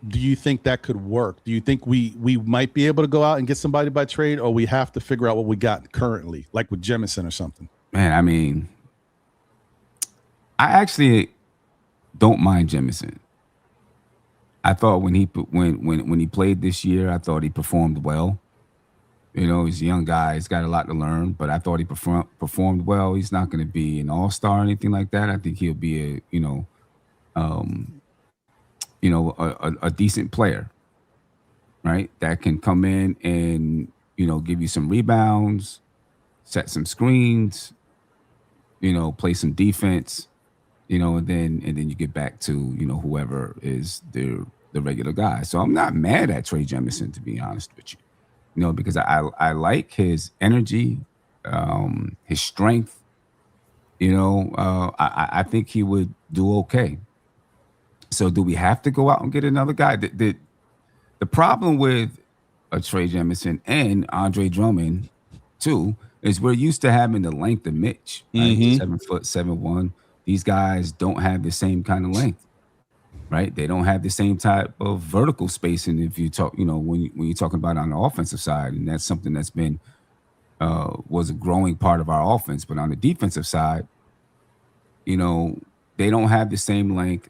do you think that could work? Do you think we might be able to go out and get somebody by trade, or we have to figure out what we got currently, like with Jemison or something? Man, I mean, I actually don't mind Jemison. I thought when he played this year, I thought he performed well. He's a young guy. He's got a lot to learn, but I thought he performed well. He's not going to be an all-star or anything like that. I think he'll be a decent player, right? That can come in and, give you some rebounds, set some screens, play some defense, and then you get back to, whoever is the regular guy. So I'm not mad at Trey Jemison, to be honest with you, because I like his energy, his strength. I think he would do okay. So do we have to go out and get another guy? The problem with Trey Jemison and Andre Drummond too is we're used to having the length of Mitch, right? 7'7", These guys don't have the same kind of length, right? They don't have the same type of vertical spacing. If you talk, when you're talking about on the offensive side, and that's something that's been was a growing part of our offense. But on the defensive side, they don't have the same length.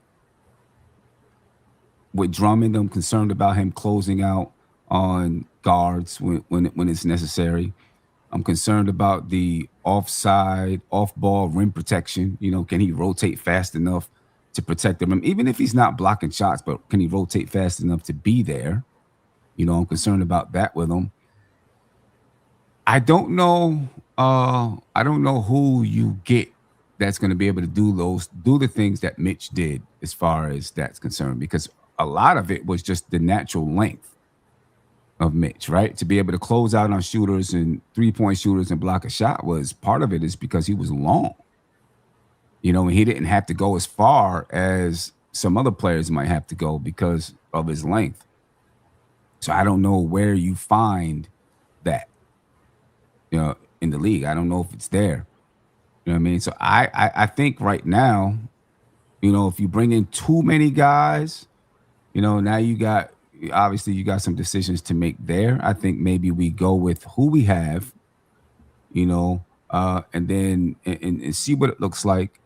With Drummond, I'm concerned about him closing out on guards when it's necessary. I'm concerned about the off-ball rim protection. Can he rotate fast enough to protect the rim? Even if he's not blocking shots, but can he rotate fast enough to be there? I'm concerned about that with him. I don't know who you get that's going to be able to do the things that Mitch did as far as that's concerned, because a lot of it was just the natural length of Mitch, right? To be able to close out on shooters and three-point shooters and block a shot was part of it is because he was long. And he didn't have to go as far as some other players might have to go because of his length. So I don't know where you find that, in the league. I don't know if it's there. You know what I mean? So I think right now, if you bring in too many guys, now you got some decisions to make there. I think maybe we go with who we have, and then and see what it looks like,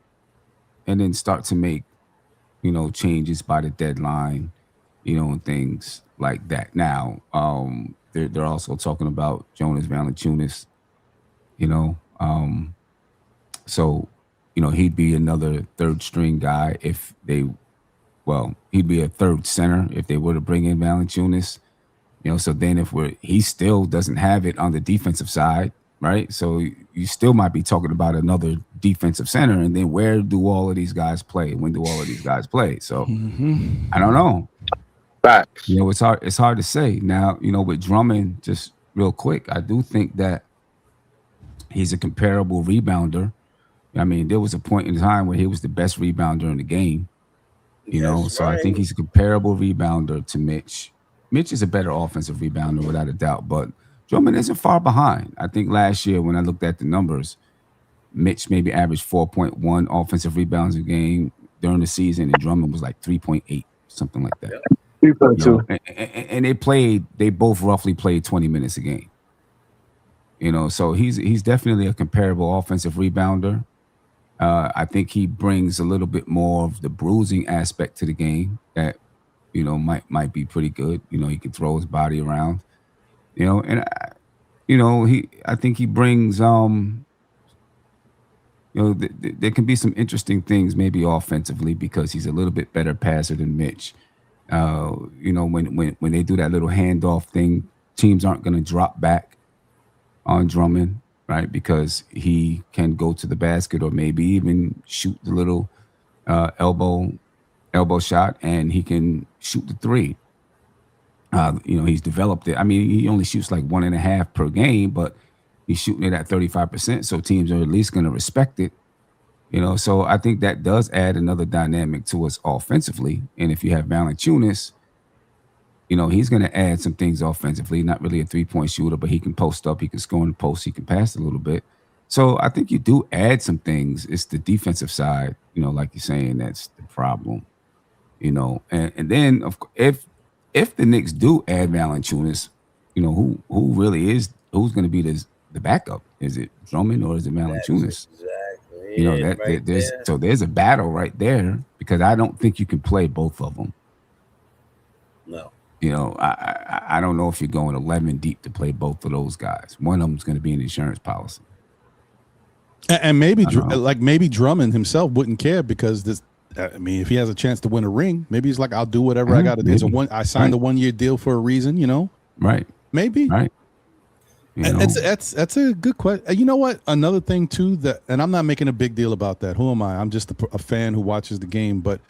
and then start to make, changes by the deadline, and things like that. Now, they're also talking about Jonas Valanciunas, so, he'd be another third string guy if he'd be a third center if they were to bring in Valanciunas, so then he still doesn't have it on the defensive side, right? So you still might be talking about another defensive center, and then where do all of these guys play? When do all of these guys play? So I don't know. Facts. It's hard to say. Now, with Drummond, just real quick, I do think that he's a comparable rebounder. I mean, there was a point in time where he was the best rebounder in the game. So right. I think he's a comparable rebounder to Mitch. Mitch is a better offensive rebounder without a doubt, but Drummond isn't far behind. I think last year when I looked at the numbers, Mitch maybe averaged 4.1 offensive rebounds a game during the season, and Drummond was like 3.8, something like that. 3.2. And they both roughly played 20 minutes a game. So he's definitely a comparable offensive rebounder. I think he brings a little bit more of the bruising aspect to the game that might be pretty good. He can throw his body around. And I think he brings there can be some interesting things maybe offensively because he's a little bit better passer than Mitch. When they do that little handoff thing, teams aren't going to drop back on Drummond, right? Because he can go to the basket or maybe even shoot the little elbow shot, and he can shoot the three. He's developed it. I mean, he only shoots like 1.5 per game, but he's shooting it at 35%. So teams are at least going to respect it. So I think that does add another dynamic to us offensively. And if you have Valanciunas, he's going to add some things offensively. Not really a 3-point shooter, but he can post up, he can score in the post, he can pass a little bit. So I think you do add some things. It's the defensive side, like you're saying, that's the problem. And then if the Knicks do add Valanciunas, who really is who's going to be the backup? Is it Drummond or is it Valanciunas? Exactly. There's a battle right there because I don't think you can play both of them. No. I don't know if you're going 11 deep to play both of those guys. One of them's going to be an insurance policy. And maybe Drummond himself wouldn't care because this. I mean, if he has a chance to win a ring, maybe he's like, I'll do whatever I got to do. I signed a 1-year deal for a reason, Right. Maybe. Right. And that's a good question. You know what? Another thing too and I'm not making a big deal about that. Who am I? I'm just a fan who watches the game. But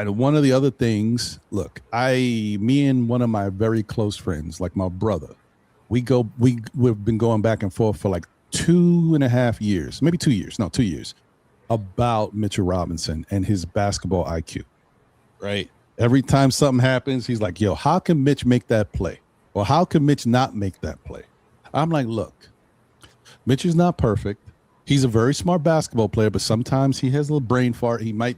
one of the other things, look, me and one of my very close friends, like my brother, we've been going back and forth for like 2.5 years, maybe 2 years. No, 2 years. About Mitchell Robinson and his basketball IQ, right? Every time something happens, he's like, yo, how can Mitch make that play? Or how can Mitch not make that play? I'm like, look, Mitch is not perfect. He's a very smart basketball player, but sometimes he has a little brain fart. He might,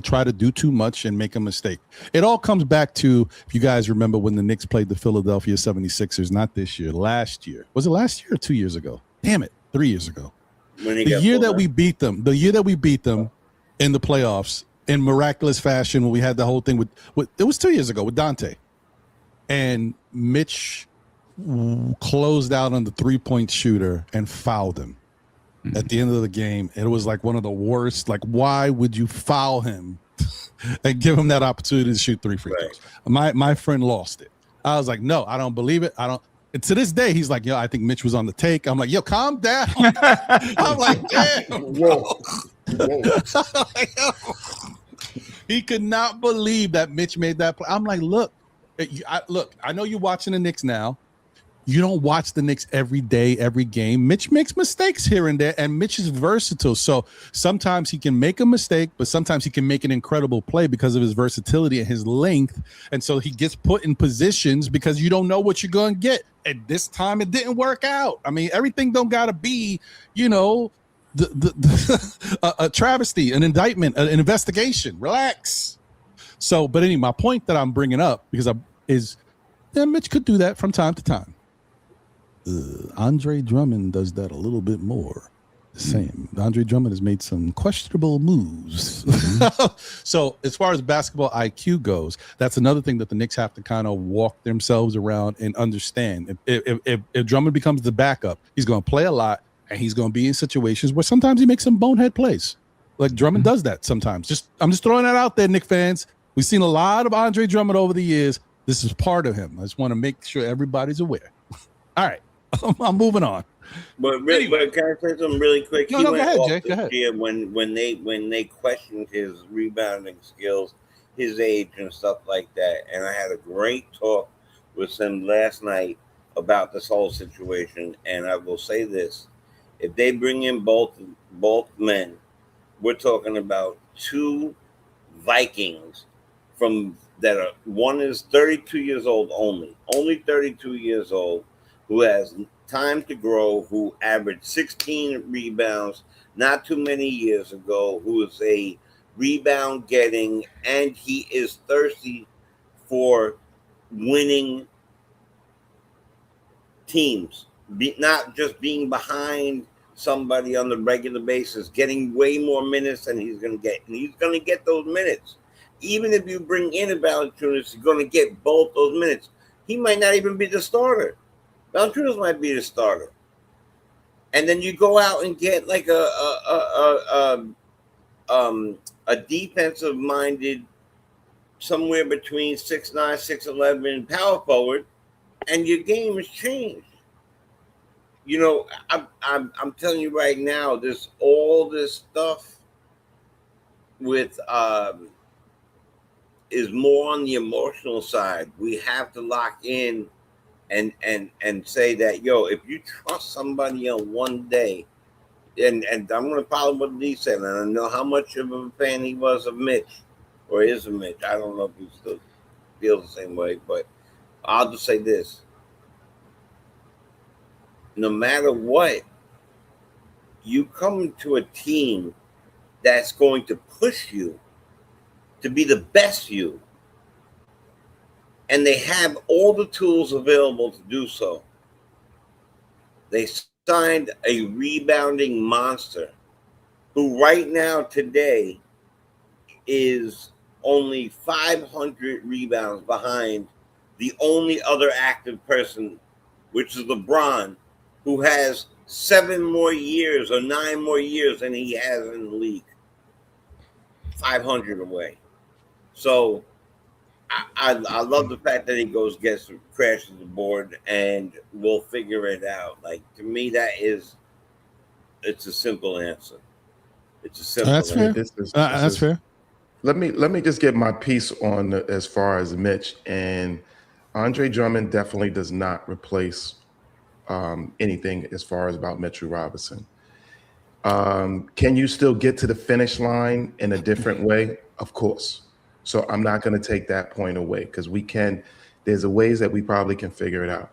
try to do too much and make a mistake. It all comes back to, if you guys remember when the Knicks played the Philadelphia 76ers, not this year, last year. Was it last year or 2 years ago? Damn it, 3 years ago. The year that we beat them in the playoffs in miraculous fashion when we had the whole thing with it was 2 years ago with Dante. And Mitch closed out on the 3-point shooter and fouled him at the end of the game. It was like one of the worst. Like, why would you foul him and give him that opportunity to shoot 3 free throws? My friend lost it. I was like, no, I don't believe it. And to this day, he's like, yo, I think Mitch was on the take. I'm like, yo, calm down. I'm like, damn, bro. He could not believe that Mitch made that play. I'm like, look, I know you're watching the Knicks now. You don't watch the Knicks every day, every game. Mitch makes mistakes here and there, and Mitch is versatile. So sometimes he can make a mistake, but sometimes he can make an incredible play because of his versatility and his length. And so he gets put in positions because you don't know what you're going to get. At this time, it didn't work out. I mean, everything don't got to be, a travesty, an indictment, an investigation. Relax. So, but anyway, my point that I'm bringing up is Mitch could do that from time to time. Andre Drummond does that a little bit more. The same. Andre Drummond has made some questionable moves. So as far as basketball IQ goes, that's another thing that the Knicks have to kind of walk themselves around and understand. If Drummond becomes the backup, he's going to play a lot, and he's going to be in situations where sometimes he makes some bonehead plays. Like Drummond does that sometimes. I'm just throwing that out there, Knicks fans. We've seen a lot of Andre Drummond over the years. This is part of him. I just want to make sure everybody's aware. All right. I'm moving on. But can I say something really quick? No, go ahead, Jay. Go ahead. Year when they questioned his rebounding skills, his age and stuff like that, and I had a great talk with him last night about this whole situation. And I will say this: if they bring in both men, we're talking about 2 Vikings one is 32 years old only 32 years old, who has time to grow, who averaged 16 rebounds not too many years ago, who is a rebound getting, and he is thirsty for winning teams. not just being behind somebody on the regular basis, getting way more minutes than he's going to get. And he's going to get those minutes. Even if you bring in a Valanciunas, he's going to get both those minutes. He might not even be the starter. Valanciunas might be the starter. And then you go out and get like a defensive-minded, somewhere between 6'9", 6'11" power forward, and your game has changed. You know, I'm telling you right now, all this stuff with is more on the emotional side. We have to lock in and say that, yo, if you trust somebody on one day, and I'm going to follow what Lee said, and I know how much of a fan he was of Mitch, or is of Mitch. I don't know if he still feels the same way, but I'll just say this. No matter what, you come to a team that's going to push you to be the best you, and they have all the tools available to do so. They signed a rebounding monster who right now today is only 500 rebounds behind the only other active person, which is LeBron, who has 7 more years or 9 more years than he has in the league. 500 away. So I love the fact that he crashes the board, and we'll figure it out. Like, to me, it's a simple answer. It's a simple That's answer. fair. That's fair. Let me just get my piece on as far as Mitch, and Andre Drummond definitely does not replace anything as far as about Mitchell Robinson. Can you still get to the finish line in a different way? Of course. So I'm not going to take that point away, because there's a ways that we probably can figure it out.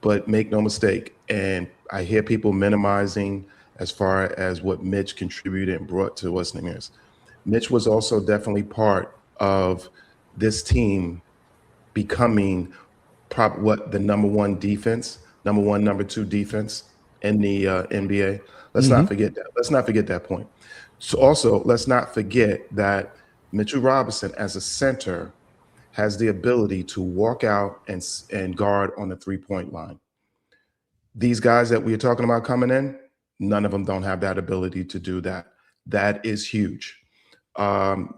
But make no mistake, and I hear people minimizing as far as what Mitch contributed and brought to what's name is. Mitch was also definitely part of this team becoming the number 1 defense, number 1, number 2 defense in the NBA. Let's not forget that. Let's not forget that point. So also, let's not forget that Mitchell Robinson as a center has the ability to walk out and guard on the 3-point line. These guys that we're talking about coming in, none of them don't have that ability to do that. That is huge.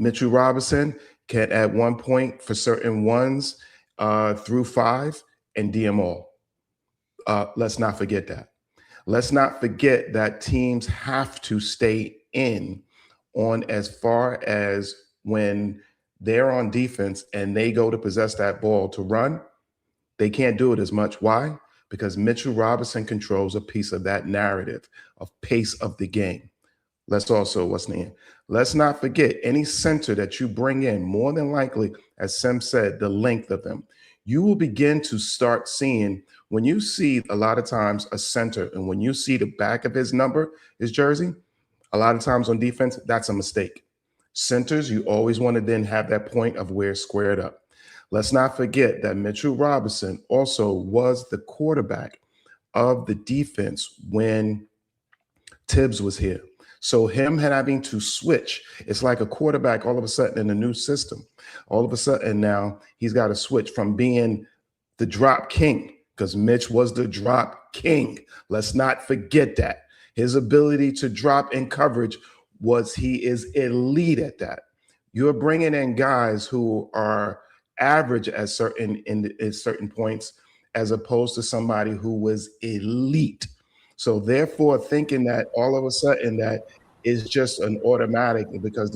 Mitchell Robinson can at one point for certain ones through 5 and DM all. Let's not forget that. Let's not forget that teams have to stay in on as far as when they're on defense and they go to possess that ball to run, they can't do it as much. Why? Because Mitchell Robinson controls a piece of that narrative of pace of the game. Let's not forget any center that you bring in, more than likely, as Sim said, the length of them. You will begin to start seeing, when you see a lot of times a center and when you see the back of his jersey, a lot of times on defense, that's a mistake. Centers, you always want to then have that point of where it's squared up. Let's not forget that Mitchell Robinson also was the quarterback of the defense when Tibbs was here. So him having to switch, it's like a quarterback all of a sudden in a new system. All of a sudden now he's got to switch from being the drop king, because Mitch was the drop king. Let's not forget that. His ability to drop in coverage he is elite at that. You're bringing in guys who are average at certain points, as opposed to somebody who was elite. So therefore, thinking that all of a sudden that is just an automatic because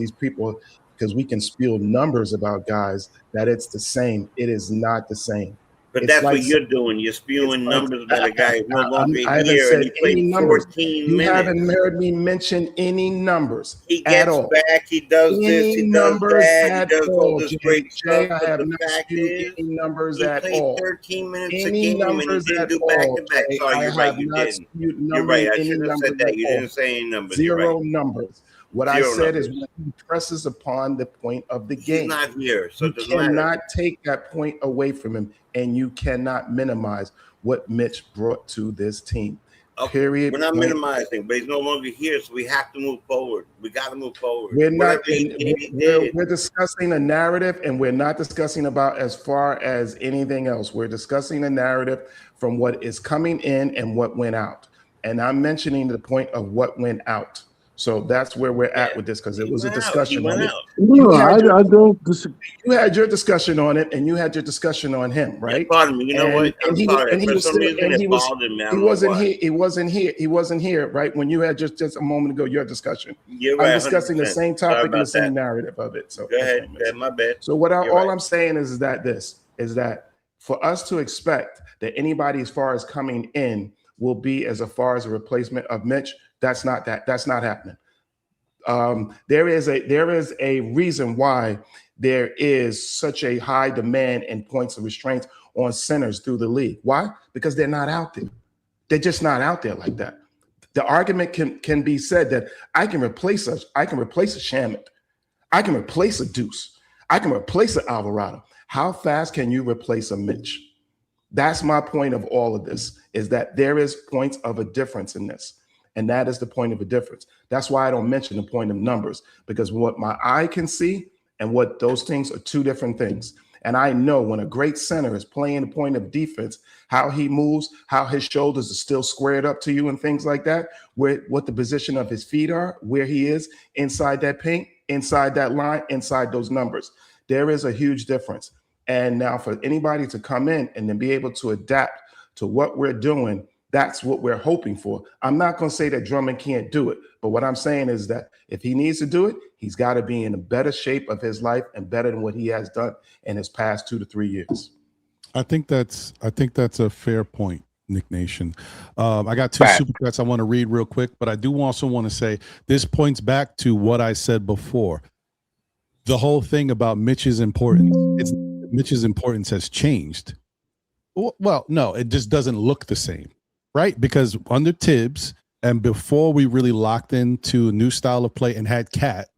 we can spill numbers about guys that it's the same. It is not the same. But that's what you're doing. You're spewing numbers about a guy who's no longer here, and he played 14 minutes. You haven't heard me mention any numbers. He gets back. He does this. He does that. He does all this great stuff. I have not spewed any numbers at all. He played 13 minutes a game and he didn't do back-to-back. Sorry, you're right. You didn't. You're right. I should have said that. You didn't say any numbers. Zero numbers. What I said is when he presses upon the point of the game. He's not here, so you cannot take that point away from him, and you cannot minimize what Mitch brought to this team. Okay, Period. we're not Point. minimizing, but he's no longer here, so we have to move forward. We got to move forward. We're not. Whatever he did. We're discussing a narrative, and we're not discussing about as far as anything else. We're discussing a narrative from what is coming in and what went out. And I'm mentioning the point of what went out. So that's where we're at with this, because it was a discussion on it. No, I don't disagree. You had your discussion on it, and you had your discussion on him, right? Pardon me. You know what? And he was still, and he wasn't here. here. He wasn't here, right? When you had just a moment ago your discussion. You're right, I'm discussing 100%. the same Sorry topic and the about same that. narrative of it. So Go ahead. My bad. So what You're all right. I'm saying is that for us to expect that anybody as far as coming in will be as far as a replacement of Mitch, that's not happening. There is a reason why there is such a high demand and points of restraints on centers through the league. Why? Because they're not out there. They're just not out there like that. The argument can be said that I can replace a Shamet, I can replace a Deuce, I can replace an Alvarado. How fast can you replace a Mitch? That's my point of all of this, is that there is points of a difference in this. And that is the point of a difference. That's why I don't mention the point of numbers, because what my eye can see and what those things are two different things. And I know when a great center is playing the point of defense, how he moves, how his shoulders are still squared up to you and things like that, what the position of his feet are, where he is inside that paint, inside that line, inside those numbers. There is a huge difference. And now for anybody to come in and then be able to adapt to what we're doing, that's what we're hoping for. I'm not going to say that Drummond can't do it, but what I'm saying is that if he needs to do it, he's got to be in a better shape of his life and better than what he has done in his past 2 to 3 years. I think that's a fair point, Nick Nation. I got 2 super chats I want to read real quick, but I do also want to say this points back to what I said before. The whole thing about Mitch's importance, Mitch's importance has changed. Well, no, it just doesn't look the same, right? Because under Tibbs and before we really locked into a new style of play and had Cat,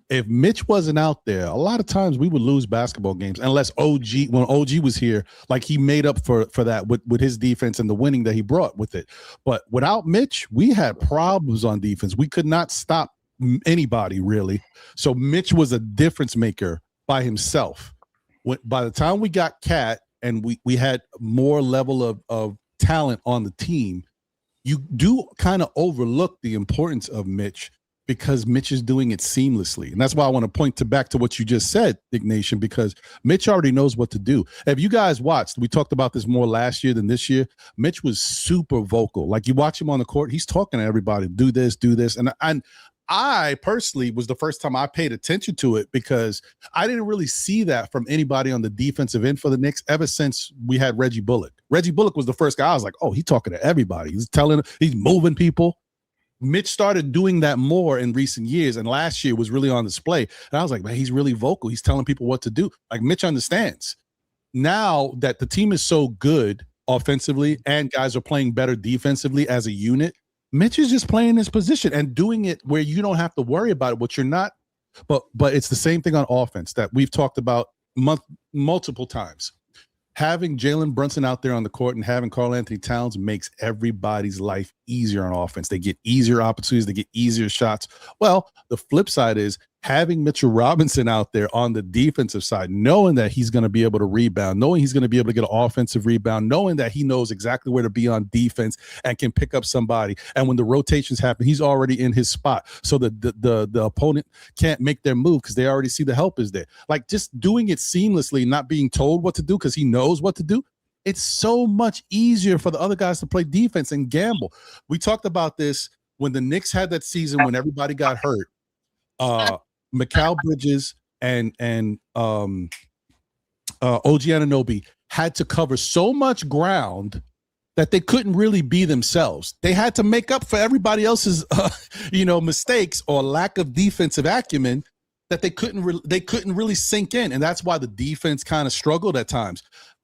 if Mitch wasn't out there, a lot of times we would lose basketball games unless when OG was here, like he made up for that with his defense and the winning that he brought with it. But without Mitch, we had problems on defense. We could not stop anybody really. So Mitch was a difference maker by himself. By the time we got Cat and we had more level of talent on the team, you do kind of overlook the importance of Mitch because Mitch is doing it seamlessly. And that's why I want to point back to what you just said, Nick Nation, because Mitch already knows what to do. If you guys watched, we talked about this more last year than this year. Mitch was super vocal. Like you watch him on the court, he's talking to everybody, do this. And I personally was the first time I paid attention to it because I didn't really see that from anybody on the defensive end for the Knicks ever since we had Reggie Bullock. Reggie Bullock was the first guy I was like, oh, he's talking to everybody. He's moving people. Mitch started doing that more in recent years, and last year was really on display. And I was like, man, he's really vocal. He's telling people what to do. Like Mitch understands. Now that the team is so good offensively and guys are playing better defensively as a unit, Mitch is just playing his position and doing it where you don't have to worry about it, but you're not. But it's the same thing on offense that we've talked about multiple times. Having Jalen Brunson out there on the court and having Karl Anthony Towns makes everybody's life easier on offense. They get easier opportunities. They get easier shots. Well, the flip side is having Mitchell Robinson out there on the defensive side, knowing that he's going to be able to rebound, knowing he's going to be able to get an offensive rebound, knowing that he knows exactly where to be on defense and can pick up somebody. And when the rotations happen, he's already in his spot. So the opponent can't make their move because they already see the help is there. Like just doing it seamlessly, not being told what to do because he knows what to do. It's so much easier for the other guys to play defense and gamble. We talked about this when the Knicks had that season when everybody got hurt. Mikal Bridges and OG Anunoby had to cover so much ground that they couldn't really be themselves. They had to make up for everybody else's mistakes or lack of defensive acumen that they couldn't really sink in, and that's why the defense kind of struggled at times.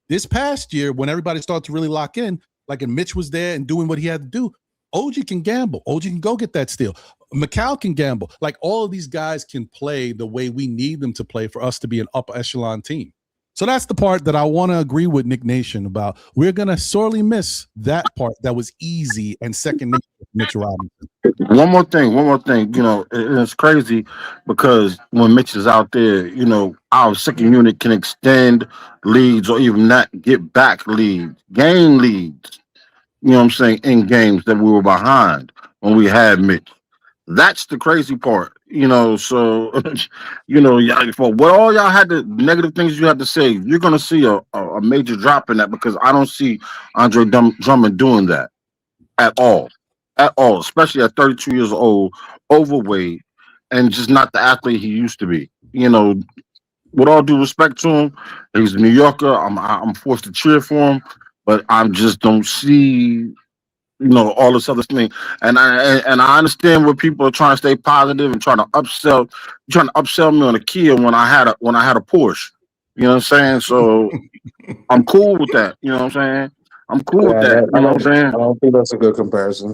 This past year, when everybody started to really lock in, like and Mitch was there and doing what he had to do, OG can gamble. OG can go get that steal. Mikal can gamble. Like all of these guys can play the way we need them to play for us to be an upper echelon team. So that's the part that I want to agree with Nick Nation about. We're going to sorely miss that part that was easy and second nature with Mitch Robinson. One more thing. You know, it's crazy because when Mitch is out there, you know, our second unit can extend leads or even not get back leads, gain leads. You know what I'm saying? In games that we were behind when we had Mitch. That's the crazy part, you know. So, you know, for what all y'all had the negative things you had to say, you're gonna see a major drop in that because I don't see Andre Drummond doing that at all, especially at 32 years old, overweight, and just not the athlete he used to be. You know, with all due respect to him, he's a New Yorker. I'm forced to cheer for him, but I just don't see, you know, all this other thing. And I understand where people are trying to stay positive and trying to upsell me on a Kia when I had a Porsche. You know what I'm saying? So I'm cool with that. You know what I'm saying? I'm cool with that. You know what I'm saying? I don't think that's a good comparison.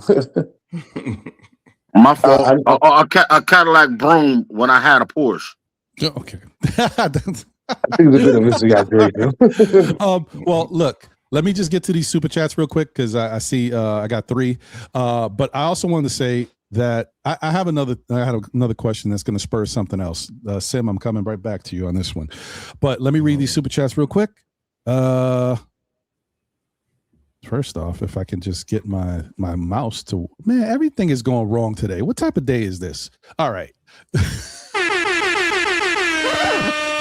My fault. A Cadillac Broom when I had a Porsche. Okay. I think it's a bit of exaggeration. Well, look, let me just get to these super chats real quick because I see I got 3. But I also wanted to say that I had another question that's going to spur something else. Sim, I'm coming right back to you on this one. But let me read these super chats real quick. First off, if I can just get my mouse to, man, everything is going wrong today. What type of day is this? All right.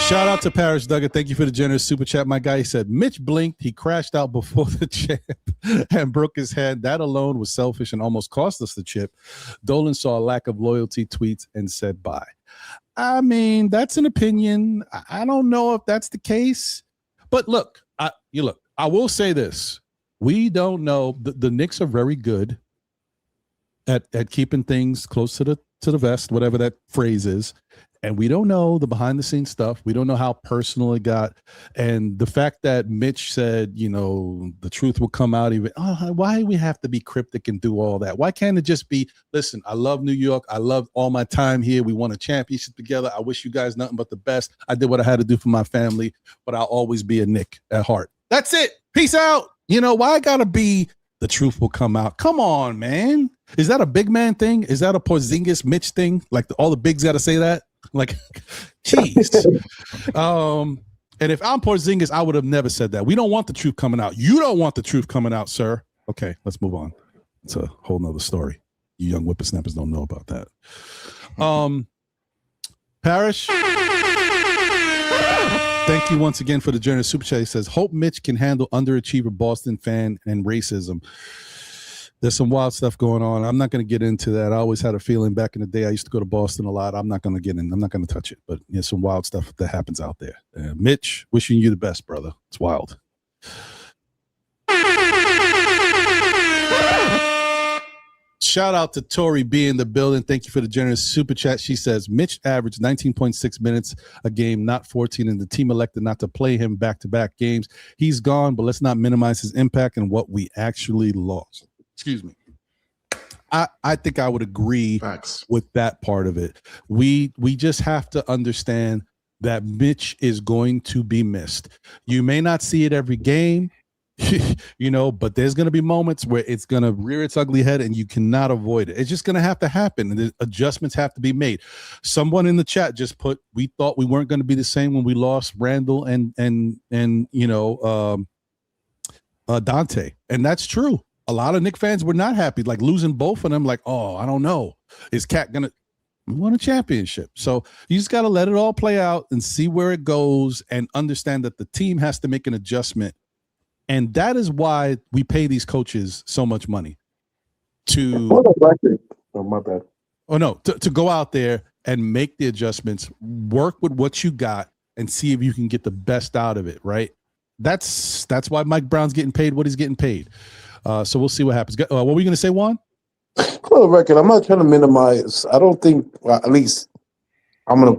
Shout out to Parrish Duggar. Thank you for the generous super chat. My guy said, Mitch blinked. He crashed out before the champ and broke his hand. That alone was selfish and almost cost us the chip. Dolan saw a lack of loyalty tweets and said bye. I mean, that's an opinion. I don't know if that's the case. But look, I will say this. We don't know. The Knicks are very good at keeping things close to the vest, whatever that phrase is. And we don't know the behind the scenes stuff. We don't know how personal it got. And the fact that Mitch said, you know, the truth will come out even. Why do we have to be cryptic and do all that? Why can't it just be, listen, I love New York. I love all my time here. We won a championship together. I wish you guys nothing but the best. I did what I had to do for my family, but I'll always be a Knick at heart. That's it. Peace out. You know, why gotta be the truth will come out? Come on, man. Is that a big man thing? Is that a Porzingis Mitch thing? Like all the bigs got to say that? Like, jeez. And if I'm Porzingis, I would have never said that. We don't want the truth coming out. You don't want the truth coming out, sir. Okay, let's move on. It's a whole nother story. You young whippersnappers don't know about that. Parrish, thank you once again for the generous super chat. He says, hope Mitch can handle underachiever Boston fan and racism. There's some wild stuff going on. I'm not going to get into that. I always had a feeling back in the day. I used to go to Boston a lot. I'm not going to get in. I'm not going to touch it. But there's some wild stuff that happens out there. Mitch, wishing you the best, brother. It's wild. Shout out to Tori B in the building. Thank you for the generous super chat. She says, Mitch averaged 19.6 minutes a game, not 14, and the team elected not to play him back-to-back games. He's gone, but let's not minimize his impact and what we actually lost. Excuse me. I think I would agree with that part of it. We just have to understand that Mitch is going to be missed. You may not see it every game, you know, but there's going to be moments where it's going to rear its ugly head and you cannot avoid it. It's just going to have to happen, and the adjustments have to be made. Someone in the chat just put, we thought we weren't going to be the same when we lost Randall and you know, Dante, and that's true. A lot of Knicks fans were not happy, like losing both of them. Like, oh, I don't know, is Cat gonna win a championship? So you just got to let it all play out and see where it goes, and understand that the team has to make an adjustment. And that is why we pay these coaches so much money to to go out there and make the adjustments, work with what you got, and see if you can get the best out of it, right? That's why Mike Brown's getting paid what he's getting paid. So we'll see what happens. What were you going to say, Juan? For the record, I'm not trying to minimize. I don't think, at least, I'm gonna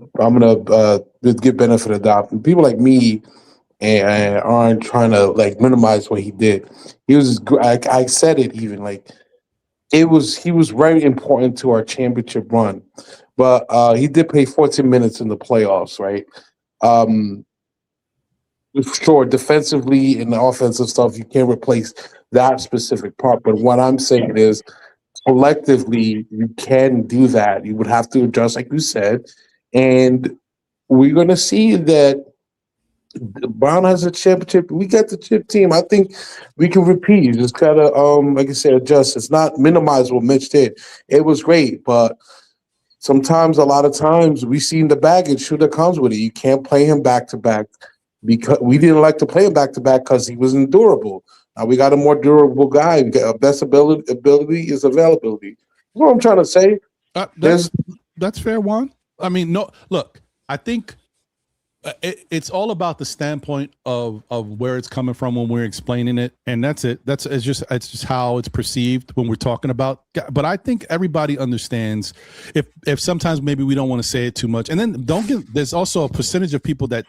give benefit of the doubt. People like me and aren't trying to like minimize what he did. He was. I said it even like he was very important to our championship run, but he did play 14 minutes in the playoffs, right? Sure, defensively and the offensive stuff, you can't replace that specific part. But what I'm saying is, collectively, you can do that. You would have to adjust, like you said, and we're going to see that Brown has a championship. We got the chip team. I think we can repeat. You just gotta, like I said, adjust. It's not minimize what Mitch did. It was great, but sometimes, a lot of times, we seen the baggage that comes with it. You can't play him back to back because we didn't like to play him back to back because he wasn't durable. Now we got a more durable guy. We got best ability is availability. That's what I'm trying to say. That's fair, Juan. I mean, no, look, I think it's all about the standpoint of where it's coming from when we're explaining it, and that's it. It's just how it's perceived when we're talking about. But I think everybody understands. If sometimes maybe we don't want to say it too much, and then there's also a percentage of people that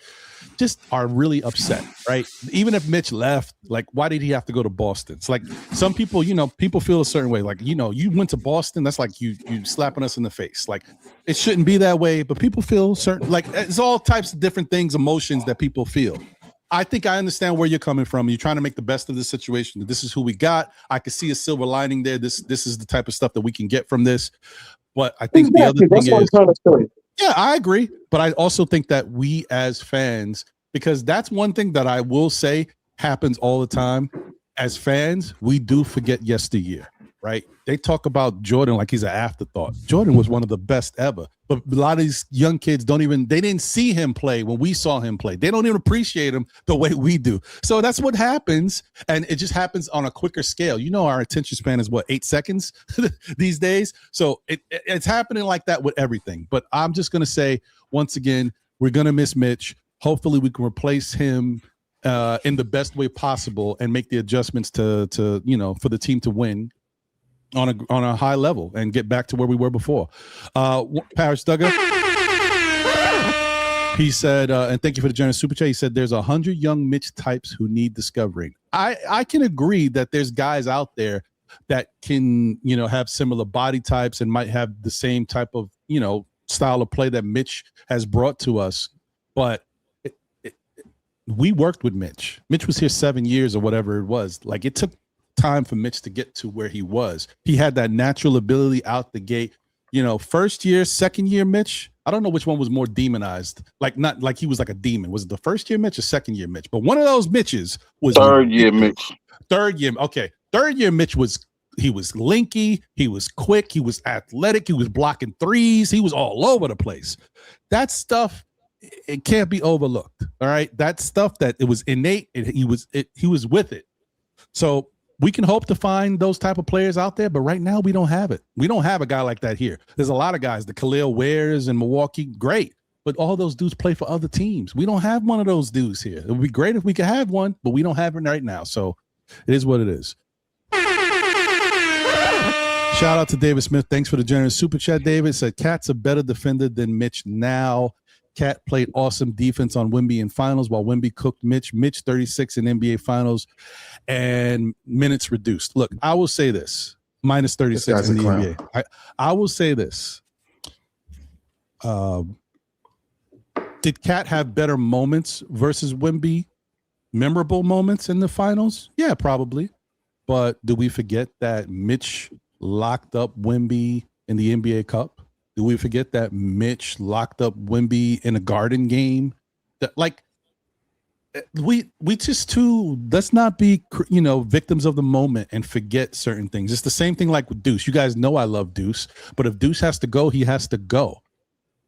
just are really upset, right? Even if Mitch left, like, why did he have to go to Boston? It's like some people, people feel a certain way. Like, you went to Boston, that's like you slapping us in the face. Like, it shouldn't be that way, but people feel certain, like, it's all types of different things, emotions that people feel. I think I understand where you're coming from. You're trying to make the best of the situation. This is who we got. I can see a silver lining there. This is the type of stuff that we can get from this. But I think the other thing is, yeah, I agree. But I also think that we as fans, because that's one thing that I will say happens all the time. As fans, we do forget yesteryear, right? They talk about Jordan like he's an afterthought. Jordan was one of the best ever. But a lot of these young kids they didn't see him play when we saw him play. They don't even appreciate him the way we do. So that's what happens. And it just happens on a quicker scale. Our attention span is 8 seconds these days. So it's happening like that with everything. But I'm just going to say, once again, we're going to miss Mitch. Hopefully we can replace him in the best way possible and make the adjustments to for the team to win on a high level and get back to where we were before. Paris Duggar, he said, and thank you for the generous super chat. He said, there's 100 young Mitch types who need discovering. I can agree that there's guys out there that can, have similar body types and might have the same type of, style of play that Mitch has brought to us. But we worked with Mitch. Mitch was here 7 years or whatever it was. Like, it took time for Mitch to get to where he was. He had that natural ability out the gate. First year, second year Mitch, I don't know which one was more demonized. Like, not like he was like a demon. Was it the first year Mitch or second year Mitch? But one of those Mitches was third year Mitch. Third year. Okay. Third year Mitch was linky. He was quick. He was athletic. He was blocking threes. He was all over the place. That stuff, it can't be overlooked. All right. That stuff that it was innate. He was with it. So we can hope to find those type of players out there, but right now we don't have it. We don't have a guy like that here. There's a lot of guys, the Khalil Wares in Milwaukee, great, but all those dudes play for other teams. We don't have one of those dudes here. It would be great if we could have one, but we don't have it right now. So it is what it is. Shout out to David Smith. Thanks for the generous super chat. David said, Cat's a better defender than Mitch now. Cat played awesome defense on Wemby in finals while Wemby cooked Mitch. Mitch 36 in NBA finals and minutes reduced. Look, I will say this, minus 36 in the NBA. I will say this. Did Cat have better moments versus Wemby? Memorable moments in the finals? Yeah, probably. But do we forget that Mitch locked up Wemby in the NBA Cup? Do we forget that Mitch locked up Wemby in a Garden game? That, like, we just let's not be victims of the moment and forget certain things. It's the same thing like with Deuce. You guys know I love Deuce, but if Deuce has to go, he has to go.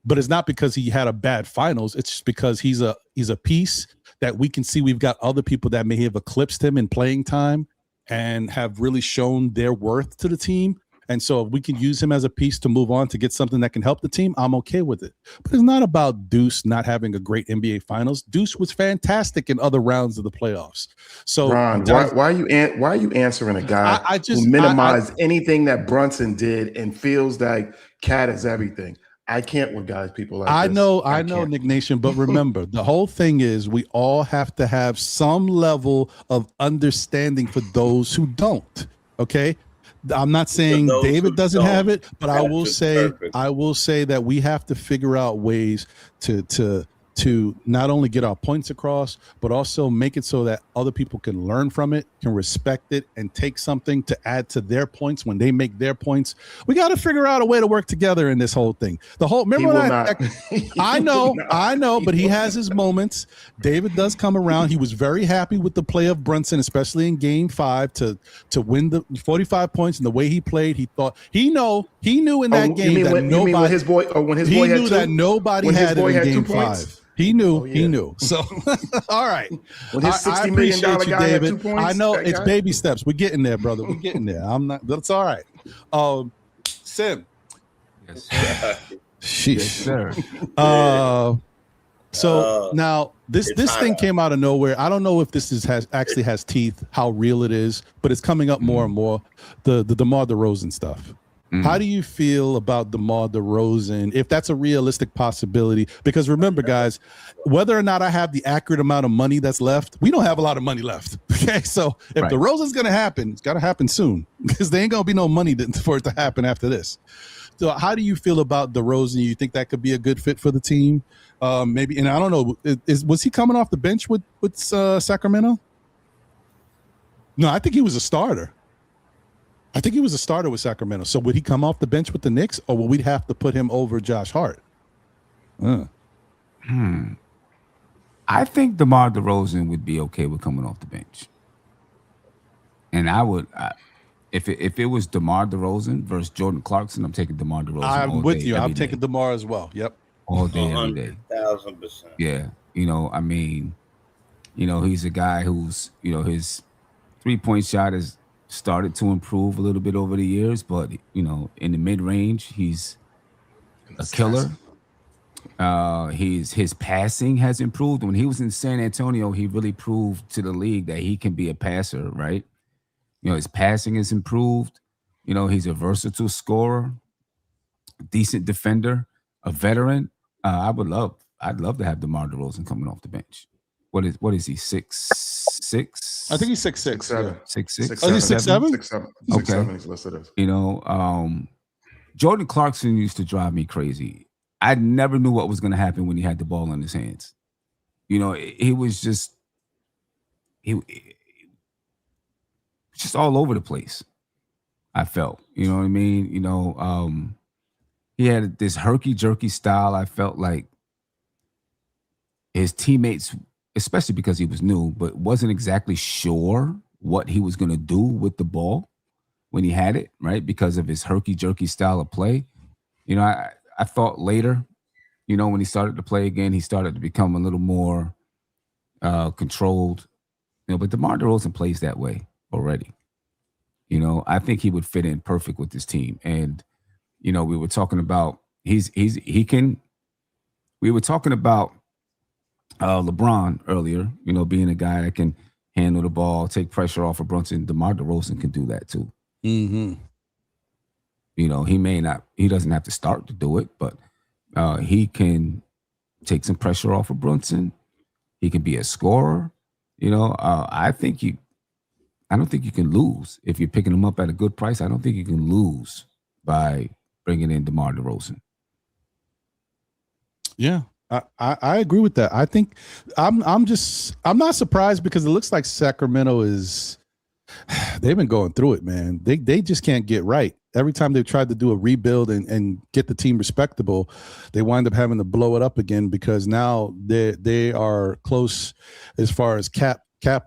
But it's not because he had a bad finals. It's just because he's a piece that we can see. We've got other people that may have eclipsed him in playing time and have really shown their worth to the team. And so if we can use him as a piece to move on to get something that can help the team, I'm okay with it. But it's not about Deuce not having a great NBA finals. Deuce was fantastic in other rounds of the playoffs. So Ron, why are you answering a guy who minimized anything that Brunson did and feels like Cat is everything? I can't with people like I this. I know, Nick Nation, but remember, the whole thing is we all have to have some level of understanding for those who don't. Okay? I'm not saying David doesn't have it, but I will say that we have to figure out ways to to not only get our points across, but also make it so that other people can learn from it, can respect it, and take something to add to their points when they make their points. We got to figure out a way to work together in this whole thing. Remember that? I know, but he has his moments. David does come around. He was very happy with the play of Brunson, especially in Game 5 to win the 45 points. And the way he played, he knew in that game that nobody. When his boy knew that nobody had it in Game 5. He knew. He knew. So, all right. When his $60 million guy had 2 points, I know it's baby steps. We're getting there, brother. We're getting there. I'm not. That's all right. Sim. Yes, sir. Sheesh. Yes, sir. So now this thing came out of nowhere. I don't know if this actually has teeth, how real it is, but it's coming up more and more. The DeMar DeRozan stuff. How do you feel about DeMar DeRozan, if that's a realistic possibility? Because remember, guys, whether or not I have the accurate amount of money that's left, we don't have a lot of money left. Okay, so if DeRozan's going to happen, it's got to happen soon because there ain't going to be no money for it to happen after this. So how do you feel about DeRozan? You think that could be a good fit for the team? Maybe, and I don't know, was he coming off the bench with Sacramento? No, I think he was a starter. I think he was a starter with Sacramento. So would he come off the bench with the Knicks, or would we have to put him over Josh Hart? I think DeMar DeRozan would be okay with coming off the bench. And I would, if it was DeMar DeRozan versus Jordan Clarkson, I'm taking DeMar DeRozan. I'm with you. I'm taking DeMar as well. Yep. All day, every day. 1,000%. Yeah. I mean, he's a guy who's, his 3-point shot has started to improve a little bit over the years, but in the mid-range, he's a killer. His passing has improved. When he was in San Antonio, he really proved to the league that he can be a passer, right? His passing has improved. He's a versatile scorer, decent defender, a veteran. I'd love to have DeMar DeRozan coming off the bench. What is he? 6'6"? I think he's 6'6". 6'7". 6'6". Oh, he's 6'7"? 6'7". Okay. 6'7" he's listed as. Jordan Clarkson used to drive me crazy. I never knew what was going to happen when he had the ball in his hands. He was just all over the place. I felt, you know what I mean? He had this herky-jerky style. I felt like his teammates, especially because he was new, but wasn't exactly sure what he was going to do with the ball when he had it, right? Because of his herky-jerky style of play. I thought later, when he started to play again, he started to become a little more controlled. But DeMar DeRozan plays that way already. I think he would fit in perfect with this team. And, we were talking about we were talking about LeBron earlier, being a guy that can handle the ball, take pressure off of Brunson. DeMar DeRozan can do that too. Mm-hmm. He doesn't have to start to do it, but he can take some pressure off of Brunson. He can be a scorer. I don't think you can lose if you're picking him up at a good price. I don't think you can lose by bringing in DeMar DeRozan. Yeah. I agree with that. I think I'm not surprised because it looks like Sacramento they've been going through it, man. They just can't get right. Every time they've tried to do a rebuild and get the team respectable, they wind up having to blow it up again because now they are close as far as cap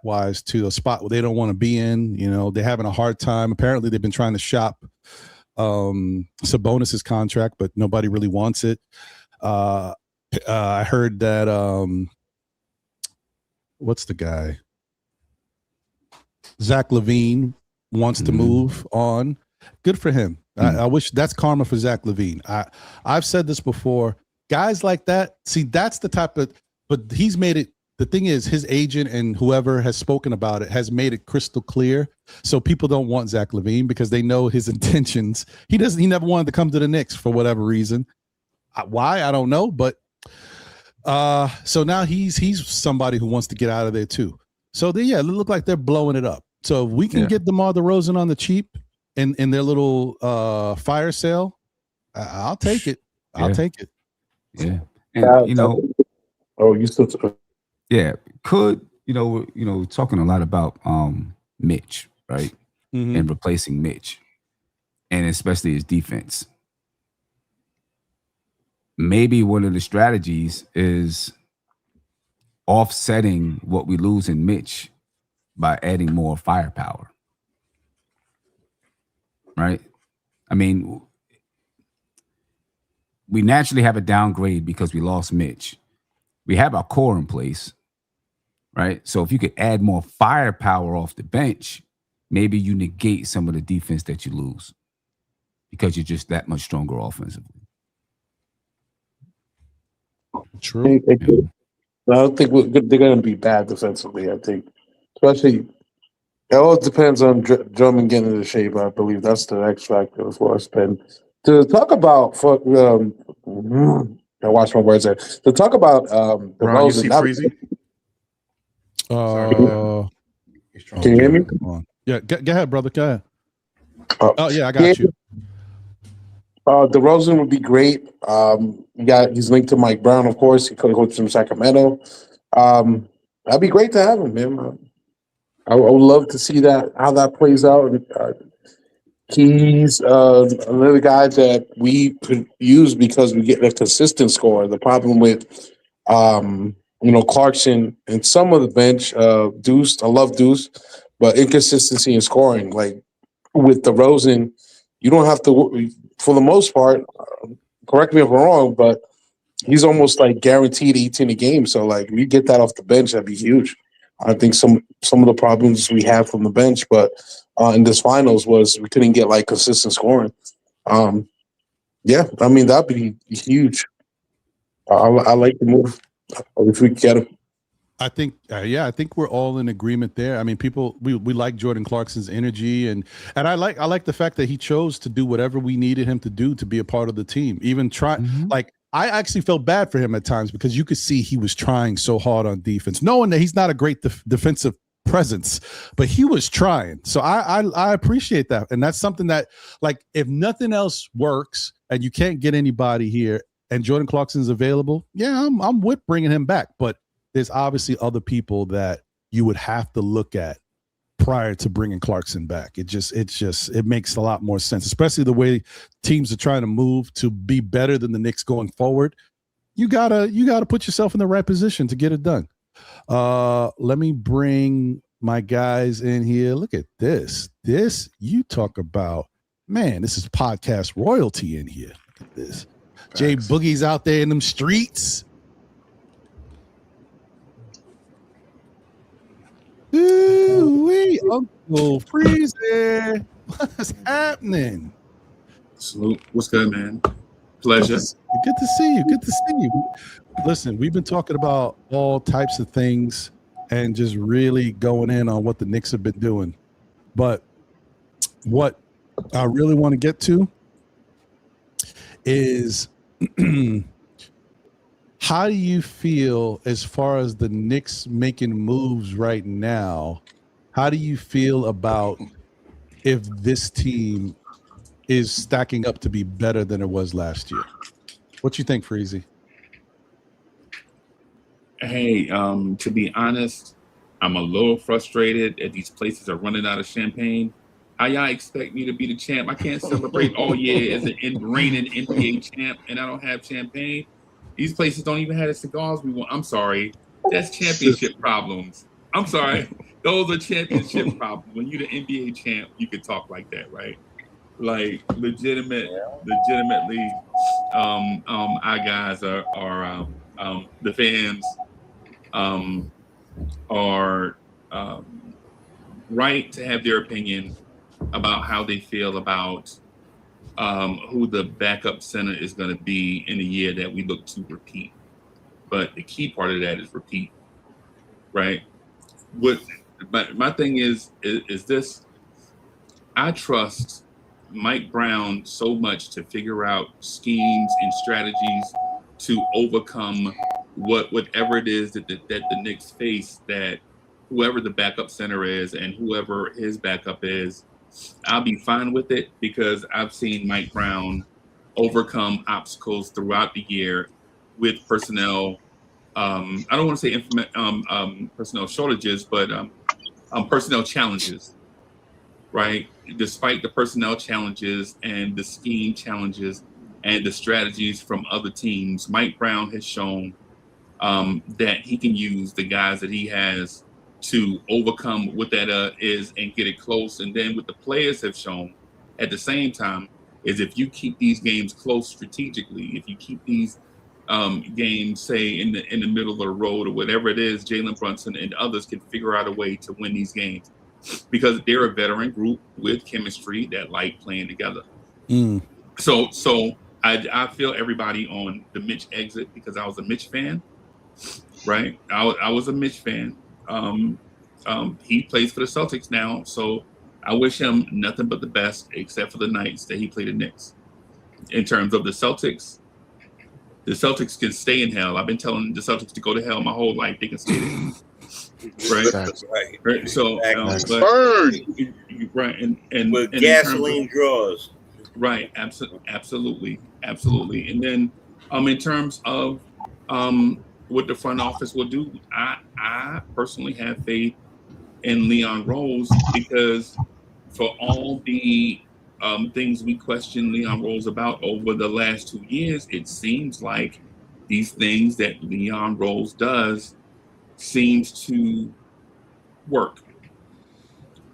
wise to a spot where they don't want to be in. They're having a hard time. Apparently they've been trying to shop Sabonis's contract, but nobody really wants it. I heard that what's the guy? Zach LaVine wants to move on. Good for him. I wish that's karma for Zach LaVine. I've said this before. Guys like that, see, that's the type of, but he's made it. The thing is, his agent and whoever has spoken about it has made it crystal clear. So people don't want Zach LaVine because they know his intentions. He never wanted to come to the Knicks for whatever reason. Why? I don't know. But so now he's somebody who wants to get out of there too. So they look like they're blowing it up. So if we can get DeMar DeRozan on the cheap in their little fire sale, I'll take it. I'll take it. Yeah. And Oh, you still? Yeah, could talking a lot about Mitch, right, and replacing Mitch, and especially his defense. Maybe one of the strategies is offsetting what we lose in Mitch by adding more firepower, right? I mean, we naturally have a downgrade because we lost Mitch. We have our core in place, right? So if you could add more firepower off the bench, maybe you negate some of the defense that you lose because you're just that much stronger offensively. True. I don't think they're going to be bad defensively. I think, especially, it all depends on Drummond getting into shape. I believe that's the X factor for us. And to talk about, I watch my words there. To talk about the Ron, you see Rosen. Freezy? Can you hear me? Yeah, go ahead, brother. Go ahead. Oh yeah, I got you. DeRozan would be great. He's linked to Mike Brown, of course. He could have coached from Sacramento. That'd be great to have him, man. I would love to see how that plays out. He's another guy that we could use because we get a consistent score. The problem with Clarkson and some of the bench, Deuce, I love Deuce, but inconsistency in scoring. Like with DeRozan, you don't have to, for the most part, correct me if I'm wrong, but he's almost like guaranteed 18 a game. So like, if you get that off the bench, that'd be huge. I think some of the problems we had from the bench, but in this finals was we couldn't get like consistent scoring. Yeah, I mean that'd be huge. I like the move if we get him. I think, I think we're all in agreement there. I mean, we like Jordan Clarkson's energy, and I like the fact that he chose to do whatever we needed him to do to be a part of the team. Even like I actually felt bad for him at times because you could see he was trying so hard on defense, knowing that he's not a great defensive presence, but he was trying. So I appreciate that, and that's something that, like, if nothing else works and you can't get anybody here, and Jordan Clarkson's available, yeah, I'm with bringing him back, but there's obviously other people that you would have to look at prior to bringing Clarkson back. It makes a lot more sense, especially the way teams are trying to move to be better than the Knicks going forward. You gotta put yourself in the right position to get it done. Let me bring my guys in here. Look at this. This, you talk about, man, this is podcast royalty in here. Look at this. Thanks. Jay Boogie's out there in them streets. Ooh-wee, Uncle Freezy. What's happening? Salute. What's good, man? Pleasure. Good to see you. Good to see you. Listen, we've been talking about all types of things and just really going in on what the Knicks have been doing. But what I really want to get to is how do you feel as far as the Knicks making moves right now? How do you feel about if this team is stacking up to be better than it was last year? What you think, Freezy? Hey, to be honest, I'm a little frustrated that these places are running out of champagne. How y'all expect me to be the champ? I can't celebrate all year as an reigning NBA champ and I don't have champagne. These places don't even have the cigars we want. I'm sorry. That's championship problems. I'm sorry. Those are championship problems. When you're the NBA champ, you can talk like that, right? Like legitimately, our guys are the fans are right to have their opinion about how they feel about who the backup center is going to be in the year that we look to repeat. But the key part of that is repeat, right? My thing is this: I trust Mike Brown so much to figure out schemes and strategies to overcome whatever it is that the Knicks face, that whoever the backup center is and whoever his backup is, I'll be fine with it because I've seen Mike Brown overcome obstacles throughout the year with personnel I don't want to say personnel shortages, but personnel challenges, right? Despite the personnel challenges and the scheme challenges and the strategies from other teams, Mike Brown has shown that he can use the guys that he has to overcome what that is and get it close. And then what the players have shown at the same time is if you keep these games close strategically, if you keep these games, say in the middle of the road or whatever it is, Jalen Brunson and others can figure out a way to win these games because they're a veteran group with chemistry that like playing together. So I feel everybody on the Mitch exit because I was a Mitch fan, right? I was a Mitch fan. He plays for the Celtics now, so I wish him nothing but the best, except for the nights that he played the Knicks. In terms of the Celtics can stay in hell. I've been telling the Celtics to go to hell my whole life. They can stay there. Right. So, right, and with gasoline draws. Right. Absolutely. And then, in terms of what the front office will do, I personally have faith in Leon Rose because for all the things we question Leon Rose about over the last 2 years, it seems like these things that Leon Rose does seems to work.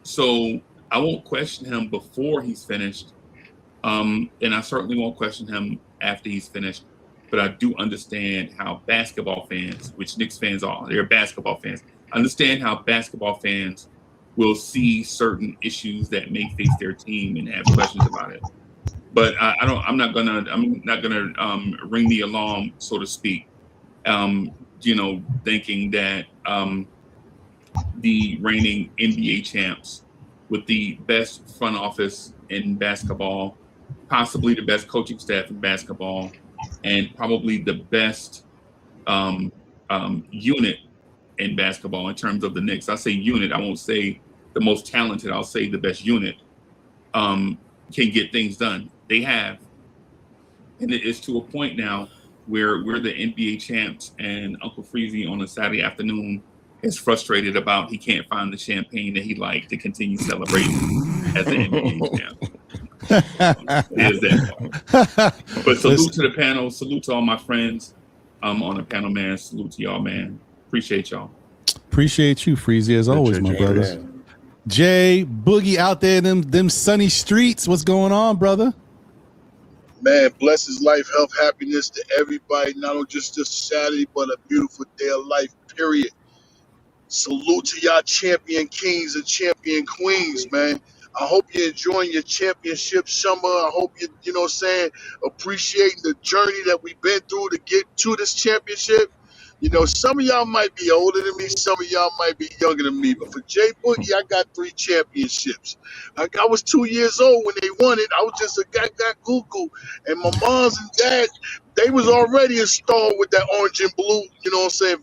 So I won't question him before he's finished, and I certainly won't question him after he's finished. But I do understand how basketball fans, which Knicks fans are, they're basketball fans, understand how basketball fans will see certain issues that may face their team and have questions about it. But I'm not gonna ring the alarm, so to speak. Thinking that the reigning NBA champs with the best front office in basketball, possibly the best coaching staff in basketball, and probably the best unit in basketball in terms of the Knicks. I say unit, I won't say the most talented, I'll say the best unit, can get things done. They have. And it is to a point now where we're the NBA champs and Uncle Freezy on a Saturday afternoon is frustrated about he can't find the champagne that he liked to continue celebrating as the NBA champ. Is that part. But salute to the panel, salute to all my friends on the panel, man. Salute to y'all, man. Appreciate y'all. Appreciate you, Freezy, as always, my brother. Jay Boogie out there in them sunny streets. What's going on, brother? Man, bless his life, health, happiness to everybody, not on just this Saturday, but a beautiful day of life, period. Salute to y'all champion kings and champion queens, man. I hope you're enjoying your championship summer. I hope you appreciating the journey that we've been through to get to this championship. Some of y'all might be older than me. Some of y'all might be younger than me. But for Jay Boogie, I got 3 championships. I was 2 years old when they won it. I was just a guy goo-goo. And my moms and dad, they was already installed with that orange and blue,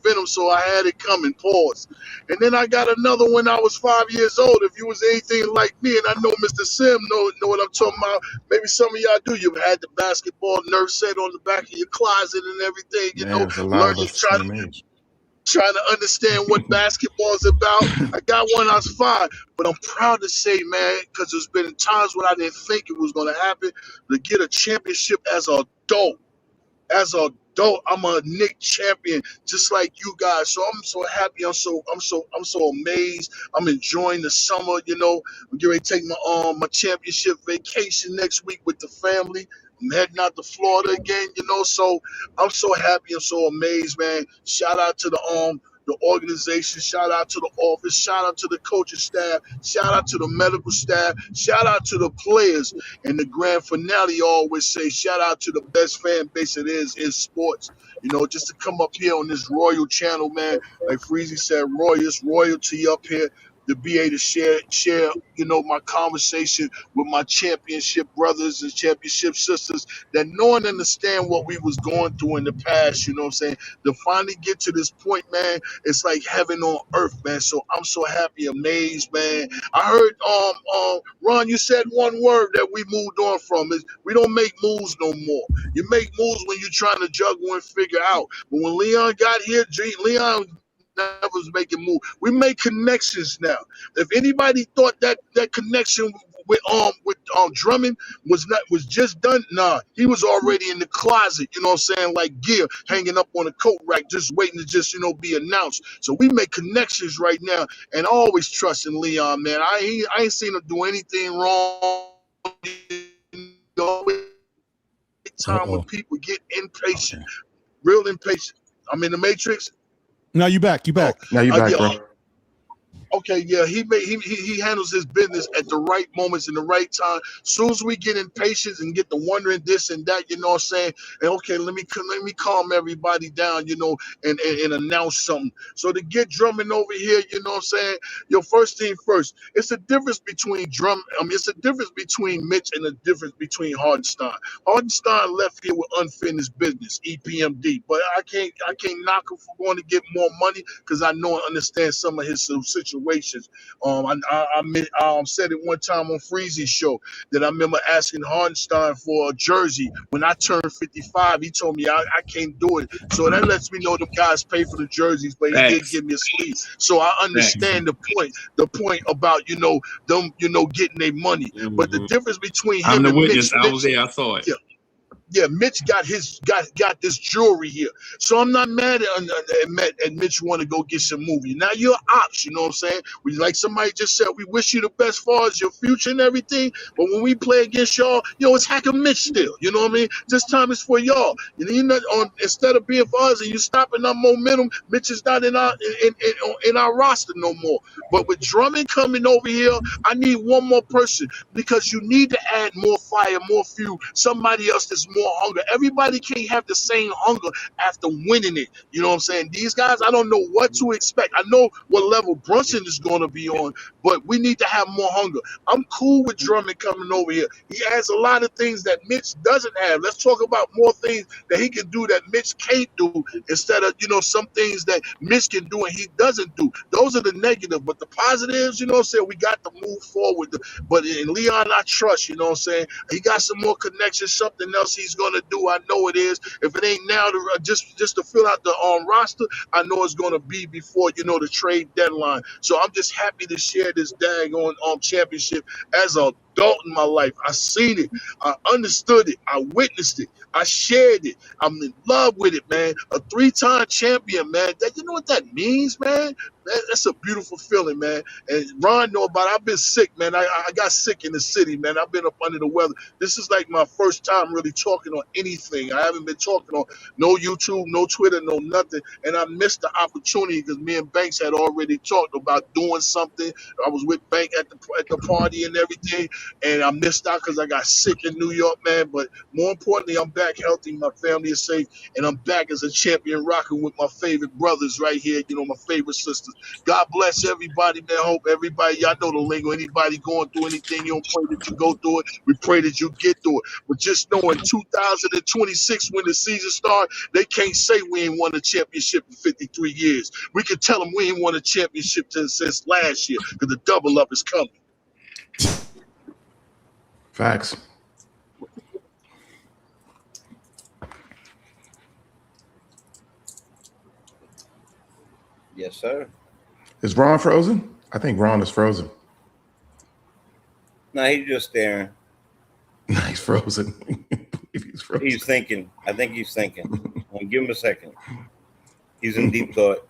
venom. So I had it coming, pause. And then I got another when I was 5 years old. If you was anything like me, and I know Mr. Sim know what I'm talking about. Maybe some of y'all do. You had the basketball Nerf set on the back of your closet and everything, learning, trying to understand what basketball is about. I got one, I was 5. But I'm proud to say, man, because there's been times when I didn't think it was going to happen, to get a championship as an adult. As an adult, I'm a Knicks champion, just like you guys. So I'm so happy. I'm so amazed. I'm enjoying the summer. I'm getting ready to take my championship vacation next week with the family. I'm heading out to Florida again. So I'm so happy. I'm so amazed, man. Shout out to the organization, shout out to the office, shout out to the coaching staff, shout out to the medical staff, shout out to the players. And the grand finale always say, shout out to the best fan base it is in sports. Just to come up here on this royal channel, man, like Freezy said, royalty up here. to be able to share, my conversation with my championship brothers and championship sisters that know and understand what we was going through in the past, you know what I'm saying? To finally get to this point, man, it's like heaven on earth, man. So I'm so happy, amazed, man. I heard Ron, you said one word that we moved on from is we don't make moves no more. You make moves when you're trying to juggle and figure out. But when Leon got here, Leon never was making moves. We make connections now. If anybody thought that connection with Drummond was just done, nah, he was already in the closet, you know what I'm saying, like gear hanging up on a coat rack, just waiting to just be announced. So we make connections right now, and I always trust in Leon, man. I ain't seen him do anything wrong. Time when people get impatient, real impatient. I'm in the Matrix. No, you back. You back. Now you back, Yeah. bro. Okay, yeah, he handles his business at the right moments in the right time. Soon as we get impatient and get to wondering this and that, you know what I'm saying? And okay, let me calm everybody down, and announce something. So to get Drummond over here, you know what I'm saying? First thing first, it's a difference between it's a difference between Mitch and a difference between Hardenstein. Hardenstein left here with unfinished business, EPMD, but I can't knock him for going to get more money because I know and understand some of his situations. I said it one time on Freezy's show that I remember asking Hardenstein for a jersey when I turned 55. He told me I can't do it. So that lets me know the guys pay for the jerseys, but he did give me a sleeve. So I understand the point about them getting their money. Mm-hmm. But the difference between him I'm the and witness. Mitch, I was there. I saw it. Yeah, Mitch got this jewelry here. So I'm not mad at Mitch want to go get some movie. Now you're ops, you know what I'm saying? We, like somebody just said, we wish you the best as far as your future and everything. But when we play against y'all, it's Hacker Mitch still. You know what I mean? This time it's for y'all. Instead of being for us and you stopping our momentum, Mitch is not in our roster no more. But with Drummond coming over here, I need one more person because you need to add more fire, more fuel, somebody else that's more hunger. Everybody can't have the same hunger after winning it. You know what I'm saying? These guys, I don't know what to expect. I know what level Brunson is going to be on, but we need to have more hunger. I'm cool with Drummond coming over here. He has a lot of things that Mitch doesn't have. Let's talk about more things that he can do that Mitch can't do instead of, some things that Mitch can do and he doesn't do. Those are the negative, but the positives, you know what I'm saying? We got to move forward. But in Leon, I trust, you know what I'm saying? He got some more connections, something else he's going to do. I know it is. If it ain't now, just to fill out the roster, I know it's going to be before, the trade deadline. So I'm just happy to share this daggone championship as an adult in my life. I seen it. I understood it. I witnessed it. I shared it. I'm in love with it, man. A 3-time champion, man. You know what that means, man? That's a beautiful feeling, man. And Ron know about it. I've been sick, man. I got sick in the city, man. I've been up under the weather. This is like my first time really talking on anything. I haven't been talking on no YouTube, no Twitter, no nothing. And I missed the opportunity because me and Banks had already talked about doing something. I was with Bank at the party and everything. And I missed out because I got sick in New York, man. But more importantly, I'm back healthy. My family is safe. And I'm back as a champion rocking with my favorite brothers right here, my favorite sisters. God bless everybody, man. Hope everybody, y'all know the lingo. Anybody going through anything, you don't pray that you go through it. We pray that you get through it. But just knowing 2026, when the season starts, they can't say we ain't won a championship in 53 years. We can tell them we ain't won a championship since last year because the double up is coming. Facts. Yes, sir. Is Ron frozen? I think Ron is frozen. No, he's just staring. He's frozen. He's frozen. He's thinking. I think he's thinking. Give him a second. He's in deep thought.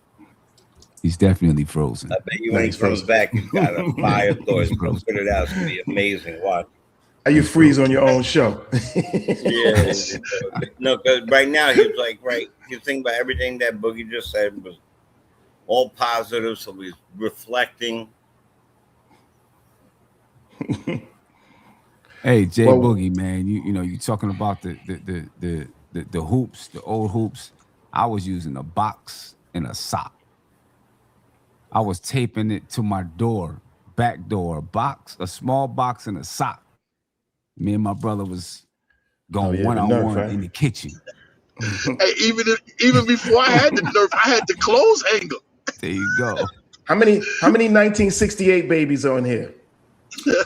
He's definitely frozen. I bet you when he comes back, he's got a fire thought. He's going to put it out. It's going to be amazing. Watch. How you freeze on your own show? Yeah. No, because right now he's like, he's thinking about everything that Boogie just said was all positive. So he's reflecting. Hey, Jay Boogie, man, you talking about the hoops, the old hoops. I was using a box and a sock. I was taping it to my door, back door, a small box and a sock. Me and my brother was going one-on-one in the kitchen. Hey, even before I had the Nerf, I had the clothes hanger. There you go. How many 1968 babies on here?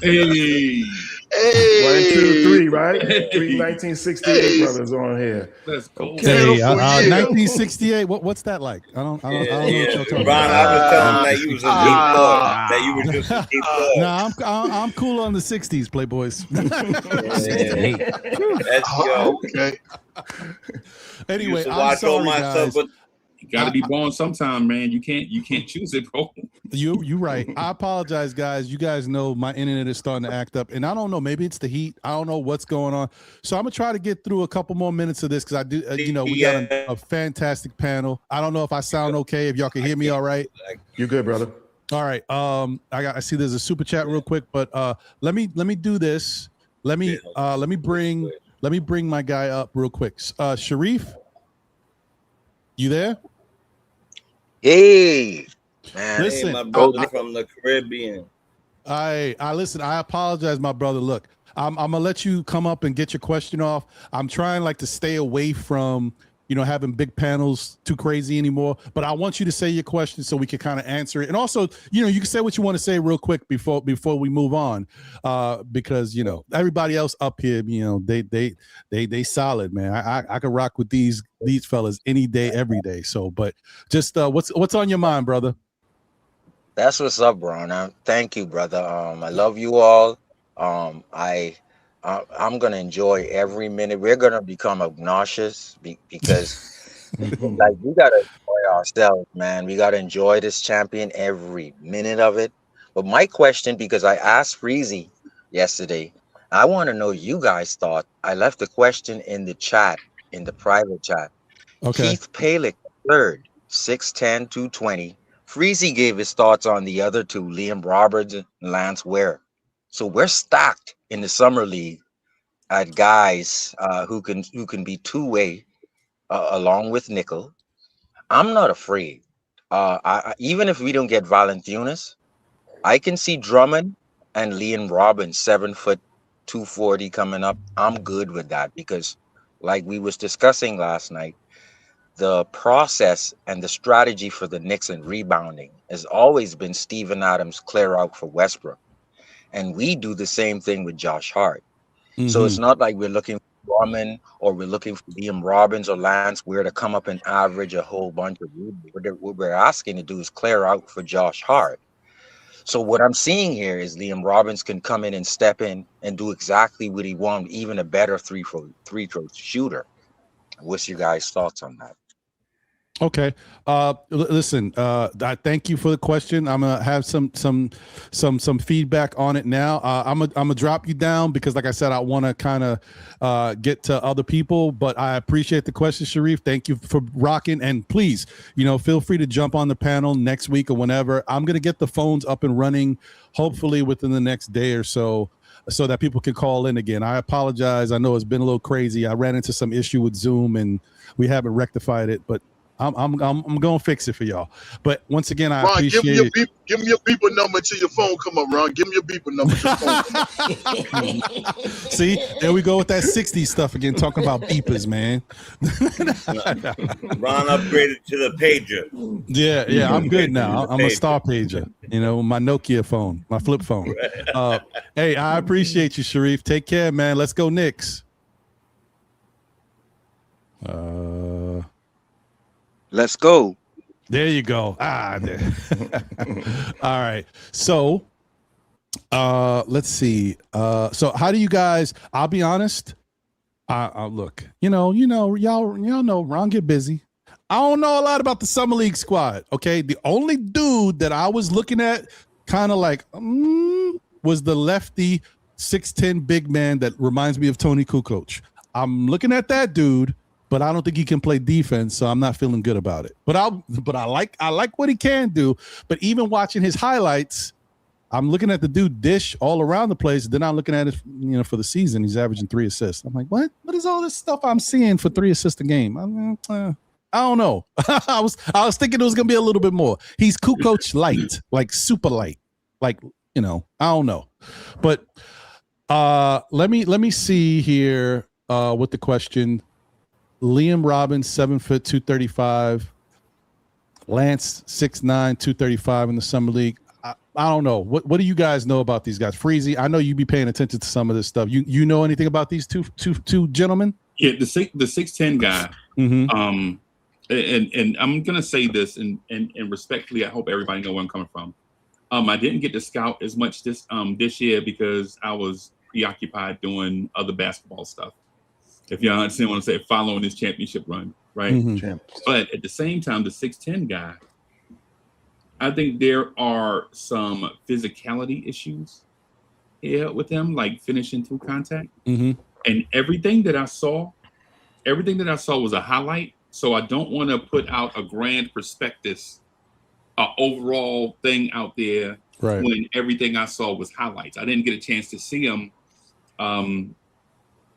Hey. Hey. 1, 2, 3, right? Hey. 3 1968 brothers on here. Let's go. Hey, 1968. What's that like? I don't know what you're talking Ron, about. I was telling him that you was a deep thought. That you were just a deep thought. No, I'm cool on the 60s, Playboys. Okay. Anyway, I'm watch all sorry, my guys. stuff, but you got to be born sometime, man. You can't choose it, bro. You right. I apologize, guys. You guys know my internet is starting to act up, and I don't know. Maybe it's the heat. I don't know what's going on. So I'm gonna try to get through a couple more minutes of this because I do. We got a fantastic panel. I don't know if I sound okay. If y'all can hear me, all right. You're good, brother. All right. I see there's a super chat real quick, but let me do this. Let me bring my guy up real quick. Sharif, you there? Hey, man. Listen, hey, my brother from the Caribbean. I listen. I apologize, my brother. Look, I'm gonna let you come up and get your question off. I'm trying to stay away from having big panels too crazy anymore. But I want you to say your question so we can kind of answer it. And also, you can say what you want to say real quick before we move on, because everybody else up here, they solid, man. I could rock with these fellas any day, every day. So, but just what's on your mind, brother? That's what's up, bro. Thank you, brother. I love you all. I'm gonna enjoy every minute. We're gonna become obnoxious because we gotta enjoy ourselves, man. We gotta enjoy this champion every minute of it. But my question, because I asked Freezy yesterday, I want to know you guys' thought. I left the question in the chat, in the private chat. Okay. Keith Palick, third, 6'10", 220. Freezy gave his thoughts on the other two, Liam Roberts and Lance Ware. So we're stacked in the summer league at guys who can be two-way along with Nickel. I'm not afraid. Even if we don't get Valanciunas, I can see Drummond and Liam Robbins 7 foot 240 coming up. I'm good with that because, like we was discussing last night, the process and the strategy for the Knicks in rebounding has always been Steven Adams clear out for Westbrook. And we do the same thing with Josh Hart. Mm-hmm. So it's not like we're looking for Drummond or we're looking for Liam Robbins or Lance Ware to come up and average a whole bunch of rebounds. What we're asking to do is clear out for Josh Hart. So what I'm seeing here is Liam Robbins can come in and step in and do exactly what he wants, even a better three-throw shooter. What's your guys' thoughts on that? Okay. Listen, I thank you for the question. I'm gonna have some feedback on it now. I'm gonna drop you down because, like I said, I want to kind of get to other people. But I appreciate the question, Sharif. Thank you for rocking. And please, feel free to jump on the panel next week or whenever. I'm gonna get the phones up and running, hopefully within the next day or so that people can call in again. I apologize. I know it's been a little crazy. I ran into some issue with Zoom and we haven't rectified it, but I'm gonna fix it for y'all. But once again, I appreciate it. Give me your beeper number until your phone come up, Ron. Give me your beeper number until your phone come up. See, there we go with that 60s stuff again, talking about beepers, man. Ron upgraded to the pager. Yeah, I'm good now. I'm a star pager. My Nokia phone, my flip phone. Hey, I appreciate you, Sharif. Take care, man. Let's go Knicks. Let's go. There you go. There. All right. So, let's see. So how do you guys? I'll be honest. Look. Y'all know Ron get busy. I don't know a lot about the summer league squad. Okay, the only dude that I was looking at, kind of like, was the lefty 6'10" big man that reminds me of Tony Kukoc. I'm looking at that dude. But I don't think he can play defense, so I'm not feeling good about it. But I like what he can do. But even watching his highlights, I'm looking at the dude dish all around the place. Then I'm looking at it, for the season, he's averaging 3 assists. I'm like, what? What is all this stuff I'm seeing for 3 assists a game? I I don't know. I was thinking it was gonna be a little bit more. He's Kukoc light, like super light, like I don't know. But let me see here with the question. Liam Robbins, 7 foot 235. Lance 6'9", 235 in the summer league. I don't know. What do you guys know about these guys? Freezy, I know you be paying attention to some of this stuff. You know anything about these two gentlemen? Yeah, the 6'10" guy. Mm-hmm. And I'm gonna say this and respectfully, I hope everybody know where I'm coming from. I didn't get to scout as much this year because I was preoccupied doing other basketball stuff. If y'all understand what I'm saying, following this championship run, right? Mm-hmm. But at the same time, the 6'10" guy, I think there are some physicality issues here with him, like finishing through contact. Mm-hmm. And everything that I saw was a highlight. So I don't want to put out a grand prospectus, overall thing out there when everything I saw was highlights. I didn't get a chance to see him,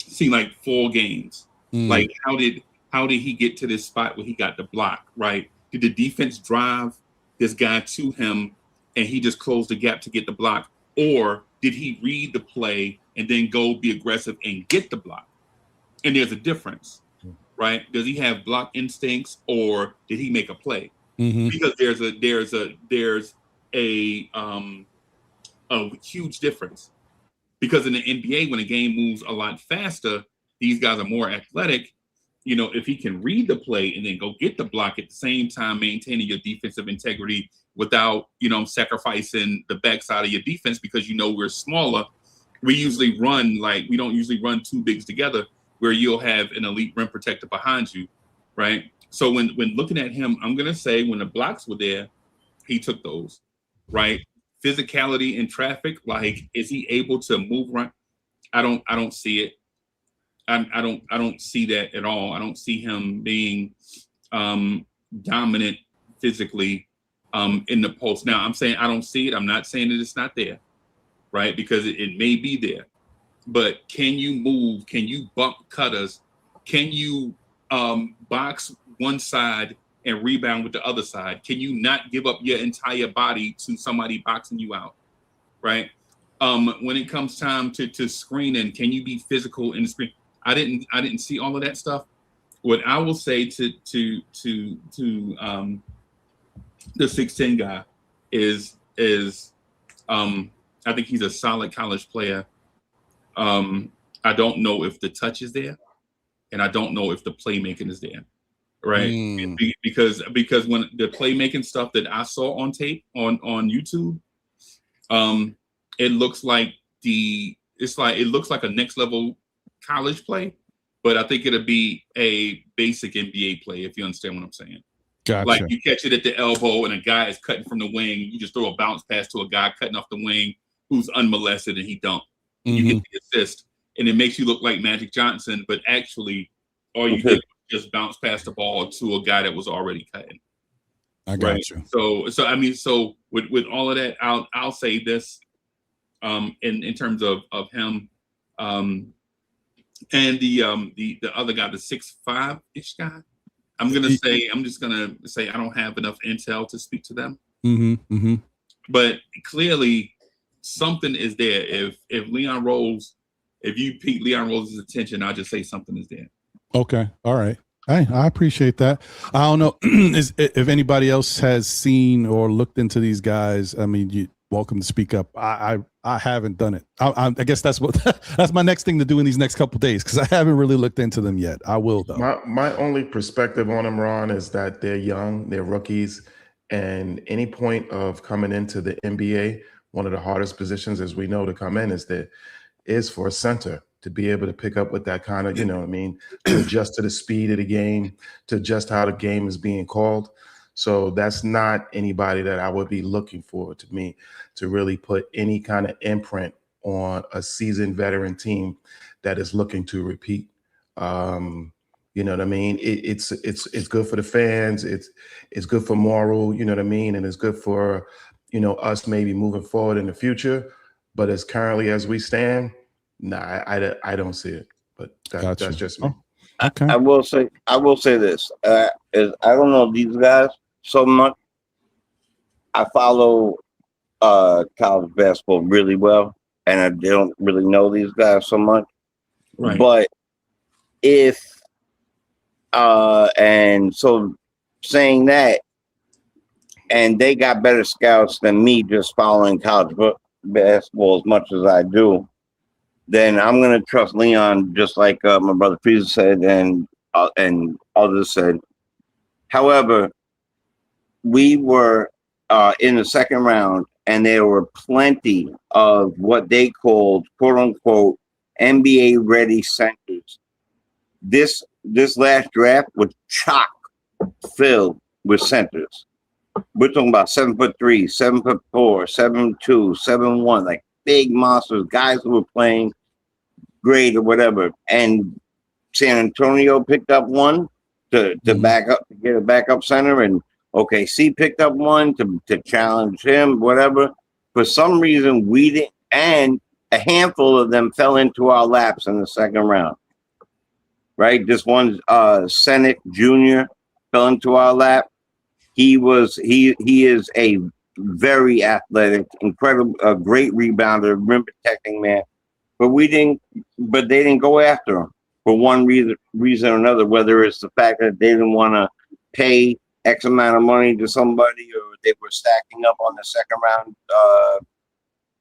see like full games. Like how did he get to this spot where he got the block, right? Did the defense drive this guy to him and he just closed the gap to get the block? Or did he read the play and then go be aggressive and get the block? And there's a difference, right? Does he have block instincts or did he make a play? Mm-hmm. Because there's a huge difference. Because in the NBA, when a game moves a lot faster, these guys are more athletic. If he can read the play and then go get the block at the same time, maintaining your defensive integrity without, sacrificing the backside of your defense because we're smaller. We usually we don't usually run two bigs together where you'll have an elite rim protector behind you, right? So when looking at him, I'm gonna say when the blocks were there, he took those, right? Physicality in traffic, like is he able to move around? I don't see it. I don't see that at all. I don't see him being dominant physically in the post. Now I'm saying I don't see it. I'm not saying that it's not there, right? Because it may be there. But can you move? Can you bump cutters? Can you box one side and rebound with the other side? Can you not give up your entire body to somebody boxing you out, right? When it comes time to screening, can you be physical in the screen? I didn't see all of that stuff. What I will say to the 6'10" guy is I think he's a solid college player. I don't know if the touch is there, and I don't know if the playmaking is there, right? Because when the playmaking stuff that I saw on tape on YouTube, it looks like it looks like a next level college play, but I think it'll be a basic NBA play if you understand what I'm saying. Gotcha. Like you catch it at the elbow and a guy is cutting from the wing, you just throw a bounce pass to a guy cutting off the wing who's unmolested and he dunked. You get the assist, and it makes you look like Magic Johnson, but actually, all you did was just bounce past the ball to a guy that was already cutting. I got you. So I mean, so with all of that, I'll say this, in terms of him, and the other guy, the 6'5" guy. I'm just gonna say I don't have enough intel to speak to them. But clearly, something is there. If Leon Rose, if you pique Leon Rose's attention, I'll just say something is there. Okay. All right. I appreciate that. I don't know if anybody else has seen or looked into these guys. I mean, you're welcome to speak up. I haven't done it. I guess that's my next thing to do in these next couple of days because I haven't really looked into them yet. I will though. My only perspective on them, Ron, is that they're young, they're rookies, and any point of coming into the NBA, one of the hardest positions, as we know, to come in is for a center to be able to pick up with that kind of, to adjust to the speed of the game, to adjust how the game is being called. So that's not anybody that I would be looking for to really put any kind of imprint on a seasoned veteran team that is looking to repeat. You know what I mean? It's good for the fans. It's good for moral, you know what I mean? And it's good for, us maybe moving forward in the future. But as currently as we stand, nah, I don't see it. But that's just me. Okay. I will say this. Is I don't know these guys so much. I follow college basketball really well, and I don't really know these guys so much. Right. But if and so saying that, and they got better scouts than me just following college basketball as much as I do, then I'm gonna trust Leon just like my brother Frieza said and others said. However, we were in the second round, and there were plenty of what they called "quote unquote" NBA ready centers. This last draft was chock filled with centers. We're talking about 7'3", 7'4", 7'2", 7'1", like big monsters, guys who were playing great or whatever. And San Antonio picked up one to back up, to get a backup center, and OKC picked up one to challenge him, whatever. For some reason, we didn't, and a handful of them fell into our laps in the second round. Right, this one, Sennick Jr. fell into our lap. He is a very athletic, incredible, great rebounder, rim protecting man. But they didn't go after him for one reason or another. Whether it's the fact that they didn't want to pay X amount of money to somebody, or they were stacking up on the second round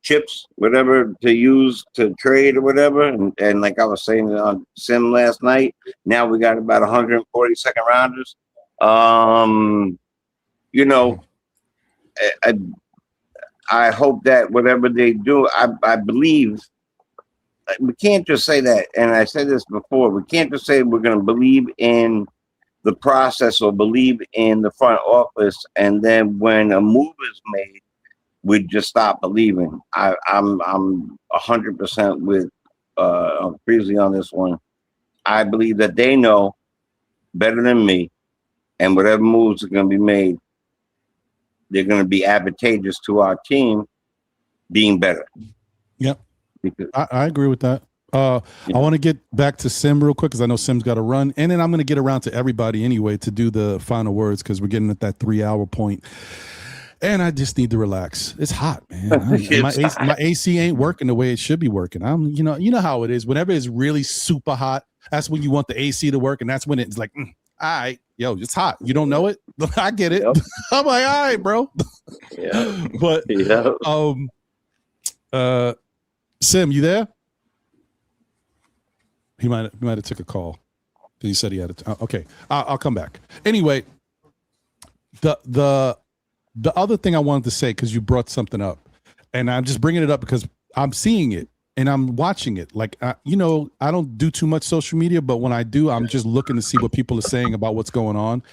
chips, whatever, to use to trade or whatever. And like I was saying on Sim last night, now we got about 140 second rounders. You know, I hope that whatever they do, I believe we can't just say that. And I said this before, we can't just say we're going to believe in the process or believe in the front office, and then when a move is made, we just stop believing. I'm 100% with Frieza on this one. I believe that they know better than me, and whatever moves are going to be made, they're going to be advantageous to our team being better. Yep, I agree with that. I want to get back to Sim real quick because I know Sim's got to run, and then I'm going to get around to everybody anyway to do the final words because we're getting at that 3-hour point. And I just need to relax. It's hot, man. My AC ain't working the way it should be working. You know how it is. Whenever it's really super hot, that's when you want the AC to work, and that's when it's like, all right, yo, it's hot. You don't know it? I get it. Yep. I'm like, all right, bro. Yeah. But Sim, you there? He might have took a call. He said he had it. Okay, I'll come back. Anyway, the other thing I wanted to say, because you brought something up, and I'm just bringing it up because I'm seeing it and I'm watching it. Like, I don't do too much social media, but when I do, I'm just looking to see what people are saying about what's going on.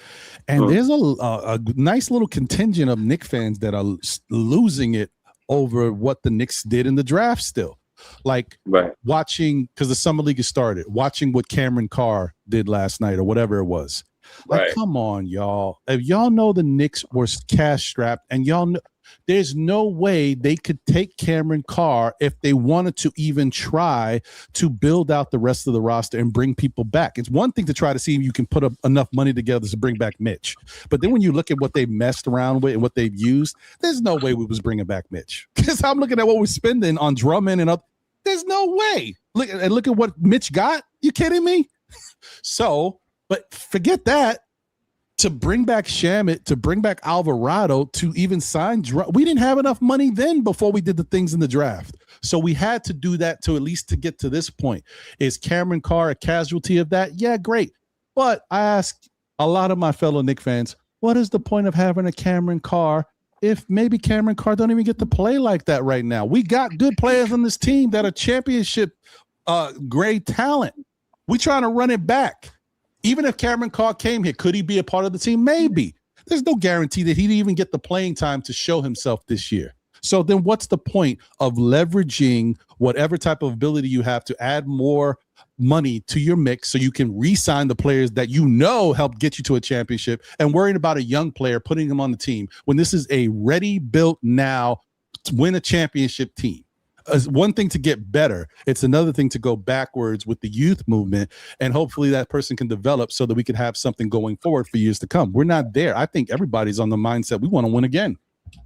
And there's a nice little contingent of Knicks fans that are losing it over what the Knicks did in the draft still. Like watching, because the Summer League has started, watching what Cameron Carr did last night or whatever it was. Like, come on, y'all. If y'all know the Knicks were cash strapped, and y'all know there's no way they could take Cameron Carr if they wanted to even try to build out the rest of the roster and bring people back. It's one thing to try to see if you can put up enough money together to bring back Mitch. But then when you look at what they messed around with and what they've used, there's no way we was bringing back Mitch. Because I'm looking at what we're spending on Drummond and other. There's no way. Look at what Mitch got. You kidding me? So, but forget that. To bring back Shamet, to bring back Alvarado, to even sign we didn't have enough money then before we did the things in the draft. So we had to do that to at least to get to this point. Is Cameron Carr a casualty of that? Yeah, great. But I ask a lot of my fellow Knicks fans, what is the point of having a Cameron Carr if maybe Cameron Carr don't even get to play like that right now? We got good players on this team that are championship grade talent. We trying to run it back. Even if Cameron Carr came here, could he be a part of the team? Maybe. There's no guarantee that he'd even get the playing time to show himself this year. So then what's the point of leveraging whatever type of ability you have to add more money to your mix so you can re-sign the players that you know help get you to a championship and worrying about a young player, putting him on the team when this is a ready, built now, to win a championship team? one thing to get better. It's another thing to go backwards with the youth movement, and hopefully that person can develop so that we can have something going forward for years to come. We're not there. I think everybody's on the mindset we want to win again.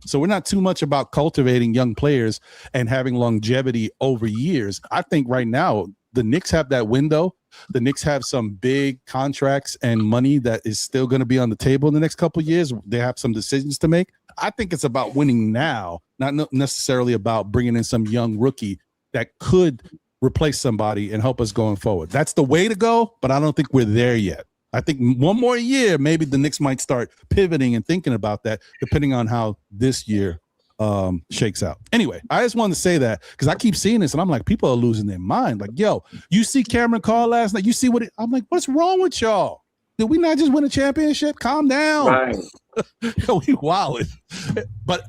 So we're not too much about cultivating young players and having longevity over years. I think right now the Knicks have that window. The Knicks have some big contracts and money that is still going to be on the table in the next couple of years. They have some decisions to make. I think it's about winning now, not necessarily about bringing in some young rookie that could replace somebody and help us going forward. That's the way to go, but I don't think we're there yet. I think one more year, maybe the Knicks might start pivoting and thinking about that, depending on how this year shakes out. Anyway, I just wanted to say that because I keep seeing this and I'm like, people are losing their mind. Like, yo, you see Cameron Carr last night? You see what I'm like, what's wrong with y'all? Did we not just win a championship? Calm down. Right. Yo, we wilded. But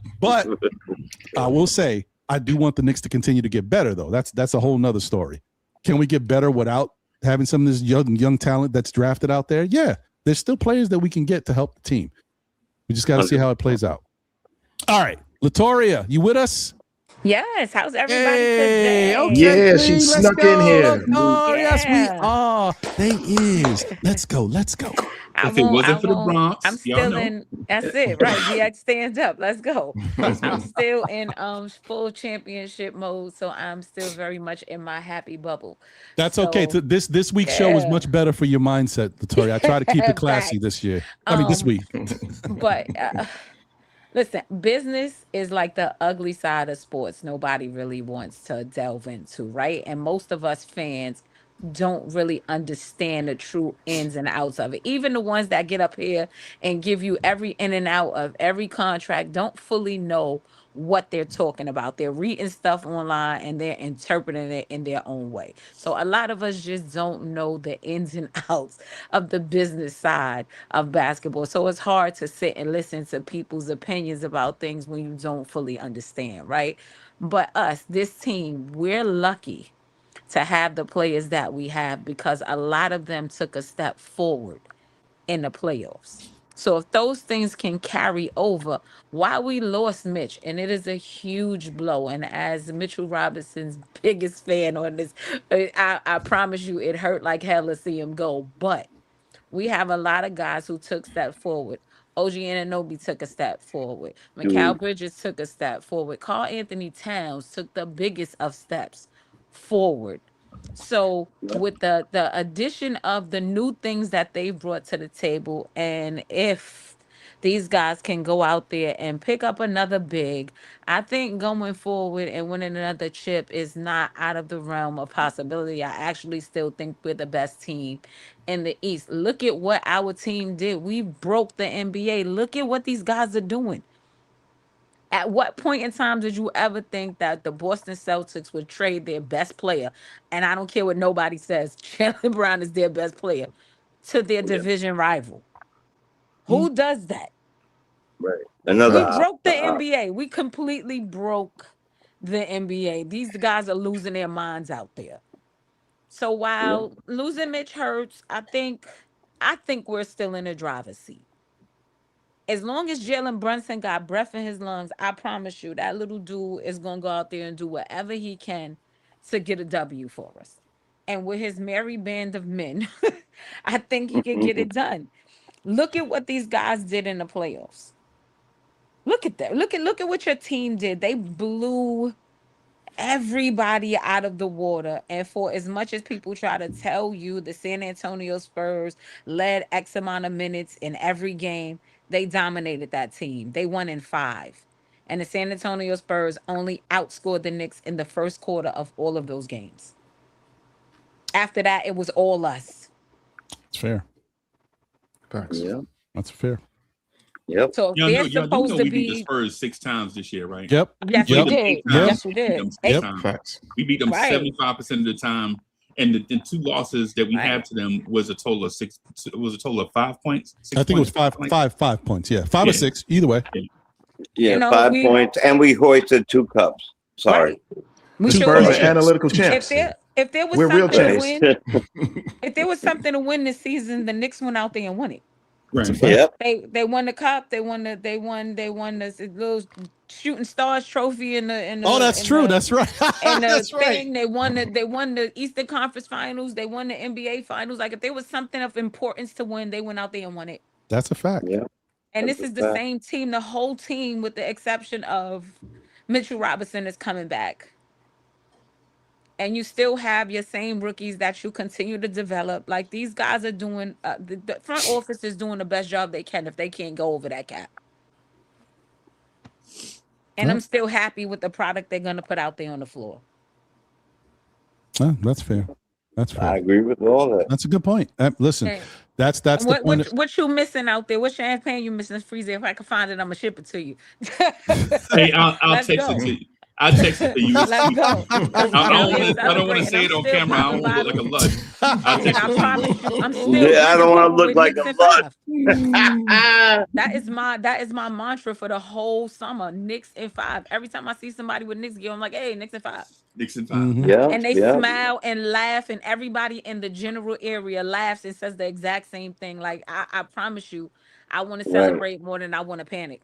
I will say, I do want the Knicks to continue to get better, though. That's a whole nother story. Can we get better without having some of this young talent that's drafted out there? Yeah, there's still players that we can get to help the team. We just got to see how it plays out. All right, Latoria, you with us? Yes. How's everybody Hey, today? okay, Yeah, Queen, she let's snuck go. in here. Oh, yes, we Yeah. are. They is. Let's go. If it wasn't for the Bronx, I'm y'all still know. in. That's it, right? DX stand up. Let's go. I'm still in full championship mode, so I'm still very much in my happy bubble. That's okay. So, This week's show was yeah. much better for your mindset, Latoria. I try to keep it classy Facts. this year. I mean, this week. But listen, business is like the ugly side of sports. Nobody really wants to delve into, right? And most of us fans don't really understand the true ins and outs of it. Even the ones that get up here and give you every in and out of every contract don't fully know what they're talking about. They're reading stuff online and they're interpreting it in their own way. So a lot of us just don't know the ins and outs of the business side of basketball. So it's hard to sit and listen to people's opinions about things when you don't fully understand, right? But us, this team, we're lucky to have the players that we have because a lot of them took a step forward in the playoffs. So if those things can carry over, why we lost Mitch, and it is a huge blow. And as Mitchell Robinson's biggest fan on this, I promise you, it hurt like hell to see him go. But we have a lot of guys who took step forward. OG Anunoby took a step forward. Mikal Bridges took a step forward. Karl Anthony Towns took the biggest of steps forward. So with the addition of the new things that they brought to the table, and if these guys can go out there and pick up another big, I think going forward and winning another chip is not out of the realm of possibility. I actually still think we're the best team in the East. Look at what our team did. We broke the NBA. Look at what these guys are doing. At what point in time did you ever think that the Boston Celtics would trade their best player? And I don't care what nobody says, Chandler Brown is their best player to their division rival. Who does that? Right. We Another broke the NBA. We completely broke the NBA. These guys are losing their minds out there. So while losing Mitch hurts, I think we're still in the driver's seat. As long as Jalen Brunson got breath in his lungs, I promise you that little dude is gonna go out there and do whatever he can to get a W for us. And with his merry band of men, I think he can get it done. Look at what these guys did in the playoffs. Look at that. Look at what your team did. They blew everybody out of the water. And for as much as people try to tell you the San Antonio Spurs led X amount of minutes in every game, they dominated that team. They won in 5. And the San Antonio Spurs only outscored the Knicks in the first quarter of all of those games. After that, it was all us. It's fair. Facts. Yeah. That's fair. Yep. So if Y'all they're know, y'all do supposed know to we beat the be. Spurs 6 times this year, right? Yep. Yes, We we beat them did. 8 Yep. times. Yes, we We beat did. them 6 Yep. times. Facts. We beat them Right. 75% of the time, and the 2 losses that we Right. had to them was a total of 6. It was a total of 5 points. 6 I think it was points, five points. Yeah, 5 or Yeah. 6. Either way. Yeah, You know, 5 we- points, and we hoisted 2 cups. Sorry. Right. We Two sure Spurs Spurs are did. analytical If champs. there was We're real something to champs. win, if there was something to win this season, the Knicks went out there and won it. That's a Right. fact. Yep. They won the cup. They won the little shooting stars trophy Oh, that's true. That's right. and the That's right. thing. They won the Eastern Conference Finals. They won the NBA Finals. Like, if there was something of importance to win, they went out there and won it. That's a fact. Yeah. And That's this a is the fact. same team. The whole team, with the exception of Mitchell Robinson, is coming back. And you still have your same rookies that you continue to develop. Like, these guys are doing, the front office is doing the best job they can if they can't go over that cap. And I'm still happy with the product they're going to put out there on the floor. Oh, that's fair. That's fair. I agree with all that. That's a good point. Listen, Okay. that's the point. What you missing out there? What champagne you missing, Freezer? If I can find it, I'm gonna ship it to you. Hey, I'll Let's text go. it to you. I'll text it to you. Let's go. I don't want to say it on camera. I don't look like a lud. I'll text it I to promise you, I'm still. Yeah, I don't want to look with like Knicks a in lud. 5. That is my mantra for the whole summer. Knicks in 5. Every time I see somebody with Knicks gear, I'm like, hey, Knicks in 5. Knicks in 5. Mhm. Yeah. And they yeah. smile and laugh, and everybody in the general area laughs and says the exact same thing. Like, I promise you, I want to Right. celebrate more than I want to panic.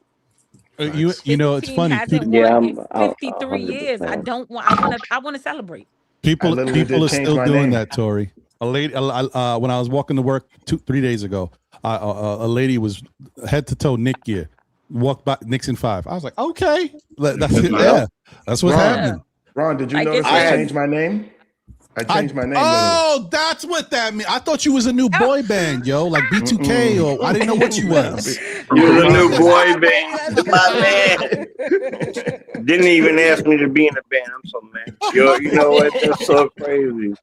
You This know, it's team funny. hasn't Yeah, won I'm in 53 years. I 100%. don't want. I want to celebrate. People literally people did are change still my doing name. that, Tori. A lady, when I was walking to work 3 days ago, a lady was head to toe Nick gear, walked by Knicks in 5. I was like, okay, that's it. Yeah, that's what's Ron, happening. Ron, did you Like, notice it's I like- changed my name? I changed my name. Oh, that's what that means. I thought you was a new boy band, yo, like B2K, or I didn't know what you was. You're the new boy Let's band, my man. Didn't even ask me to be in the band. I'm so mad. Yo, you know what? That's so crazy.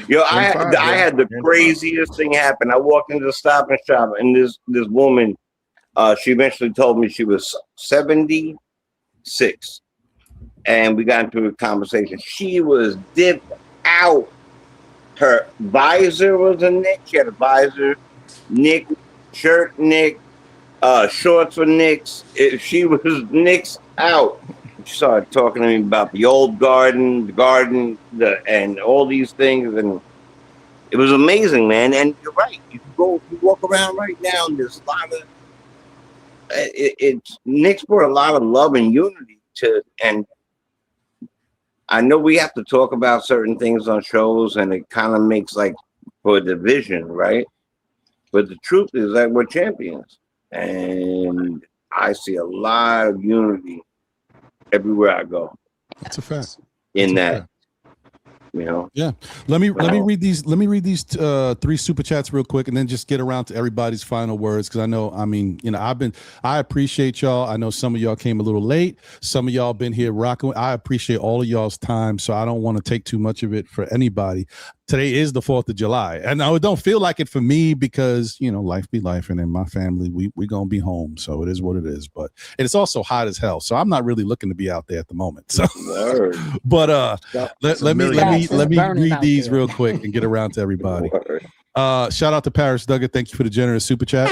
Yo, I had the craziest thing happen. I walked into the Stop and Shop, and this woman, she eventually told me she was 76, and we got into a conversation. She was dipped out. Her visor was a Nick. She had a visor, Nick, shirt, Nick, shorts for Knicks. She was Knicks out. She started talking to me about the old garden, and all these things, and it was amazing, man. And you're right. You walk around right now, and there's a lot of it's Knicks brought a lot of love and unity to, and I know we have to talk about certain things on shows, and it kind of makes like for a division, right? But the truth is that we're champions, and I see a lot of unity everywhere I go. That's a fact. In That's a that, fact. you know. Yeah. Let me read these. Let me read these 3 super chats real quick, and then just get around to everybody's final words. Because I know, I mean, you know, I appreciate y'all. I know some of y'all came a little late. Some of y'all been here rocking. I appreciate all of y'all's time, so I don't want to take too much of it for anybody. Today is the 4th of July, and I don't feel like it for me because, you know, life be life, and in my family, we gonna be home, so it is what it is. But it's also hot as hell, so I'm not really looking to be out there at the moment. So, but let me read these real quick and get around to everybody. Shout out to Paris Duggar. Thank you for the generous super chat.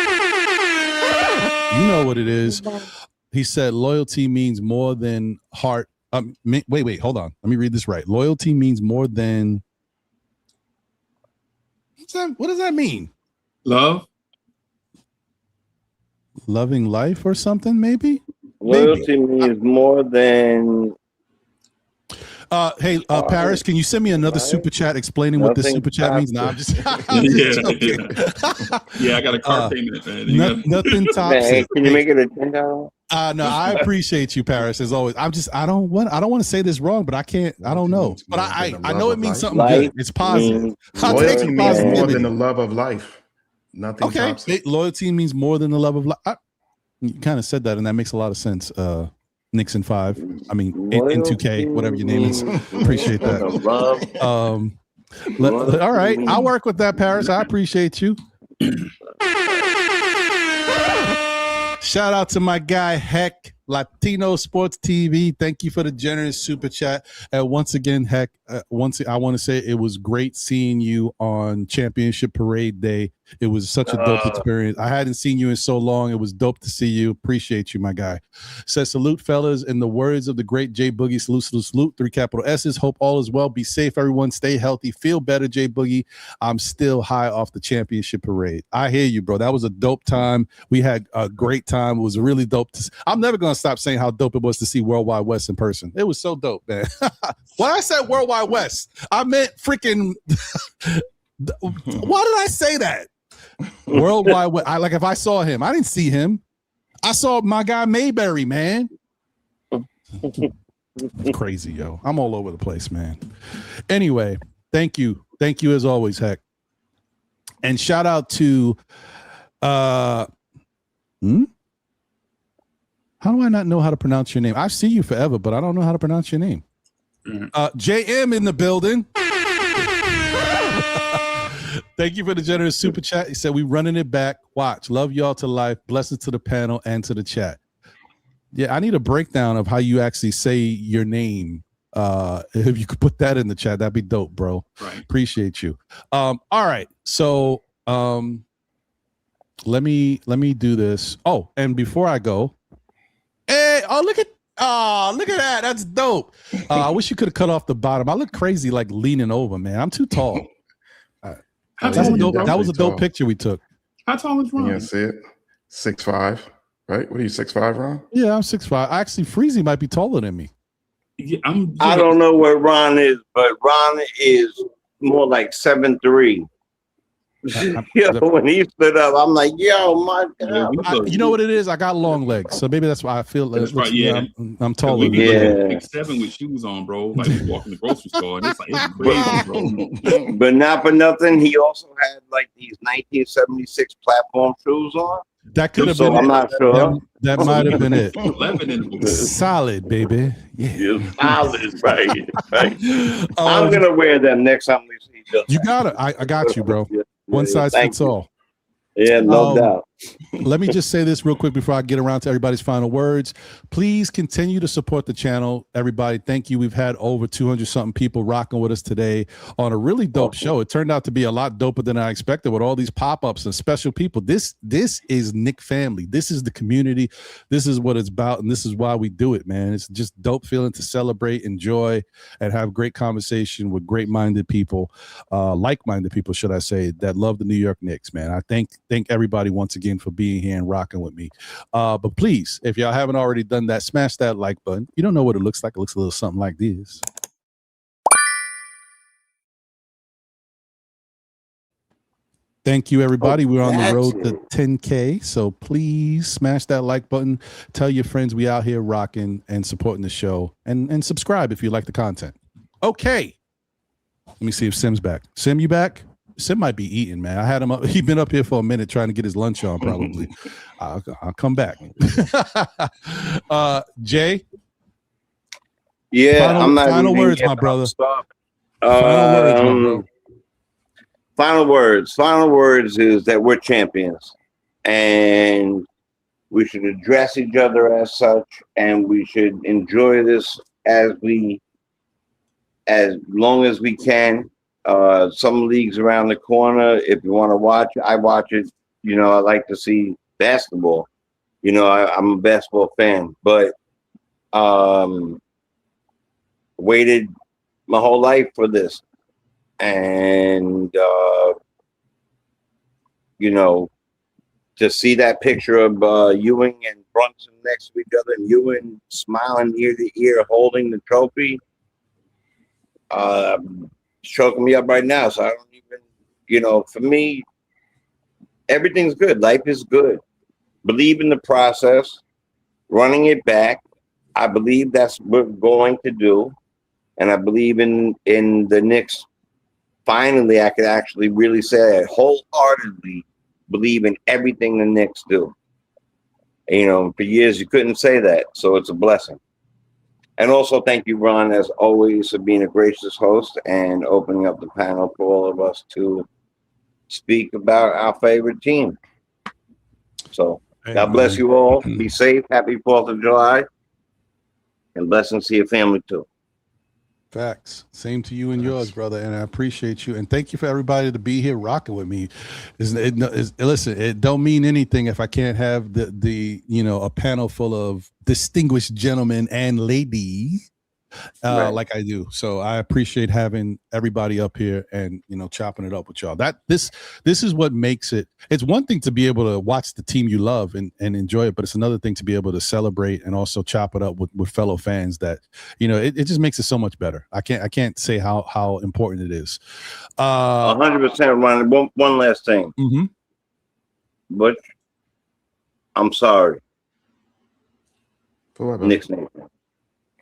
You know what it is. He said loyalty means more than heart. Wait, hold on. Let me read this right. Loyalty means more than. What does that mean? Love. Loving life or something, maybe? Loyalty means more than. Hey, Paris, can you send me another super chat explaining what this super chat means? Nah, I'm just joking. Yeah, I got a car payment, man. Nothing toxic. Man, can you make it a $10? No, I appreciate you, Paris, as always. I don't want to say this wrong, but I don't know. But I know it means something good. It's positive. Loyalty means more than the love of life. Nothing okay. toxic. Loyalty means more than the love of life. You kind of said that, and that makes a lot of sense. Knicks in 5. I mean, in 2K, whatever your name is. Appreciate that. All right, I'll work with that, Paris. I appreciate you. Shout out to my guy Heck, Latino Sports TV. Thank you for the generous super chat. And once again, Heck, I want to say it was great seeing you on Championship Parade Day It was such a dope experience. I hadn't seen you in so long. It was dope to see you. Appreciate you, my guy. Says, salute, fellas. In the words of the great J Boogie, salute, salute, salute. 3 capital S's. Hope all is well. Be safe, everyone. Stay healthy. Feel better, J Boogie. I'm still high off the championship parade. I hear you, bro. That was a dope time. We had a great time. It was really dope. I'm never going to stop saying how dope it was to see Worldwide West in person. It was so dope, man. When I said Worldwide West, I meant freaking... Why did I say that? Worldwide West. Like if I saw him, I didn't see him. I saw my guy Mayberry, man. Crazy, yo. I'm all over the place, man. Anyway, thank you. Thank you as always, Heck. And shout out to how do I not know how to pronounce your name? I see you forever, but I don't know how to pronounce your name. JM in the building. Thank you for the generous super chat. He said, we running it back. Watch. Love y'all to life. Blessings to the panel and to the chat. Yeah, I need a breakdown of how you actually say your name. If you could put that in the chat, that'd be dope, bro. Right. Appreciate you. All right. So let me do this. Oh, and before I go, hey, look at that. That's dope. I wish you could have cut off the bottom. I look crazy like leaning over, man. I'm too tall. That was a dope picture we took. How tall is Ron? Yeah, see it? 6'5", right? What are you, 6'5", Ron? Yeah, I'm 6'5". Actually, Freezy might be taller than me. Yeah, I don't know what Ron is, but Ron is more like 7'3". When he stood up, I'm like, yo, my God. You know what it is? I got long legs, so maybe that's why I feel like right, yeah. I'm taller. Yeah, 6'7" with shoes on, bro. Like walking the grocery store, and it's crazy, bro. But not for nothing, he also had like these 1976 platform shoes on. That could have been. I'm it. not sure. That might have been it. 11 in the Solid, baby. Yeah, solid, right. I'm gonna wear them next time we see each other. You got it. I got you, bro. One size fits all. Yeah, no doubt. Let me just say this real quick before I get around to everybody's final words. Please continue to support the channel, everybody. Thank you. We've had over 200-something people rocking with us today on a really dope show. It turned out to be a lot doper than I expected with all these pop-ups and special people. This is Nick family. This is the community. This is what it's about, and this is why we do it, man. It's just dope feeling to celebrate, enjoy, and have great conversation with great-minded people, like-minded people, should I say, that love the New York Knicks, man. I thank everybody once again for being here and rocking with me. But please, if y'all haven't already done that, smash that like button. You don't know what it looks like. It looks a little something like this. Thank you, everybody. We're on the road to 10K. So please smash that like button. Tell your friends we out here rocking and supporting the show. And subscribe if you like the content. Okay. Let me see if Sim's back. Sim, you back? Sim might be eating, man. I had him up. He's been up here for a minute trying to get his lunch on, probably. I'll come back. Jay? Yeah, I'm not final words, my brother. Final words is that we're champions. And we should address each other as such. And we should enjoy this as long as we can. Some leagues around the corner, if you want to watch, I watch it. You know, I like to see basketball. You know, I'm a basketball fan, but waited my whole life for this. And, you know, to see that picture of Ewing and Brunson next to each other and Ewing smiling ear to ear holding the trophy, choking me up right now. So I don't even, you know, for me, everything's good. Life is good. Believe in the process, running it back. I believe that's what we're going to do. And I believe in the Knicks. Finally, I could actually really say I wholeheartedly believe in everything the Knicks do. You know, for years you couldn't say that. So it's a blessing. And also, thank you, Ron, as always, for being a gracious host and opening up the panel for all of us to speak about our favorite team. So, God bless you all. Be safe. Happy 4th of July. And blessings to your family, too. Facts. Same to you and yours, brother. And I appreciate you. And thank you for everybody to be here rocking with me. Listen, it don't mean anything if I can't have the a panel full of distinguished gentlemen and ladies like I do. So I appreciate having everybody up here and chopping it up with y'all. This is what makes it. It's one thing to be able to watch the team you love and enjoy it, but it's another thing to be able to celebrate and also chop it up with fellow fans. That it just makes it so much better. I can't say how important it is. 100%, Ronnie. One last thing. Mm-hmm. But I'm sorry. For what, brother? Knicks Nation.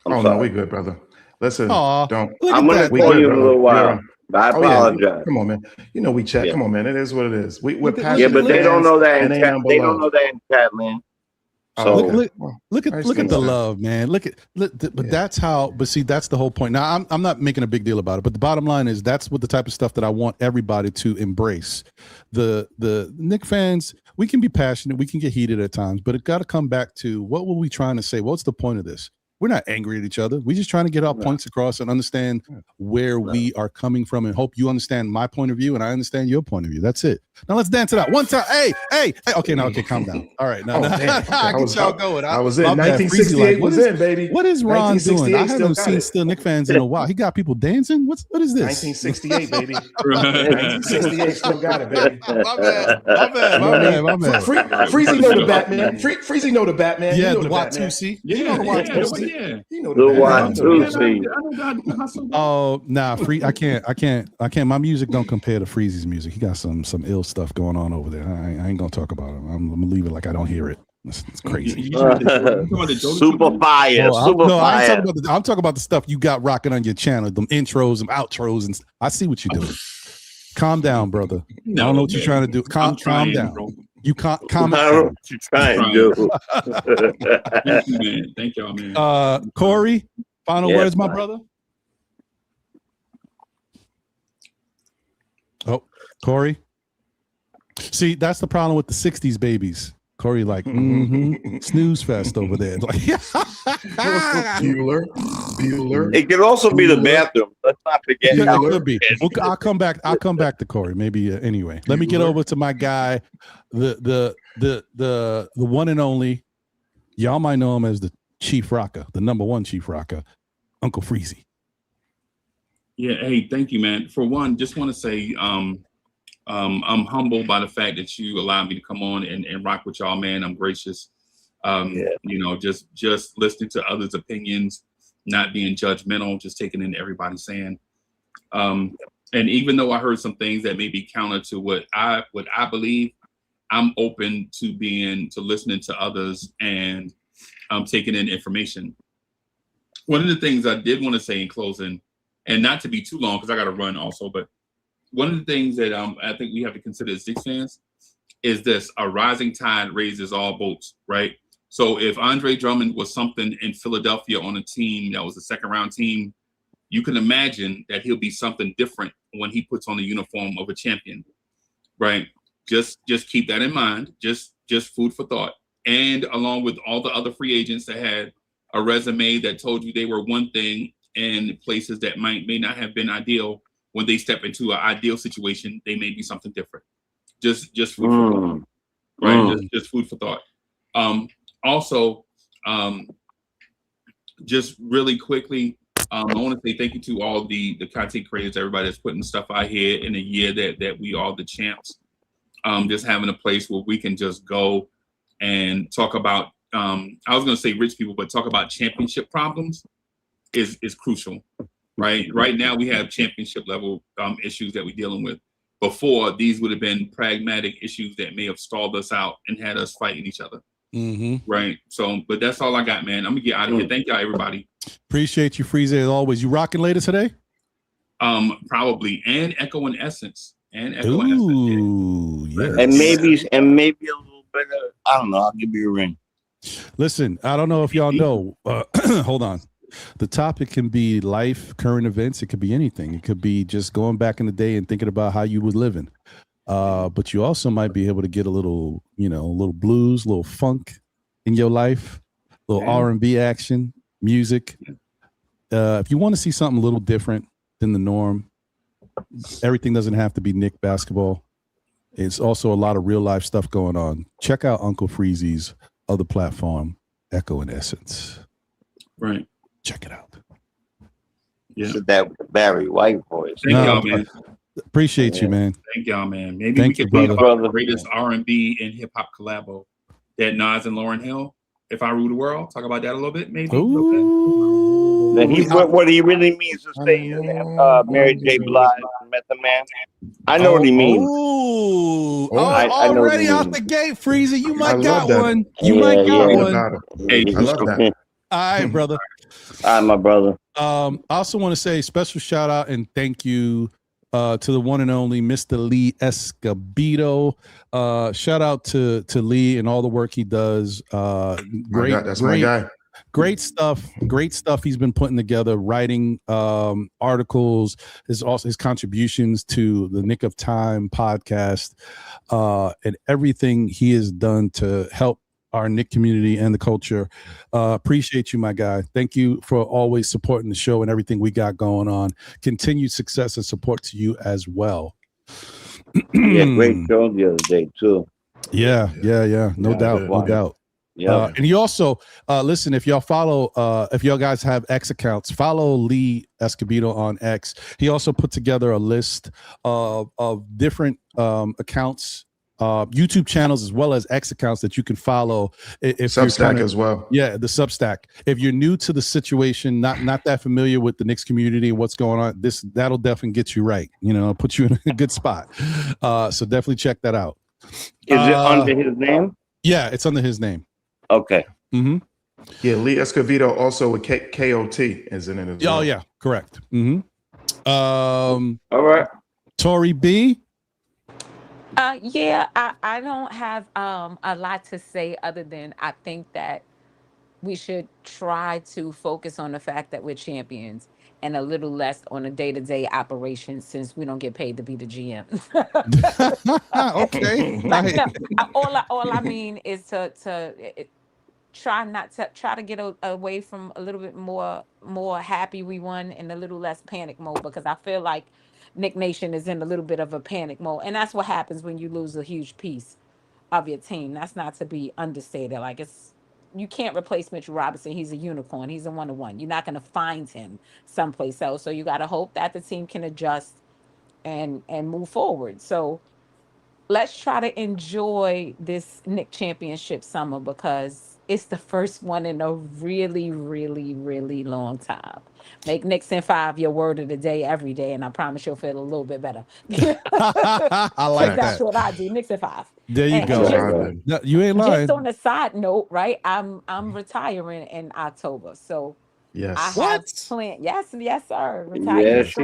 Oh, no, we good, brother. Listen, Aw, don't. I'm going to We call good, you in a brother. little while. Yeah. I Oh, yeah. apologize. Come on, man. We chat. Yeah. Come on, man. It is what it is. We're Look at- passionate. Yeah, but they don't fans, know that in and ain't chat. nothing They but don't love. know that in Catland. Oh, So okay. Look I at see the that. love, man. But Yeah. that's how. But see, that's the whole point. Now, I'm not making a big deal about it, but the bottom line is that's what the type of stuff that I want everybody to embrace. The Knicks fans, we can be passionate, we can get heated at times, but it got to come back to what were we trying to say? What's the point of this? We're not angry at each other. We're just trying to get our points across and understand where we are coming from, and hope you understand my point of view and I understand your point of view. That's it. Now let's dance it out one time. Hey. Okay, calm down. All right, now, Oh, damn. Okay, I get y'all going. I was in. my bad. Freezy, 1968 what was is- in, baby. What is Ron doing? I 1968 still haven't got seen it. still Knicks fans in a while. He got people dancing. What is this? 1968, baby. 1968 still got it, baby. My bad. You know what I mean? Freezy know the Batman. Freezy know the Batman. Yeah, You know the the Batman. Y2C. You know the Y2C. You know The the Batman. Y2C. Oh, nah, I can't. My music don't compare to Freezy's music. He got some ill stuff going on over there. I ain't gonna talk about him. I'm gonna leave it like I don't hear it. It's crazy. Super fire. Oh, Super I fire. I'm talking about the stuff you got rocking on your channel, them intros and outros, and I see what you're doing. Calm down, brother. I don't know what you're trying to do. Calm down. Bro. You calm I don't know what you're trying to do. Thank you, man. Thank y'all, man. Corey, final Yes, words, my man. brother. Oh, Corey. See, that's the problem with the 60s babies. Corey, like, snooze fest over there. Like, Bueller. It could also be the bathroom. Let's not forget. it could be. Well, I'll come back to Corey. Maybe anyway. Let me get over to my guy, the one and only. Y'all might know him as the Chief Rocker, the number one Chief Rocker, Uncle Freezy. Yeah, hey, thank you, man. For one, just want to say I'm humbled by the fact that you allowed me to come on and rock with y'all, man. I'm gracious. Just listening to others' opinions, not being judgmental, just taking in everybody's saying. And even though I heard some things that may be counter to what I believe, I'm open to listening to others and taking in information. One of the things I did want to say in closing, and not to be too long because I got to run also, but one of the things that I think we have to consider as Knicks fans is this: a rising tide raises all boats, right? So if Andre Drummond was something in Philadelphia on a team that was a second round team, you can imagine that he'll be something different when he puts on the uniform of a champion, right? Just keep that in mind. Just food for thought. And along with all the other free agents that had a resume that told you they were one thing in places that may not have been ideal, when they step into an ideal situation, they may be something different. Just food for thought, right? Just food for thought. Also, just really quickly, I want to say thank you to all the content creators, everybody that's putting stuff out here in a year that we are the champs. Just having a place where we can just go and talk about, I was going to say rich people, but talk about championship problems is crucial, right? Right now we have championship level issues that we're dealing with. Before, these would have been pragmatic issues that may have stalled us out and had us fighting each other. Right. So, but that's all I got, man. I'm gonna get out of here. Thank y'all, everybody. Appreciate you, Freezy, as always. You rocking later today? Probably. And Echo and Essence. Ooh, yes. And maybe a little bit of, I don't know, I'll give you a ring. Listen, I don't know if y'all know. Hold on. The topic can be life, current events. It could be anything. It could be just going back in the day and thinking about how you were living. But you also might be able to get a little, a little blues, a little funk in your life, a little R&B action, music. if you want to see something a little different than the norm, everything doesn't have to be Knick basketball. It's also a lot of real life stuff going on. Check out Uncle Freezy's other platform, Echo and Essence. Right. Check it out. Yeah. Said that with the Barry White voice. Thank y'all, man. Appreciate you, man. Thank y'all, man. Maybe Thank we you, could do brother. the greatest R&B and hip hop collabo that Nas and Lauryn Hill. If I Rule the World, talk about that a little bit, maybe. Ooh. Then what he really means to say is Mary J. Blige, Method Man. I know what he means. I know what Already he out means. the gate, Freezy. You might love got that. one. You might got one. Hey, I love that. All right, brother. All right, my brother. I also want to say special shout out and thank you to the one and only Mr. Lee Escobedo. Shout out to Lee and all the work he does. That's my guy. Great stuff he's been putting together, writing articles, his contributions to the Nick of Time podcast, and everything he has done to help our Knick community and the culture. Appreciate you, my guy. Thank you for always supporting the show and everything we got going on. Continued success and support to you as well. Yeah, great show the other day too. Yeah. No doubt. Yeah. And you also listen, if y'all follow, if y'all guys have X accounts, follow Lee Escobedo on X. He also put together a list of different accounts, YouTube channels, as well as X accounts that you can follow. If Substack as well. Yeah, the Substack. If you're new to the situation, not that familiar with the Knicks community and what's going on, that'll definitely get you right. Put you in a good spot. So definitely check that out. Is it under his name? Yeah, it's under his name. Okay. Mm-hmm. Yeah, Lee Escovedo also with KOT is in it as well. Oh yeah, correct. Mm-hmm. All right. Tori B. Yeah, I don't have a lot to say other than I think that we should try to focus on the fact that we're champions and a little less on a day-to-day operation since we don't get paid to be the GM. Okay. Like, no, all I mean is to try to get away from a little bit more happy we won and a little less panic mode, because I feel like Nick Nation is in a little bit of a panic mode, and that's what happens when you lose a huge piece of your team. That's not to be understated. Like, you can't replace Mitchell Robinson. He's a unicorn. He's a 1-on-1. You're not going to find him someplace else. So you got to hope that the team can adjust and move forward. So let's try to enjoy this Knick championship summer, because it's the first one in a really, really, really long time. Make Knicks in 5 your word of the day every day, and I promise you'll feel a little bit better. I like That's that. what I do. Knicks in 5. There you And go. just- No, you ain't lying. Just on a side note, right? I'm retiring in October, so Yes. I have planned. Yes, sir. Yes, October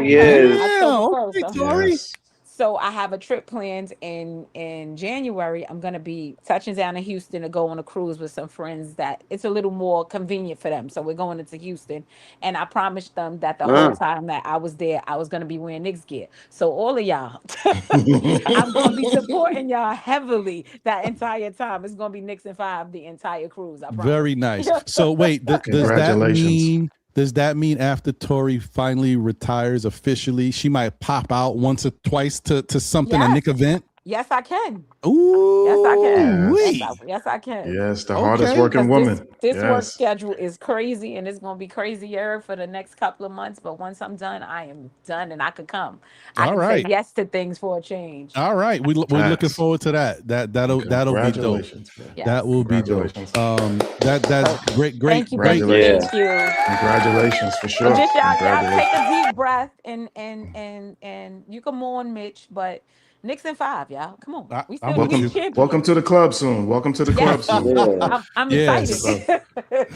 he is. 1st. Okay, Tori. Yes. So I have a trip planned in January. I'm gonna be touching down in Houston to go on a cruise with some friends that it's a little more convenient for them. So we're going into Houston, and I promised them that the whole time that I was there, I was gonna be wearing Knicks gear. So all of y'all, I'm gonna be supporting y'all heavily that entire time. It's gonna be Knicks in 5 the entire cruise. I promise. Very nice. So wait, does that mean after Tori finally retires officially, she might pop out once or twice to something, a Knick event? Yes, I can. Ooh, Yes, I can. wee. Yes, I can. Yes, the hardest working 'Cause woman. This work Yes. schedule is crazy, and it's going to be crazier for the next couple of months. But once I'm done, I am done, and I could come. I All can right. say yes to things for a change. All right, we're looking Facts. forward to that. That'll be dope. Congratulations, man. Yes. That will be dope. That's great. Thank you, great. thank you. Congratulations for sure. So just y'all take Congratulations. a deep breath and you can mourn Mitch, but Knicks in 5, y'all. Come on, we still I'm the with champions. Welcome to the club soon. Welcome to the club soon. Yeah. I'm Yes. excited.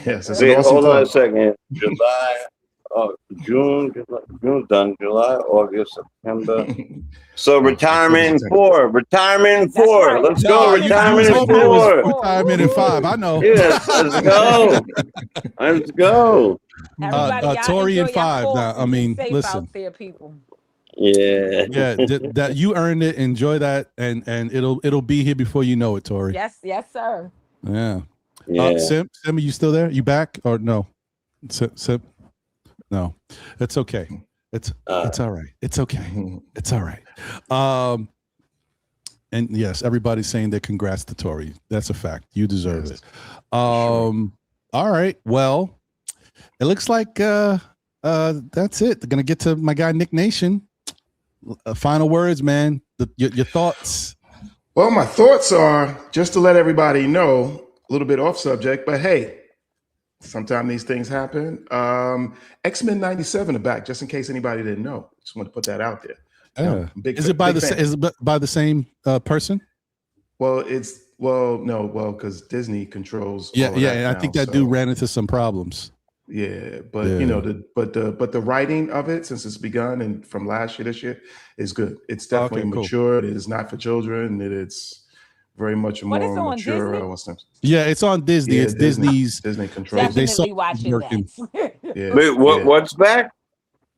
Yes, it's Wait, an awesome hold on a club. second. June's done. July, August, September. So retirement in 4. Retirement in 4. right. Let's No, go. you Retirement in told me it was 4. retirement in 5. I know. Yes, let's go. Let's go. Everybody, y'all Tori in enjoy your 5 fourth now. I and be mean, safe listen. out there, people. Yeah. Yeah, that you earned it. Enjoy that, and it'll be here before you know it, Tori. Yes, sir. Yeah. Yeah. Sim, are you still there? You back or no? Sim? No, it's okay. It's all right. It's okay. It's all right. And yes, everybody's saying their congrats to Tori. That's a fact. You deserve it. All right. Well, it looks like that's it. They're gonna get to my guy Nick Nation. Final words, man. Your thoughts. Well, my thoughts are just to let everybody know, a little bit off subject, but hey, sometimes these things happen. X-Men 97 are back, just in case anybody didn't know. Just want to put that out there. Is it by the same person? Well, because Disney controls. Yeah, all of that I now, think that dude ran into some problems. Yeah, but you know, the writing of it since it's begun and from last year, this year is good. It's definitely mature. It is not for children. It's very much a more mature. Yeah, it's on Disney. It's Disney's. Disney controls. Definitely watching that. Yeah. Wait, what's back?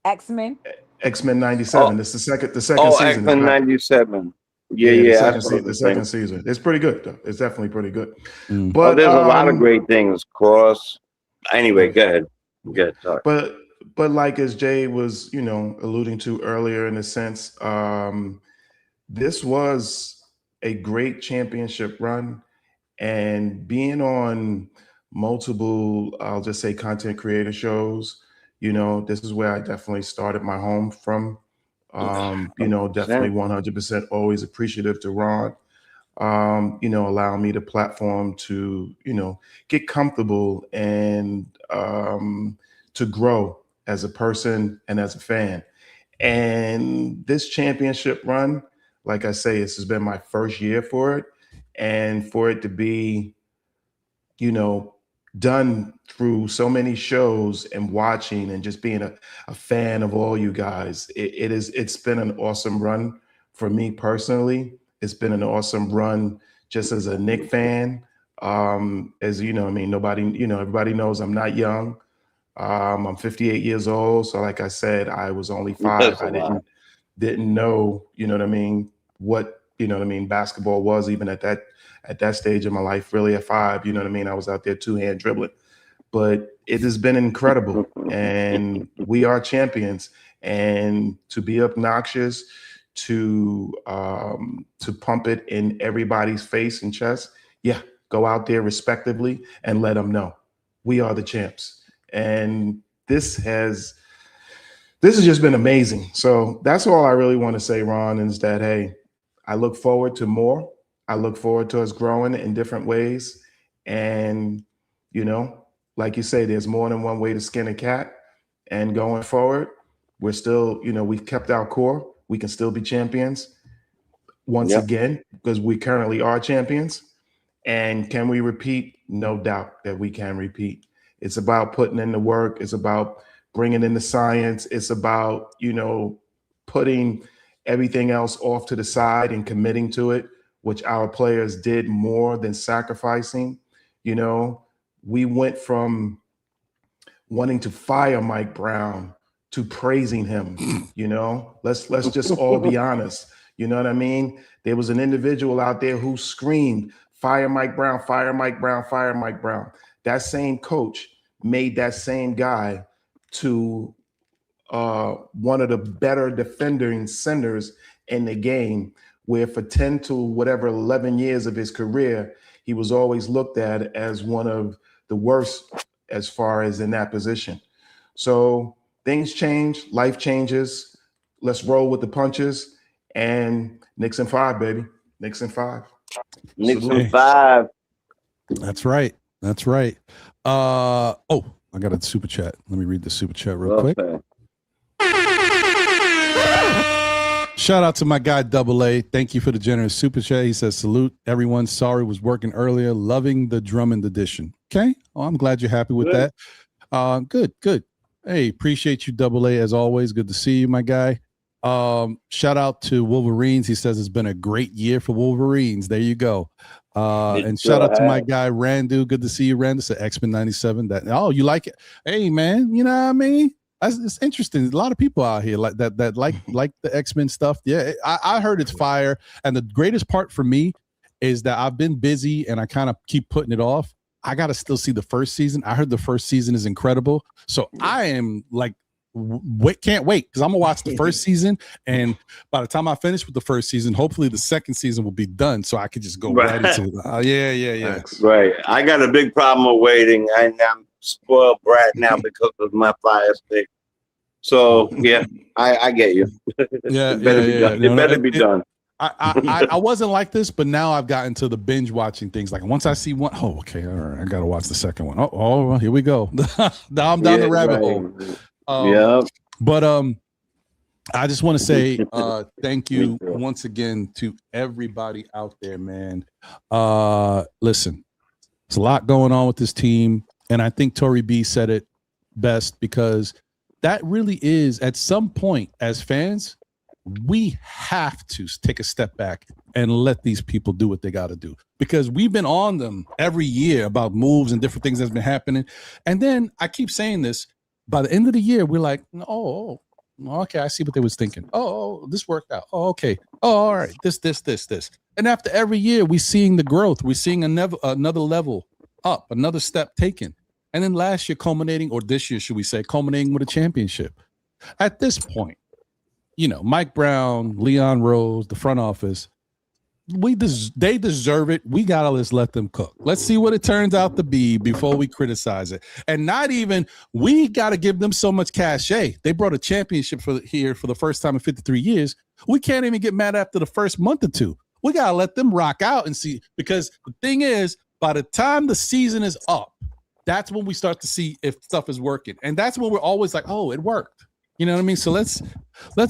X-Men. X-Men 97. It's the second season. X-Men 97. Yeah. The second season. It's pretty good though. It's definitely pretty good. But there's a lot of great things. Cross. Anyway, go ahead. Sorry. But like as Jay was, alluding to earlier, in a sense, this was a great championship run, and being on multiple, I'll just say, content creator shows. This is where I definitely started my home from. Definitely 100% always appreciative to Ron. Allowing me the platform to, get comfortable and to grow as a person and as a fan. And this championship run, like I say, this has been my first year for it. And for it to be, done through so many shows and watching and just being a fan of all you guys, it's been an awesome run for me personally. It's been an awesome run just as a Knicks fan. As everybody knows I'm not young. I'm 58 years old. So like I said, I was only 5. I didn't know, what, basketball was even at that stage of my life, really at 5, I was out there 2-hand dribbling. But it has been incredible. And we are champions. And to be obnoxious, to pump it in everybody's face and chest, go out there respectively and let them know we are the champs. And this has just been amazing. So that's all I really want to say, Ron, is that, hey, I look forward to more. I look forward to us growing in different ways. And, like you say, there's more than one way to skin a cat. And going forward, we're still, we've kept our core. We can still be champions once again, because we currently are champions. And can we repeat? No doubt that we can repeat. It's about putting in the work. It's about bringing in the science. It's about, putting everything else off to the side and committing to it, which our players did more than sacrificing. We went from wanting to fire Mike Brown to praising him. Let's just all be honest. You know what I mean? There was an individual out there who screamed, fire Mike Brown, fire Mike Brown, fire Mike Brown. That same coach made that same guy to one of the better defending centers in the game, where for 10 to whatever 11 years of his career, he was always looked at as one of the worst as far as in that position. So things change, life changes. Let's roll with the punches. And Knicks in 5, baby. Knicks in 5. Knicks in 5. That's right. I got a super chat. Let me read the super chat real quick. Shout out to my guy Double A. Thank you for the generous super chat. He says, salute everyone. Sorry was working earlier. Loving the Drummond edition. Okay. Oh, I'm glad you're happy with that. Good. Hey, appreciate you, Double A, as always. Good to see you, my guy. Shout out to Wolverines. He says it's been a great year for Wolverines. There you go. And shout out to my guy Randu. Good to see you, Randu. It's X-Men 97. You like it? Hey, man, you know what I mean? It's interesting. There's a lot of people out here like that like the X-Men stuff. Yeah, I heard it's fire. And the greatest part for me is that I've been busy and I kind of keep putting it off. I got to still see the first season. I heard the first season is incredible. So I am like, can't wait because I'm gonna watch the first season, and by the time I finish with the first season, hopefully the second season will be done, so I could just go right into it. Yeah. Right. I got a big problem with waiting. I'm spoiled brat now because of my Fire Stick. So yeah, I get you. Yeah, it better be done. It better be done. I wasn't like this, but now I've gotten to the binge watching things. Like once I see one, okay, all right, I gotta watch the second one. Oh, here we go. Now I'm down the rabbit hole. But I just want to say thank you once again to everybody out there, man. Listen, there's a lot going on with this team, and I think Tory B said it best because that really is at some point as fans, we have to take a step back and let these people do what they got to do because we've been on them every year about moves and different things that's been happening. And then I keep saying this. By the end of the year, we're like, oh, okay, I see what they was thinking. Oh, this worked out. Oh, okay. Oh, all right. This. And after every year, we're seeing the growth. We're seeing another level up, another step taken. And then last year culminating, or this year, should we say, culminating with a championship. At this point, Mike Brown, Leon Rose, the front office, they deserve it. We gotta just let them cook. Let's see what it turns out to be before we criticize it. And not even we gotta give them so much cachet. They brought a championship for the first time in 53 years. We can't even get mad after the first month or two. We gotta let them rock out and see. Because the thing is, by the time the season is up, that's when we start to see if stuff is working. And that's when we're always like, oh, it worked. You know what I mean? So let's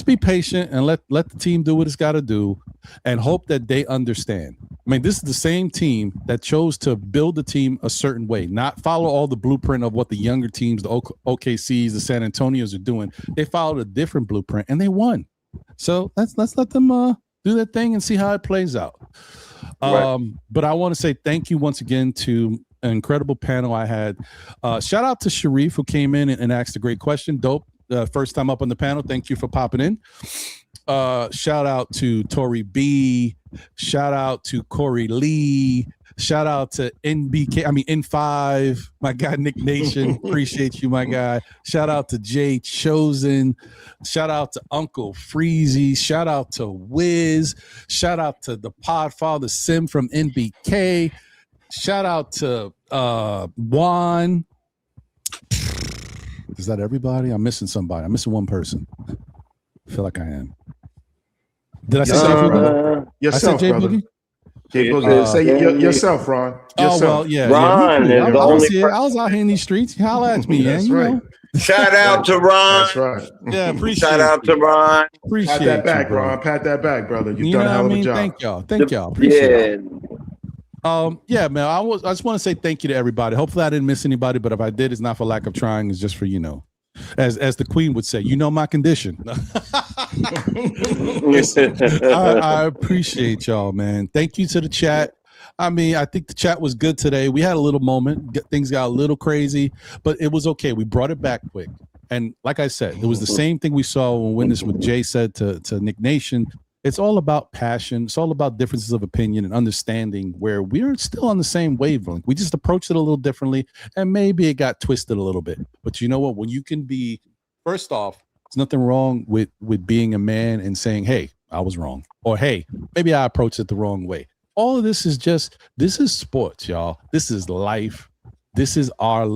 be patient and let the team do what it's got to do and hope that they understand. I mean, this is the same team that chose to build the team a certain way, not follow all the blueprint of what the younger teams, the OKCs, the San Antonios are doing. They followed a different blueprint and they won. So let's let them do their thing and see how it plays out. Right. But I want to say thank you once again to an incredible panel I had. Shout out to Sharif who came in and asked a great question. Dope. First time up on the panel. Thank you for popping in. Shout out to Tory B. Shout out to Corey Lee. Shout out to N5. My guy Nick Nation. Appreciate you, my guy. Shout out to Jay Chosen. Shout out to Uncle Freezy. Shout out to Wiz. Shout out to the Podfather Sim from NBK. Shout out to Juan. Is that everybody? I'm missing somebody. I'm missing one person. I feel like I am. Did I say everybody? Yourself, brother. Say yourself, Ron. Yourself. Oh, well, yeah. Ron yeah, is the only I was out here in these streets. Holla at me, man. You know. Shout out to Ron. That's right. Yeah, appreciate Shout out to Ron. Appreciate Pat that back, you, Ron. Pat that back, brother. You've you done know a hell of a job. Thank y'all. Appreciate it. Yeah. Yeah, man. I just want to say thank you to everybody. Hopefully, I didn't miss anybody, but if I did, it's not for lack of trying. It's just for as the Queen would say, my condition. I appreciate y'all, man. Thank you to the chat. I mean, I think the chat was good today. We had a little moment. Things got a little crazy, but it was okay. We brought it back quick. And like I said, it was the same thing we saw when what Jay said to Nick Nation. It's all about passion. It's all about differences of opinion and understanding where we're still on the same wavelength. We just approached it a little differently, and maybe it got twisted a little bit. But you know what? When you can be, first off, there's nothing wrong with being a man and saying, hey, I was wrong. Or, hey, maybe I approached it the wrong way. All of this is sports, y'all. This is life. This is our,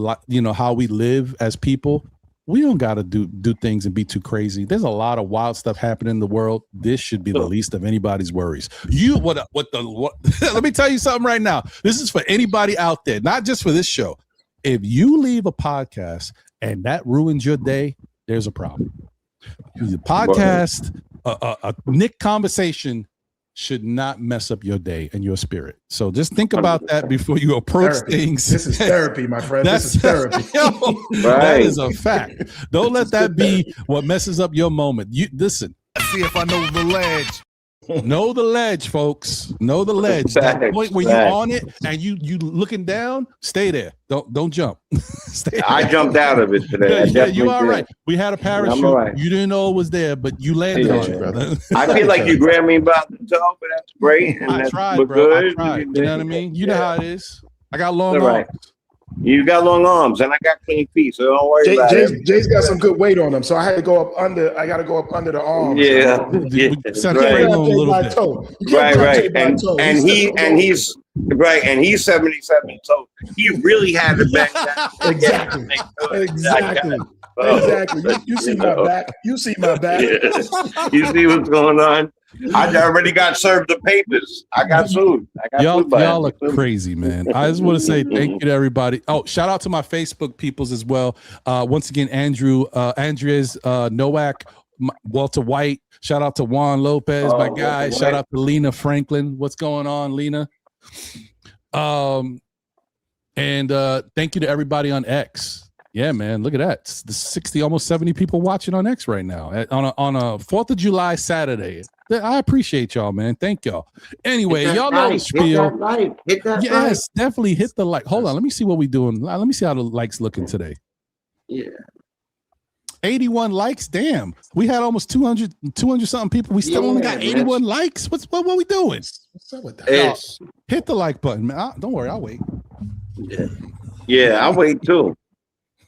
how we live as people. We don't got to do things and be too crazy. There's a lot of wild stuff happening in the world. This should be the least of anybody's worries. Let me tell you something right now. This is for anybody out there, not just for this show. If you leave a podcast and that ruins your day, there's a problem. The podcast, a Nick conversation should not mess up your day and your spirit. So just think about that before you approach things. This is therapy, my friend. This is therapy. That is a fact. Don't let that be what messes up your moment. You listen. Let's see if I know the ledge. Know the ledge, folks. Know the ledge. That point where you're on it and you looking down, stay there. Don't jump. Stay there. I jumped out of it today. Yeah, you all right. We had a parachute. Right. You didn't know it was there, but you landed on it, brother. I feel like you grabbed me by the toe, but that's great. And I tried, bro. Good. I tried. You know what I mean? You know how it is. I got long All right. arms. You got long arms, and I got clean feet, so don't worry about it. Jay's got some good weight on him, so I had to go up under. I got to go up under the arms. Yeah, We You right. can't a grab Jay little by bit. toe. You can't grab Jay by toe. He's 77, so he really had to back down. Exactly. You see my back. You see my back. Yeah. You see what's going on? I already got served the papers. I got sued. Y'all are crazy, man. I just want to say thank you to everybody. Oh, shout out to my Facebook peoples as well. Once again, Andreas Nowak, Walter White. Shout out to Juan Lopez, my guy. Shout out to Lena Franklin. What's going on, Lena? And thank you to everybody on X. Yeah, man, look at that. It's the 60, almost 70 people watching on X right now on a 4th of July Saturday. I appreciate y'all, man. Thank y'all. Anyway, y'all know the spiel. Hit that yes, definitely hit the like. Hold on, let me see what we doing. Let me see how the likes looking today. Yeah. 81 likes. Damn. We had almost 200 something people. We still only got 81 likes. What we doing? What's up with that? Hit the like button, man. Don't worry, I'll wait. Yeah, I'll wait too.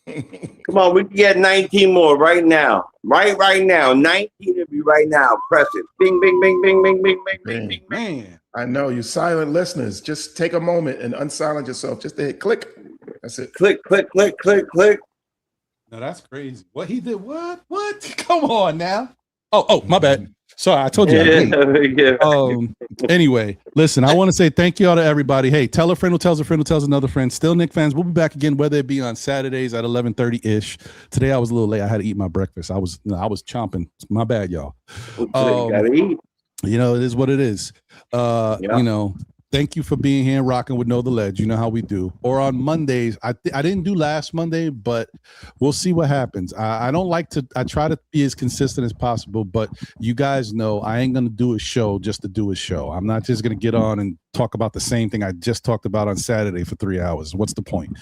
Come on, we can get 19 more right now. Right now. 19 of you right now. Press it. Bing, bing, bing, bing, bing, bing, bing, bing, bing, man. I know you silent listeners. Just take a moment and unsilent yourself. Just to hit click. That's it. Click, click, click, click, click. No, that's crazy. What he did? What? Come on now. Oh, my bad. Sorry, I told you. Anyway, listen, I want to say thank you all to everybody. Hey, tell a friend who tells a friend who tells another friend. Still Knicks fans. We'll be back again, whether it be on Saturdays at 11:30-ish. Today I was a little late. I had to eat my breakfast. I was chomping. My bad, y'all. Gotta eat. You know, it is what it is. You know, thank you for being here and rocking with Know the Ledge. You know how we do. Or on Mondays, I didn't do last Monday, but we'll see what happens. I don't like to. I try to be as consistent as possible, but you guys know I ain't gonna do a show just to do a show. I'm not just gonna get on and talk about the same thing I just talked about on Saturday for 3 hours. What's the point?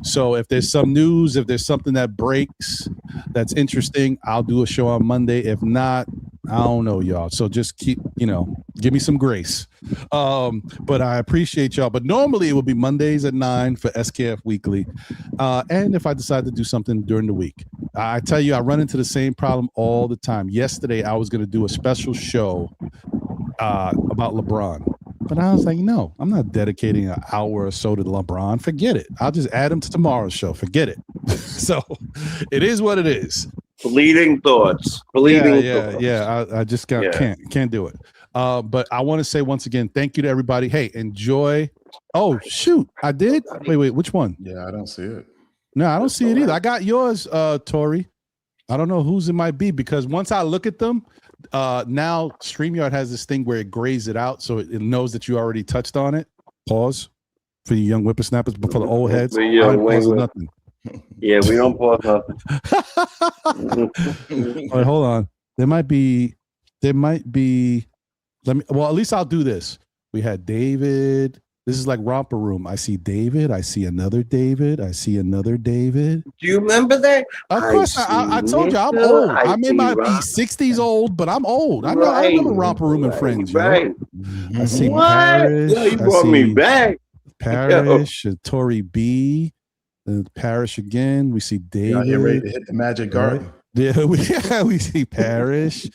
So if there's some news, if there's something that breaks that's interesting, I'll do a show on Monday. If not, I don't know, y'all. So just keep, give me some grace. But I appreciate y'all. But normally it would be Mondays at 9 for SKF Weekly. And if I decide to do something during the week, I tell you, I run into the same problem all the time. Yesterday, I was going to do a special show about LeBron. But I was like, no, I'm not dedicating an hour or so to LeBron. Forget it. I'll just add him to tomorrow's show. Forget it. So it is what it is. Fleeting thoughts. Yeah. I just can't do it. But I want to say once again, thank you to everybody. Hey, enjoy. Oh, shoot. I did? Wait, which one? Yeah, I don't see it. No, I don't see it either. I got yours, Tori. I don't know whose it might be because once I look at them, now StreamYard has this thing where it grays it out so it knows that you already touched on it. Pause for you young whippersnappers, but for the old heads, I don't pause nothing. Yeah, we don't pause nothing. All right, hold on. There might be. At least I'll do this. We had David. This is like Romper Room. I see David. I see another David. I see another David. Do you remember that? Of course. I told you I'm old. I may not be 60s old, but I'm old. I remember Romper Room and Friends. Right. I see Parrish. Yeah, you brought me back. Parrish, Tori B. Parrish again. We see David. You're ready to hit the Magic Garden. Yeah, we see Parrish.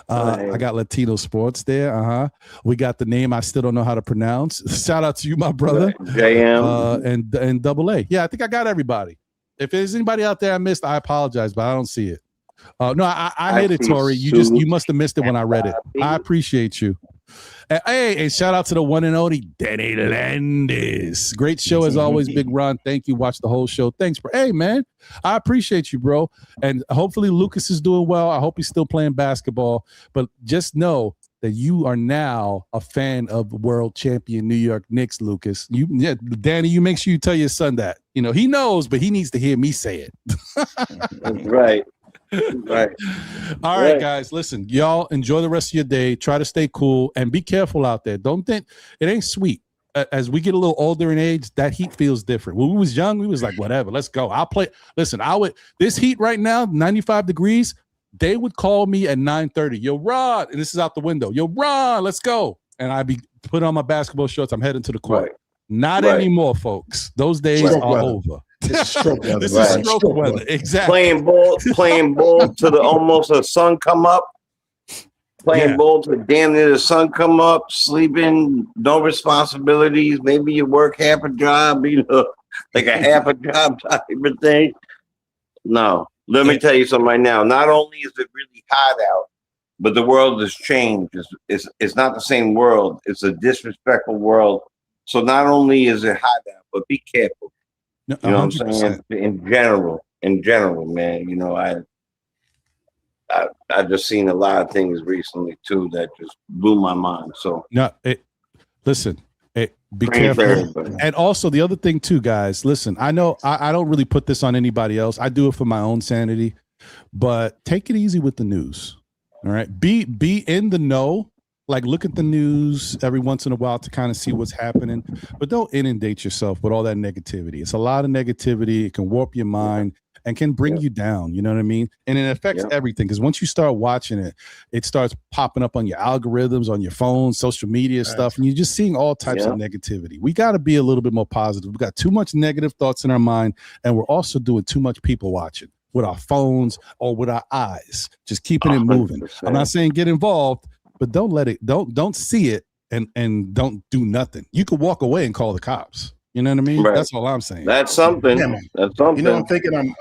I got Latino Sports there. We got the name I still don't know how to pronounce. Shout out to you, my brother. JM. And Double A. Yeah, I think I got everybody. If there's anybody out there I missed, I apologize, but I don't see it. No, I hit it, Tori. You must have missed it when I read it. I appreciate you. Hey, shout out to the one and only Denny Landis. Great show as always, Big Ron. Thank you. Watch the whole show. Thanks, bro. Hey, man, I appreciate you, bro. And hopefully Lucas is doing well. I hope he's still playing basketball. But just know that you are now a fan of world champion New York Knicks, Lucas. Danny, you make sure you tell your son that. He knows, but he needs to hear me say it. Right. Right. All right, guys. Listen, y'all enjoy the rest of your day. Try to stay cool and be careful out there. Don't think it ain't sweet. As we get a little older in age, that heat feels different. When we was young, we was like, whatever, let's go. I'll play. Listen, this heat right now, 95 degrees. They would call me at 9:30. Yo, Rod, and this is out the window. Yo, Rod, let's go. And I'd be put on my basketball shorts. I'm heading to the court. Not Right. anymore, folks. Those days Stroke are weather. over. This is stroke weather. This Right. is stroke weather. Exactly. Playing ball to the almost the sun come up. Playing Yeah. ball to damn near the sun come up. Sleeping, no responsibilities. Maybe you work half a job, like a half a job type of thing. No, let me tell you something right now. Not only is it really hot out, but the world has changed. It's not the same world. It's a disrespectful world. So not only is it hot out, but be careful. No, You know what I'm 100%. saying? In general, man. I just seen a lot of things recently too that just blew my mind. So No, listen, be praying for careful. everybody. And also the other thing too, guys, listen, I know I don't really put this on anybody else. I do it for my own sanity, but take it easy with the news. All right. Be in the know. Like, look at the news every once in a while to kind of see what's happening, but don't inundate yourself with all that negativity. It's a lot of negativity. It can warp your mind and can bring you down. You know what I mean? And it affects everything, because once you start watching it, it starts popping up on your algorithms, on your phone, social media stuff, and you're just seeing all types of negativity. We got to be a little bit more positive. We got too much negative thoughts in our mind, and we're also doing too much people watching with our phones or with our eyes, just keeping it moving. 100%. I'm not saying get involved, but don't let it, don't see it and don't do nothing. You could walk away and call the cops. You know what I mean? Right. That's all I'm saying. That's something. Yeah, That's something. You know,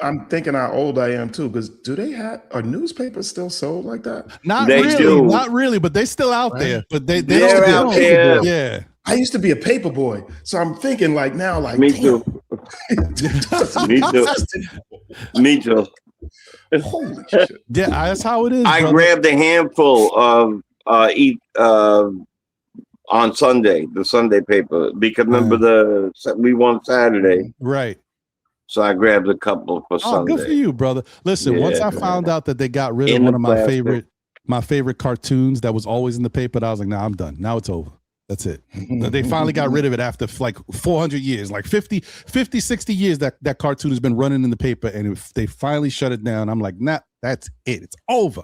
I'm thinking how old I am too. Because are newspapers still sold like that? Not They really, do. not really, but they still out there. But they They're don't out there. Yeah. I used to be a paper boy, so I'm thinking like now, like Me damn. too. Me too. Me too. Holy shit! Yeah, that's how it is. I brother. grabbed a handful of on Sunday, the Sunday paper, because remember we won Saturday, Right. so I grabbed a couple for Oh, Sunday. good for you, brother. Listen, once I found out that they got rid of In one the of my plastic. favorite cartoons that was always in the paper, I was like, nah, I'm done. Now it's over. That's it. They finally got rid of it after like 400 years, like 50, 60 years that cartoon has been running in the paper, and they finally shut it down. I'm like, nah, that's it. It's over.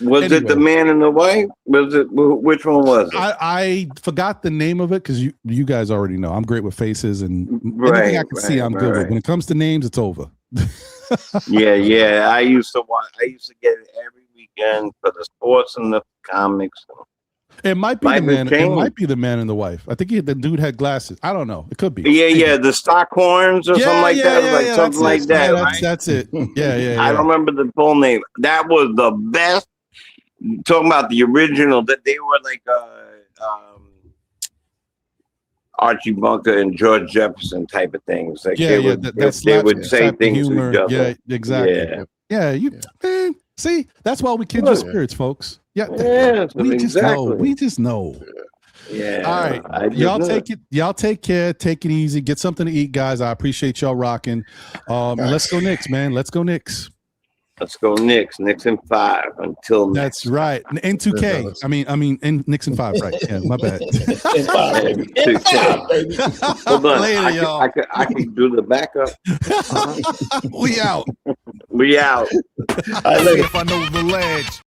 Was it the Man in the White? Was it which one was it? I forgot the name of it because you guys already know I'm great with faces and anything I can see I'm good with. When it comes to names, it's over. Yeah. I used to get it every weekend for the sports and the comics. It might be Life the has man. It changed. might be the Man and the Wife. I think the dude had glasses. I don't know. It could be. Yeah, the Stockhorns or something like that. Something like that, right? That's it. Yeah. I don't remember the full name. That was the best. Talking about the original, that they were like Archie Bunker and George Jefferson type of things. Like they would say things to each other. Yeah, exactly. Yeah, man. See, that's why we kindred spirits, folks. Yeah, we just know. We just know. Yeah. All right. Y'all take it. Y'all take care. Take it easy. Get something to eat, guys. I appreciate y'all rocking. And let's go Knicks, man. Let's go Knicks. Let's go Knicks. Knicks in 5 until next. That's right. In 2K. I mean, in Knicks in 5. Right. Yeah. My bad. In 5, baby. 2K. Baby. Hold on. Later, y'all. I can do the backup. We out. We out. See if I know the ledge.